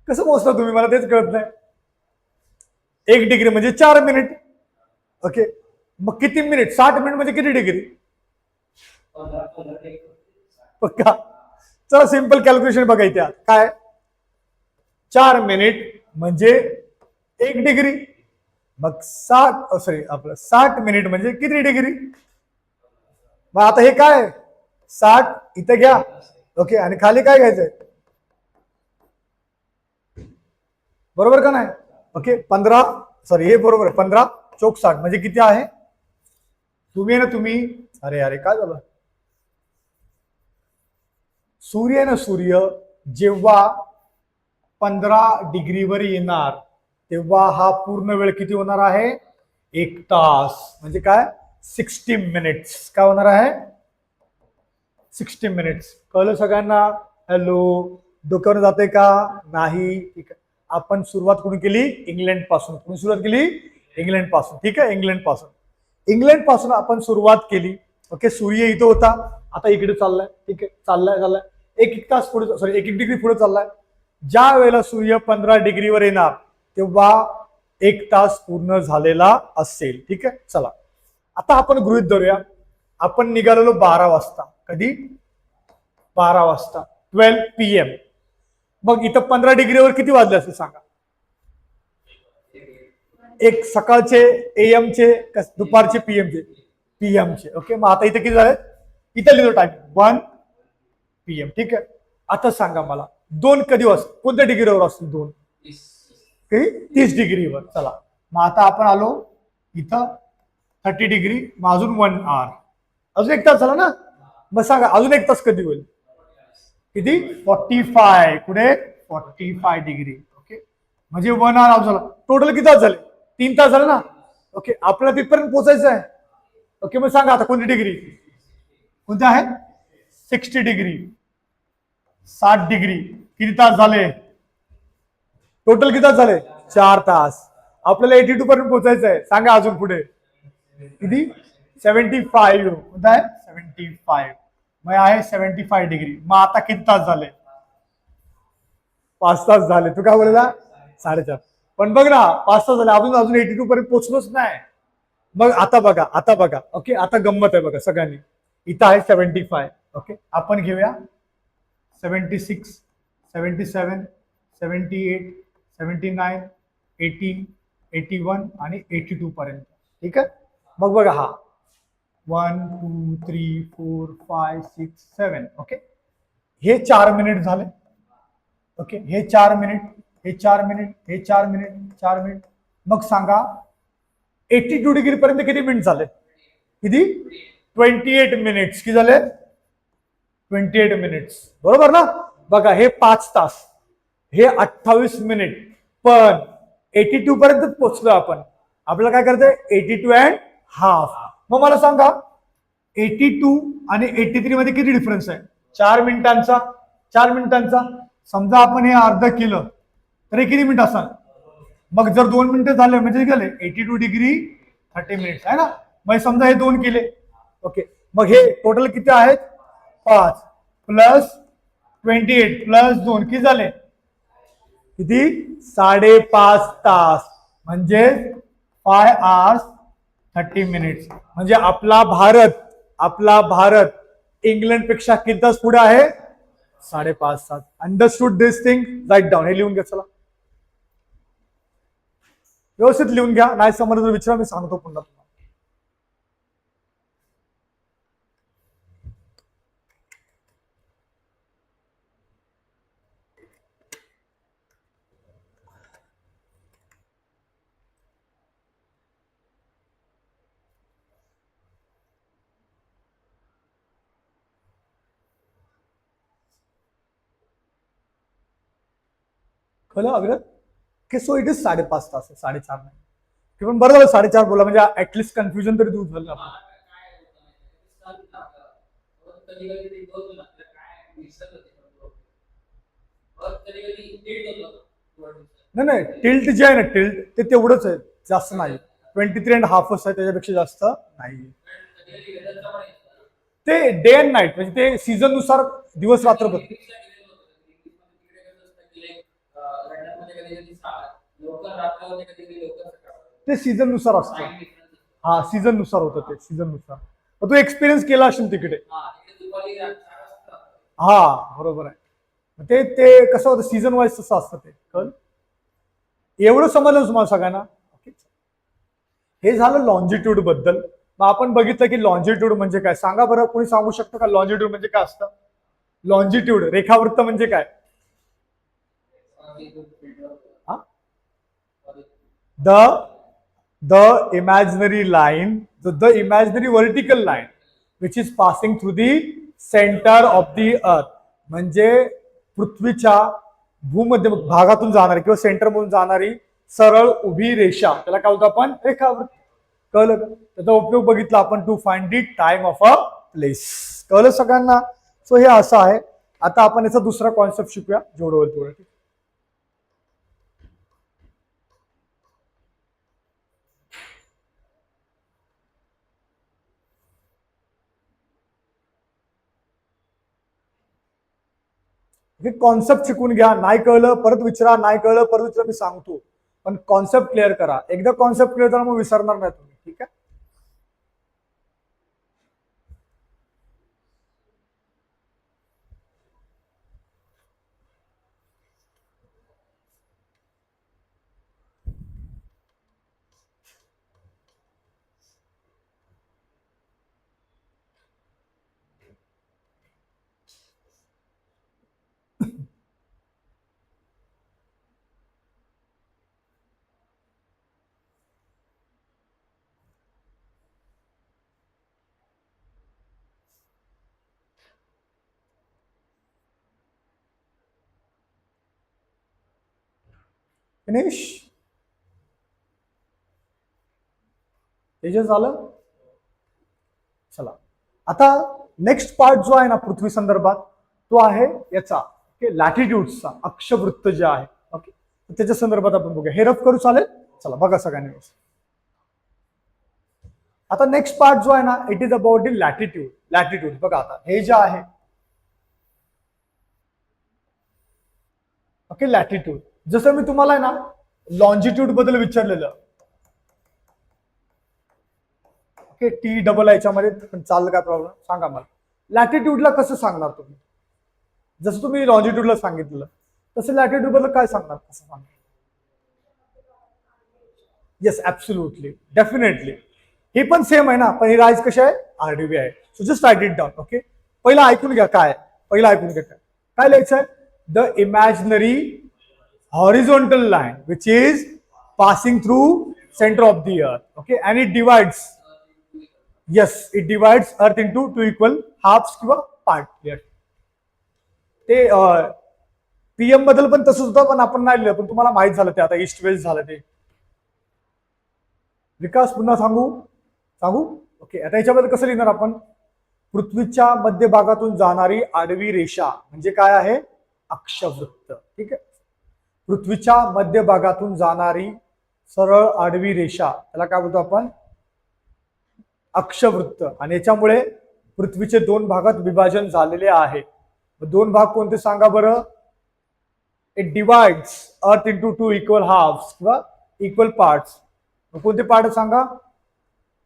कसं पोहोचता तुम्ही, मला तेच कळत नाही. 1 डिग्री म्हणजे 4 मिनिट. ओके, मग किती मिनिट? 60 मिनिट म्हणजे किती डिग्री? पक्का? चला सिंपल कॅल्क्युलेशन बघा इथे काय. 4 मिनिट म्हणजे 1 डिग्री. मग 60 मिनिट म्हणजे किती डिग्री? मग आता हे काय 60 इथे घ्या. ओके, आणि खाली काय घ्यायचंय? बरोबर का नाही? ओके, 15 हे बरोबर आहे. 15 चौक 60 म्हणजे किती आहे? तुम्ही आहे ना तुम्ही, अरे अरे काय झालं? सूर्य आहे ना, सूर्य जेव्हा 15 डिग्रीवर येणार तेव्हा हा पूर्ण वेळ किती होणार आहे? 1 तास. म्हणजे काय? 60 मिनिट्स. काय होणार आहे? 60 मिनिट्स. कळलं सगळ्यांना? हॅलो, डोक्यावर जाते का नाही? ठीक आहे. आपण सुरुवात कुठून केली? इंग्लंड पासून. कुठून सुरुवात केली? इंग्लंड पासून. ठीक आहे, इंग्लंड पासून. इंग्लंड पासून आपण सुरुवात केली. ओके, सूर्य इथं होता, आता इकडे चाललाय. ठीक आहे, चाललाय 1 तास पुढे, 1 डिग्री पुढे चाललाय. ज्या वेळेला सूर्य 15 डिग्रीवर येणार तेव्हा 1 तास पूर्ण झालेला असेल. ठीक आहे, चला आता आपण गृहीत धरूया आपण निघालेलो 12 वाजता. कधी? 12 वाजता, 12 PM. मग इथं 15 डिग्रीवर किती वाजले असेल सांगा? एक सकाळचे AM चे, दुपारचे PM चे. ओके, मग आता इथे किती झाले? इथे लिहितो टाइम 1 PM. ठीक आहे, आता सांगा मला 2 कधी वाजता, कोणत्या डिग्रीवर असतील 2? 30 डिग्रीवर. चला मग आता आपण आलो इथं 30 डिग्री. मग अजून 1 आवर, अजून 1 तास झाला ना. मग सांगा अजून 1 तास कधी होईल? किती? 45. कुठे? 45 डिग्री. ओके, म्हणजे 1 आवर झाला. टोटल किती तास झाले? 3 तास झाले ना. ओके, आपल्याला तिथपर्यंत पोहोचायचं आहे. ओके, मग सांगा आता कोणती डिग्री? कोणती आहे? 60 डिग्री. 60 डिग्री. किती तास झाले? टोटल किती तास झाले? 4 तास. आपल्याला 82 पर्यंत पोहोचायचं आहे. सांगा अजून पुढे किती? 75. कोणता आहे? 75. मग आहे 75 डिग्री. मग आता किती तास झाले? 5 तास झाले. तू काय बोलला? 4.5. पण बघ ना, 5 तास झाले, अजून 82 पर्यंत पोहोचलोच नाही. मग आता बघा. ओके, आता गंमत आहे बघा सगळ्यांनी. इथं आहे 75. ओके, आपण घेऊया 76, 77, 78, 79, 80, 81 आणि 82 पर्यंत. ठीक आहे, मग बघा हा 1 2 3 4 5 6 7. ओके, हे 4 मिनिट झाले. ओके, हे 4 मिनिट, हे 4 मिनिट, हे 4 मिनिट, 4 मिनिट. मग सांगा 82 डिग्री पर्यंत किती मिनिट झाले? किती? 28 मिनिट्स. किती झाले? 28 मिनिट्स. बरोबर ना. बघा हे 5 तास, हे 28 मिनिट. पण 82 पर्यंत पोहोचलो आपण. आपल्याला काय करायचंय? 82 अँड हाफ. मग मला सांगा 82 आणि 83 मध्ये किती डिफरन्स आहे? 4 मिनिटांचा. 4 मिनिटांचा. समजा आपण हे अर्ध केलं तर हे किती मिनिट असाल? मग जर 2 मिनिटं झाले म्हणजे गेले 82 डिग्री 30 मिनिट्स आहे ना. मग समजा हे 2 केले. ओके, मग हे टोटल किती आहेत? 5 प्लस 28 प्लस 2 किती झाले? किती? 5.5 तास. म्हणजे 5 hours 30 minutes. म्हणजे आपला भारत इंग्लंड पेक्षा किती तास पुढे आहे? 5.5 तास. Understood this thing? Write down. हे लिहून घ्या. चला व्यवस्थित लिहून घ्या. नाही समजलं विचारा, मी सांगतो पुन्हा. कळलं अविरत? की सो इट इज 5.5 तास आहे, 4.5 नाही. किंवा बरं झालं 4.5 बोला, म्हणजे ऍटलिस्ट कन्फ्युजन तरी दूर झालं आपण. नाही नाही, टिल्ट जे आहे ना, टिल्ट ते तेवढंच आहे, जास्त नाही. 23.5 आहे, त्याच्यापेक्षा जास्त नाही. ते डे अँड नाईट म्हणजे ते सीझन नुसार दिवस रात्र बदल. ते सीझन नुसार असतं. हा, सीझन नुसार होतं ते, सीझन नुसार. तू एक्सपिरियन्स केला असेल तिकडे. हा, बरोबर आहे. ते ते कसं होतं, सीझन वाईज तसं असतं ते. कळ एवढं समजलं तुम्हाला सगळ्यांना? हे झालं लॉन्जिट्यूड बद्दल. मग आपण बघितलं की लॉन्जिट्यूड म्हणजे काय. सांगा बरं, कोणी सांगू शकतं का लॉन्जिट्यूड म्हणजे काय असतं? लॉन्जिट्यूड रेखावृत्त म्हणजे काय? The the imaginary line, the imaginary vertical line which is passing through the centre of the अर्थ. म्हणजे पृथ्वीच्या भूमध्य भागातून जाणारी किंवा सेंटर मधून जाणारी सरळ उभी रेषा, त्याला काय होतं आपण? रेखावृत्त. कळलं का? त्याचा उपयोग बघितला आपण to find the time of a place. कळलं सगळ्यांना? सो हे असं आहे. आता आपण याचा दुसरा कॉन्सेप्ट शिकूया, जेवढं होईल तेवढं. हे कॉन्सेप्ट शिकून घ्या. नाही कळलं परत विचारा, नाही कळलं परत विचारा, मी सांगतो. पण कॉन्सेप्ट क्लिअर करा. एकदा कॉन्सेप्ट क्लिअर करा, मग विसरणार नाही तुम्ही. ठीक आहे? फिनिश. हे जे झालं. चला, आता नेक्स्ट पार्ट जो आहे ना पृथ्वी संदर्भात, तो आहे याचा, ओके, लॅटिट्यूडचा, अक्षवृत्त जे आहे. ओके, त्याच्या संदर्भात आपण बघूया. हे रफ करू, चालेल? चला बघा सगळ्यांनी. आता नेक्स्ट पार्ट जो आहे ना, it is about the latitude. Latitude बघा, आता हे जे आहे, ओके, लॅटिट्यूड. जसं मी तुम्हाला आहे ना लॉन्जिट्यूड बद्दल विचारलेलं, ओके, टी डबल याच्यामध्ये चाललं काय प्रॉब्लेम सांगा मला. लॅटिट्यूडला कसं सांगणार तुम्ही? जसं तुम्ही लॉन्जिट्यूडला सांगितलं तसं लॅटिट्यूड बद्दल काय सांगणार, कसं सांगणार? Yes, absolutely, definitely. हे पण सेम आहे ना, पण ही राईज कशी आहे? आरडीबी आहे. So just write it down. Okay, पहिला ऐकून घ्या काय. पहिला ऐकून घ्या काय लिहायचं आहे. The imaginary horizontal line which is passing through centre of the earth. Okay, and it divides. Yes, it divides earth into two equal halves किंवा पार्ट. ते पीएम बद्दल पण तसंच होतं, पण आपण नाही लिहिलं, पण तुम्हाला माहित झालं ते आता, ईस्ट वेस्ट झालं ते. विकास पुन्हा सांगू सांगू ओके, आता याच्याबद्दल कसं लिहिणार आपण? पृथ्वीच्या मध्यभागातून जाणारी आडवी रेषा म्हणजे काय आहे? अक्षवृत्त. ठीक आहे, पृथ्वीच्या मध्यभागातून जाणारी सरळ आडवी रेषा, त्याला काय बोलतो आपण? अक्षवृत्त. आणि याच्यामुळे पृथ्वीचे दोन भागात विभाजन झालेले आहे. दोन भाग कोणते सांगा बरं? It divides earth into two equal halves किंवा इक्वल पार्ट्स. कोणते पार्ट सांगा?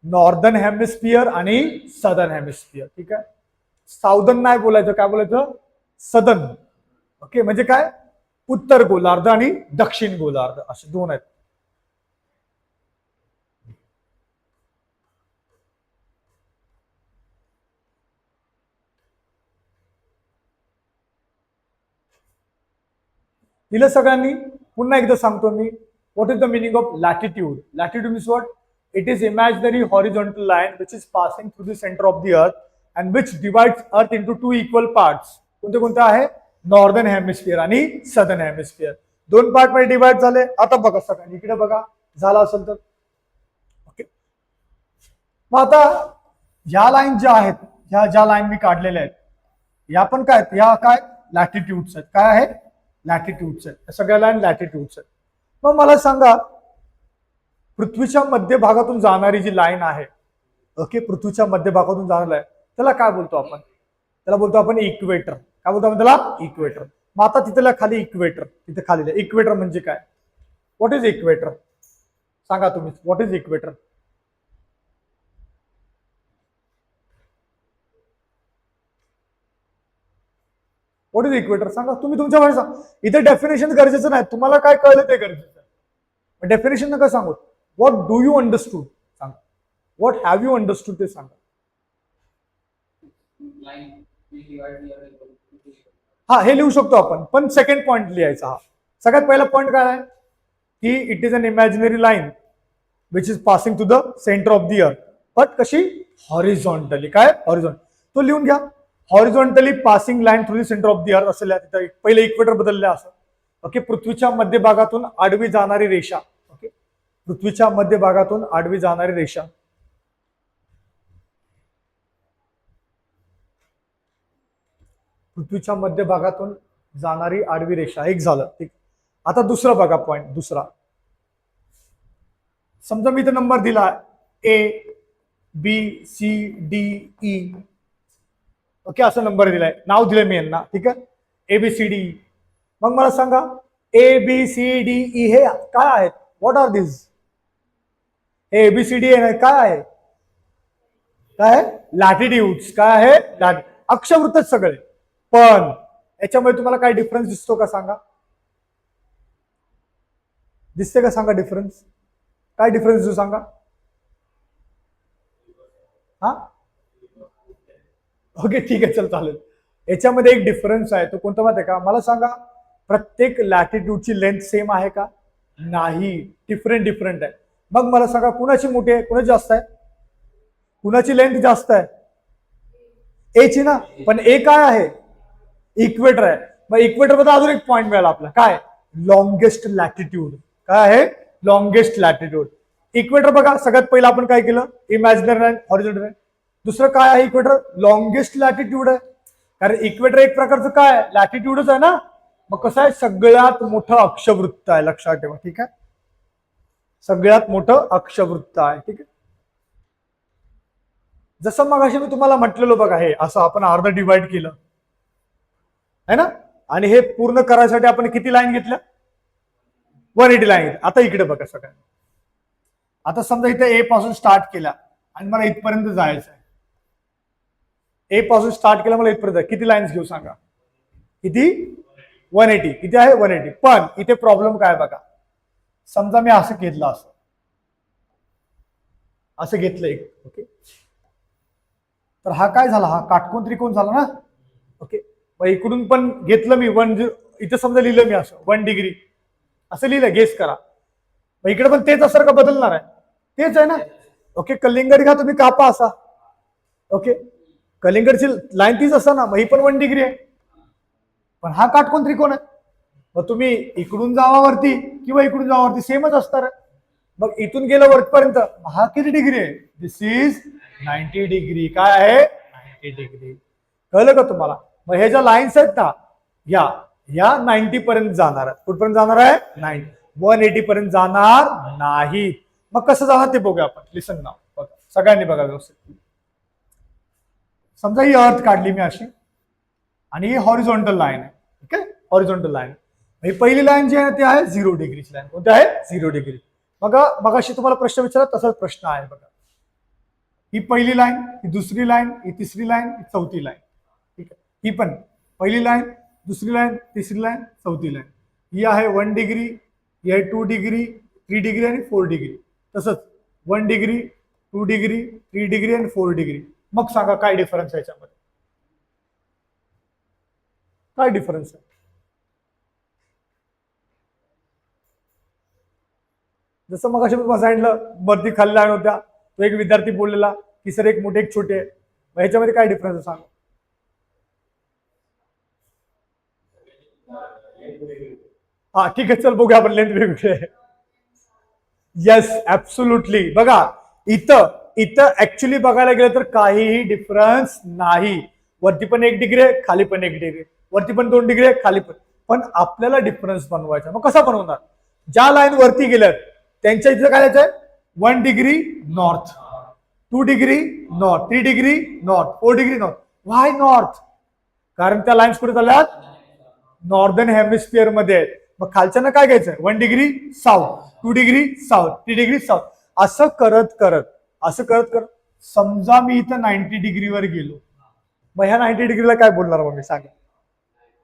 नॉर्दर्न हेमिस्फियर आणि सदर्न हेमिस्फियर. ठीक आहे, साऊदर्न नाही बोलायचं, काय बोलायचं? सदर्न. ओके, म्हणजे काय? उत्तर गोलार्ध आणि दक्षिण गोलार्ध असे दोन आहेत. दिलं सगळ्यांनी? पुन्हा एकदा सांगतो मी. What is the meaning of latitude? Latitude means what? It is imaginary horizontal line which is passing through the center of the earth and which divides earth into two equal parts. कोणते कोणते आहे? Northern hemisphere आणि southern hemisphere. दोन part मध्ये divide झाले. आता बघा सगळ्यांनी इकडे बघा, झाला असेल तर. ओके, मग आता ह्या लाईन ज्या आहेत, ह्या ज्या लाईन मी काढलेल्या आहेत, या पण काय? या काय? लॅटिट्यूड्स आहेत. काय आहेत? लॅटिट्यूडचे आहेत, सगळ्या लाईन लॅटिट्यूडचे आहेत. मग मला सांगा, पृथ्वीच्या मध्यभागातून जाणारी जी लाईन आहे, ओके, पृथ्वीच्या मध्यभागातून जाणार आहे, त्याला काय बोलतो आपण? त्याला बोलतो आपण इक्वेटर. काय बोलतो आपण त्याला? इक्वेटर. मग आता तिथल्या खाली इक्वेटर, तिथे खाली इक्वेटर म्हणजे काय? What is equator? सांगा तुम्ही, what is equator? What is equator सांगा तुम्ही तुमच्या भाषेत सांगा. इथे डेफिनेशन गरजेचं नाही, तुम्हाला काय कळलं ते गरजेचं आहे. डेफिनेशन नका सांगू. व्हॉट डू यू अंडरस्टूड सांगा. व्हॉट हॅव यू अंडरस्टूड ते सांगा. हा, हे लिहू शकतो आपण, पण सेकंड पॉइंट लिहायचा. हा सगळ्यात पहिला पॉइंट काय आहे की it is an imaginary line which is passing to the centre of the earth, but कशी? हॉरिझॉन्टली. काय? हॉरिझॉन्टल. तो लिहून घ्या. Horizontally passing line through the centre of the earth असेल. तिथे पहिले इक्वेटर बदलले असं. ओके, पृथ्वीच्या मध्यभागातून आडवी जाणारी रेषा. ओके, पृथ्वीच्या मध्यभागातून आडवी जाणारी रेषा. पृथ्वीच्या मध्यभागातून जाणारी आडवी रेषा. एक झालं. ठीक. आता दुसरा बघा पॉइंट. दुसरा, समजा मी इथे नंबर दिला A B C D E. Okay, असं नंबर दिलाय, नाव दिलंय मी यांना. ठीक आहे, ए बी सी डी. मग मला सांगा, A B C D E हे काय आहेत? What are this? हे एबीसीडी काय आहे? काय? लॅटिट्यूड्स. काय आहे? अक्षवृत्तच सगळे. पण याच्यामध्ये तुम्हाला काय डिफरन्स दिसतो का? सांगा. दिसते का? सांगा डिफरन्स. काय डिफरन्स दिसतो सांगा. हा, ओके, ठीक आहे, चल चालेल. याच्यामध्ये एक डिफरन्स आहे, तो कोणता माहिती आहे का? मला सांगा, प्रत्येक लॅटिट्यूडची लेंथ सेम आहे का? नाही, डिफरंट आहे. मग मला सांगा, कुणाची मोठी आहे, कुणाची जास्त आहे? कुणाची लेंथ जास्त आहे? एची ना. पण ए काय आहे? इक्वेटर आहे. मग इक्वेटर मध्ये अजून एक पॉइंट मिळाला आपला. काय? Longest latitude. काय आहे? Longest latitude. इक्वेटर बघा, सगळ्यात पहिलं आपण काय केलं? Imaginary line, horizontal line. दुसरं काय आहे? इक्वेटर लॉंगेस्ट लॅटिट्यूड आहे. कारण इक्वेटर एक प्रकारचं काय? लॅटिट्यूडच आहे ना. मग कसं आहे? सगळ्यात मोठं अक्षवृत्त आहे, लक्षात ठेवा. ठीक आहे, सगळ्यात मोठं अक्षवृत्त आहे. ठीक आहे. जसं मग अशी मी तुम्हाला म्हटलेलो बघा, हे असं आपण अर्ध डिवाइड केलं है ना. आणि हे पूर्ण करायसाठी आपण किती लाईन घेतल्या? 180 लाईन. आता इकडे बघा सगळं. आता समजा इथे ए पासून स्टार्ट केला आणि मला इथपर्यंत जायचं आहे. ए पासून स्टार्ट केला, मला इथपर्यंत किती लाईन्स घेऊ सांगा? किती? 180. किती आहे? 180. पण इथे प्रॉब्लेम काय बघा. समजा मी असं घेतलं, असं घेतलं एक. ओके, तर हा काय झाला? हा काटकोन त्रिकोण झाला ना. ओके, मग इकडून पण घेतलं मी 1, इथे समजा लिहिलं मी असं 1 डिग्री असं लिहिलं. गेस करा. मग इकडे पण तेच असर का बदलणार आहे? तेच आहे ना. ओके, कलिंगड घ्या तुम्ही, कापा असा. ओके, कलिंगडची लाईन तीच असं ना. मग ही पण 1 डिग्री आहे, पण हा काटकोन त्रिकोण आहे. मग तुम्ही इकडून जावा वरती किंवा इकडून जावा वरती, सेमच असणार आहे. मग इथून गेलं वरपर्यंत, हा किती डिग्री आहे? दिस इज 90 डिग्री. काय आहे? 90 डिग्री. कळलं का तुम्हाला? मग हे ज्या लाईन्स आहेत ना, या 90 पर्यंत जाणार आहेत. कुठपर्यंत जाणार आहे? 90. 180 पर्यंत जाणार नाही. मग कसं जाणार ते बघूया आपण. लिसन नाव बघा, सगळ्यांनी बघा व्यवस्थित. समजा ही अर्थ काढली मी अशी, आणि ही हॉरिझॉन्टल लाईन आहे. ठीक आहे, हॉरिझॉन्टल लाईन. ही पहिली लाईन जी आहे ती आहे 0 डिग्रीची लाईन. कोणती आहे? 0 डिग्री. मग अशी तुम्हाला प्रश्न विचारला तसाच प्रश्न आहे बघा. ही पहिली लाईन, ही दुसरी लाईन, ही तिसरी लाईन, ही चौथी लाईन. ठीक आहे, ही पण पहिली लाईन, दुसरी लाईन, तिसरी लाईन, चौथी लाईन. ही आहे 1 डिग्री, ही आहे 2 डिग्री, 3 डिग्री आणि 4 डिग्री. तसंच 1 डिग्री, 2 डिग्री, 3 डिग्री आणि 4 डिग्री. मग सांगा काय डिफरन्स आहे याच्यामध्ये? काय डिफरन्स आहे? जसं मग अशा मी सांगितलं, वरती खाली लाईन होत्या. तो एक विद्यार्थी बोललेला की सर एक मोठे एक छोटे. मग ह्याच्यामध्ये काय डिफरन्स आहे सांगा? हा, ठीक आहे, चल बघूया आपण. लेंथ वेगवेगळी आहे. Yes, absolutely. बघा, इथं ऍक्च्युली बघायला गेलं तर काहीही डिफरन्स नाही. वरती पण 1 डिग्री आहे, खाली पण 1 डिग्री. वरती पण 2 डिग्री आहे, खाली पण. पण आपल्याला डिफरन्स बनवायचा. मग कसा बनवणार? ज्या लाईन वरती गेल्यात त्यांच्या इथं काय यायचंय? 1 degree north, 2 degree north, 3 degree north, 4 degree north. Why north? कारण त्या लाईन्स कुठे चालल्यात? नॉर्दर्न हेमिस्फिअर मध्ये आहेत. मग खालच्यांना काय घ्यायचं? 1 degree south, 2 degree south, 3 degree south. असं करत करत समजा मी इथं 90 डिग्रीवर गेलो, मग ह्या 90 डिग्रीला काय बोलणार मग मी? सांगा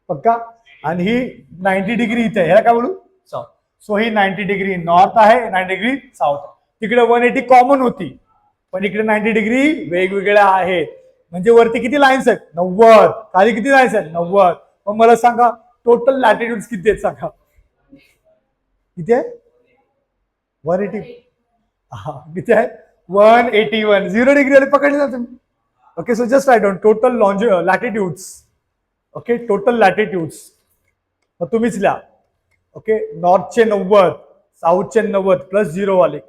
पक्का. आणि ही 90 डिग्री इथे, ह्याला काय बोलू? साऊथ. सो ही 90 डिग्री नॉर्थ आहे, 90 डिग्री साऊथ. तिकडे 180 कॉमन होती, पण इकडे 90 डिग्री वेगवेगळ्या आहेत. म्हणजे वरती किती लाईन्स आहेत? 90. खाली किती लाईन्स आहेत? 90. मग मला सांगा टोटल लॅटिट्यूड किती आहेत? सांगा किती आहे? 180. हा किती आहे? 181. 0 डिग्री वाले पकडले ना तुम्ही. Okay, so just write down total latitudes. Okay, total latitudes मग तुम्हीच लिहा. ओके, नॉर्थचे 90, साऊथचे 90 प्लस 0 वाले.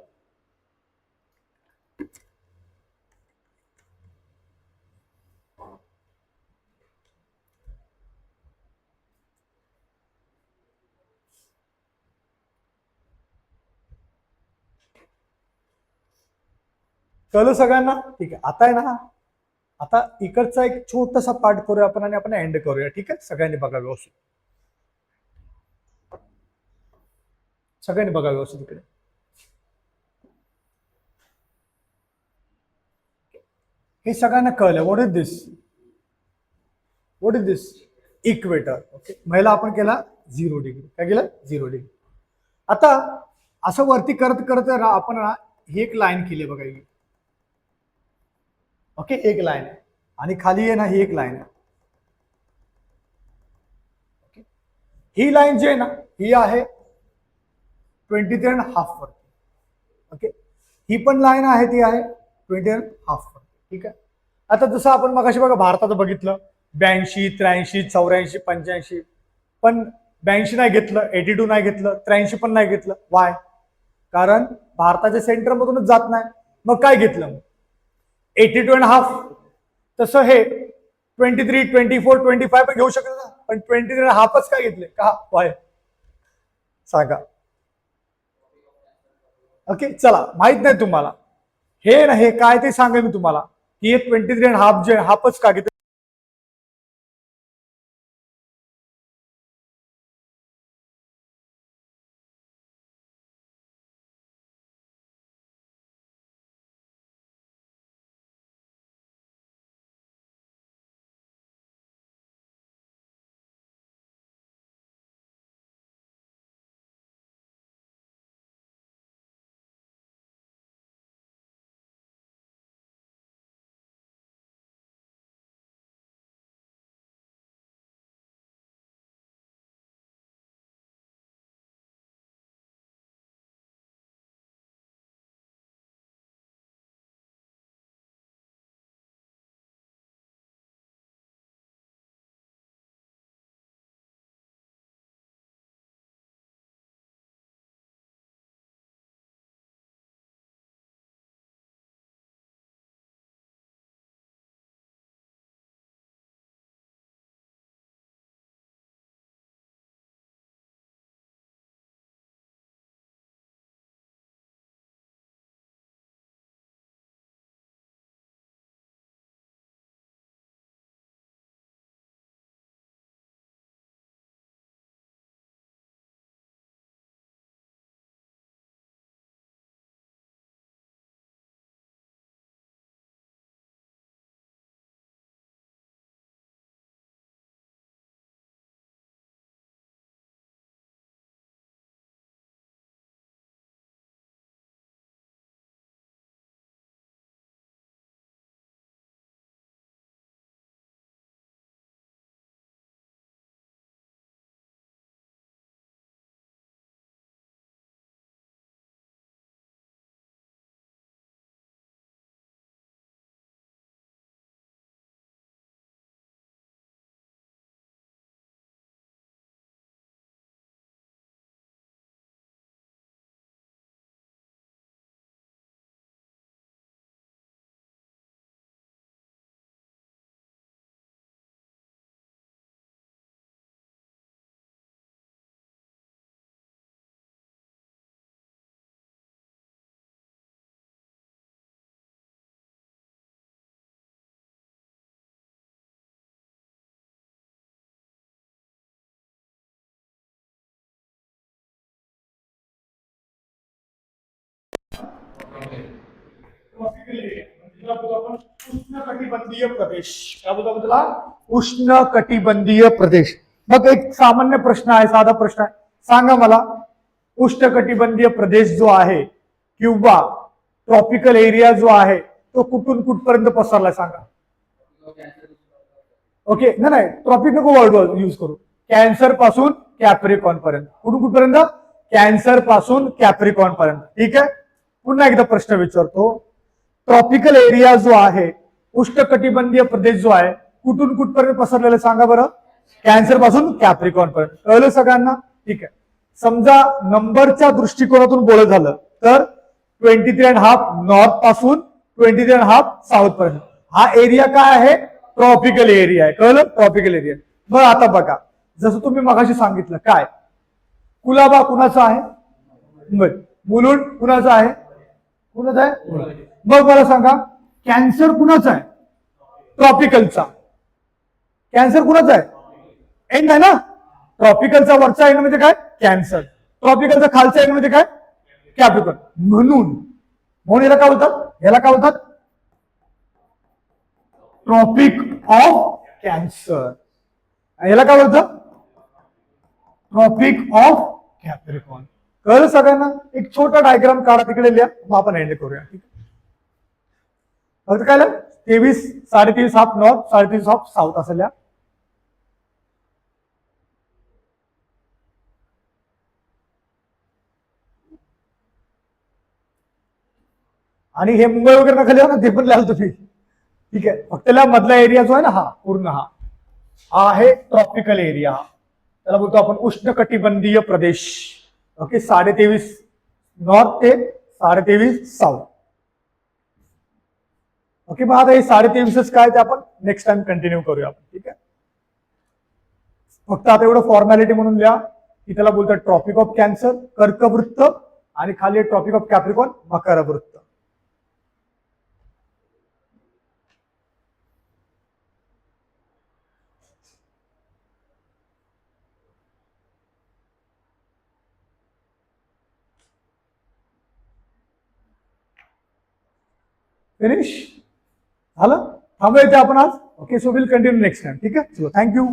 कळलं सगळ्यांना? ठीक आहे. आता आहे ना, आता इकडचा एक छोटासा पार्ट करूया आपण आणि आपण एंड करूया. ठीक आहे, सगळ्यांनी बघा व्यवस्थित. सगळ्यांनी बघा व्यवस्थित इकडे. हे सगळ्यांना कळलं. What is this? What is this? Equator. Okay, महिला आपण केला 0 डिग्री. काय केलं? 0 डिग्री. आता असं वरती करत करत आपण ही एक लाईन केली बघा. ओके, एक लाईन आहे आणि खाली आहे ना ही एक लाईन आहे. ओके, ही लाईन जी आहे ना ही आहे 23.5 वर. ओके, ही पण लाईन आहे ती आहे 20.5 वर. ठीक आहे. आता जसं आपण मगाशी बघा भारताचं बघितलं 82, 83, 84, 85, पण 82 नाही घेतलं, 82 नाही घेतलं, 83 पण नाही घेतलं. वाय? कारण भारताच्या सेंटर मधूनच जात नाही. मग काय घेतलं? 82.5. तसं हे 23, 24, 25 पण घेऊ शकत ना, पण 23.5च काय घेतले का? वाय? सांगा. ओके, चला, माहित नाही तुम्हाला हे ना, हे काय ते सांगा मी तुम्हाला की हे 23.5 जे हाफच का घेतले? ट्रॉपिकल एरिया म्हणजे त्याला बोलतो आपण उष्णकटिबंधीय प्रदेश. काय बोलतो आपण त्याला? उष्णकटिबंधीय प्रदेश. मग एक सामान्य प्रश्न आहे, साधा प्रश्न आहे, सांगा मला उष्णकटिबंधीय प्रदेश जो आहे किंवा ट्रॉपिकल एरिया जो आहे तो कुठून कुठपर्यंत पसरलाय सांगा. ओके, नाही नाही, ट्रॉपिक नको वर्ड यूज करू. कॅन्सर पासून कॅप्रिकॉन पर्यंत. कुठून कुठपर्यंत? कॅन्सर पासून कॅप्रिकॉन पर्यंत. ठीक आहे. पुन्हा एकदा प्रश्न विचारतो, ट्रॉपिकल एरिया जो आहे, उष्णकटिबंधीय प्रदेश जो आहे, कुठून कुठपर्यंत पसरलेला सांगा बरं. कॅन्सर पासून कॅप्रिकॉन पर्यंत. कळलं सगळ्यांना? ठीक आहे. समजा नंबरच्या दृष्टिकोनातून बोलत झालं तर 23.5 नॉर्थ पासून 23.5 साऊथ पर्यंत हा एरिया काय आहे? ट्रॉपिकल एरिया आहे. कळलं? Tropical area. मग आता बघा, जसं तुम्ही मगाशी सांगितलं, काय कुलाबा कुणाचा आहे? मुलुंड कुणाचा आहे? कुणाचा आहे? मग मला सांगा, कॅन्सर कुणाचा आहे? ट्रॉपिकलचा. कॅन्सर कुणाचा आहे? एंड आहे ना. ट्रॉपिकलचा वरचा एंड म्हणजे काय? कॅन्सर. ट्रॉपिकलचा खालचा एंड म्हणजे काय? कॅप्रिकॉन. म्हणून याला काय बोलतात? याला काय बोलतात? Tropic of cancer. याला काय बोलतात? Tropic of capricorn. कळलं सगळ्यांना? एक छोटा डायग्राम काढा, तिकडे लिहा, मग आपण एंड करूया. ठीक आहे. फक्त काय 23 23.5 हाफ नॉर्थ, 23.5 हाफ साऊथ असं लिहा. आणि हे मुंबई वगैरे नका लिहा ना, ते पण लिहाल तुम्ही. ठीक आहे. फक्त त्याला मधला एरिया जो आहे ना, हा पूर्ण हा आहे ट्रॉपिकल एरिया. त्याला बोलतो आपण उष्णकटिबंधीय प्रदेश. ओके, 23.5 नॉर्थ ते 23.5 साऊथ. ओके, मग आता हे 23.5 काय ते आपण नेक्स्ट टाइम कंटिन्यू करूया आपण. ठीक आहे. फक्त आता एवढं फॉर्मॅलिटी म्हणून लिहा की त्याला बोलतात ट्रॉपिक ऑफ कॅन्सर कर्कवृत्त, आणि खाली ट्रॉपिक ऑफ कॅप्रिकॉन मकर वृत्त. फिनिश झालं. थांबूया इथे आपण आज. Okay, so will continue next time. ठीक आहे. चलो, थँक्यू.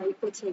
Ay, pues sí,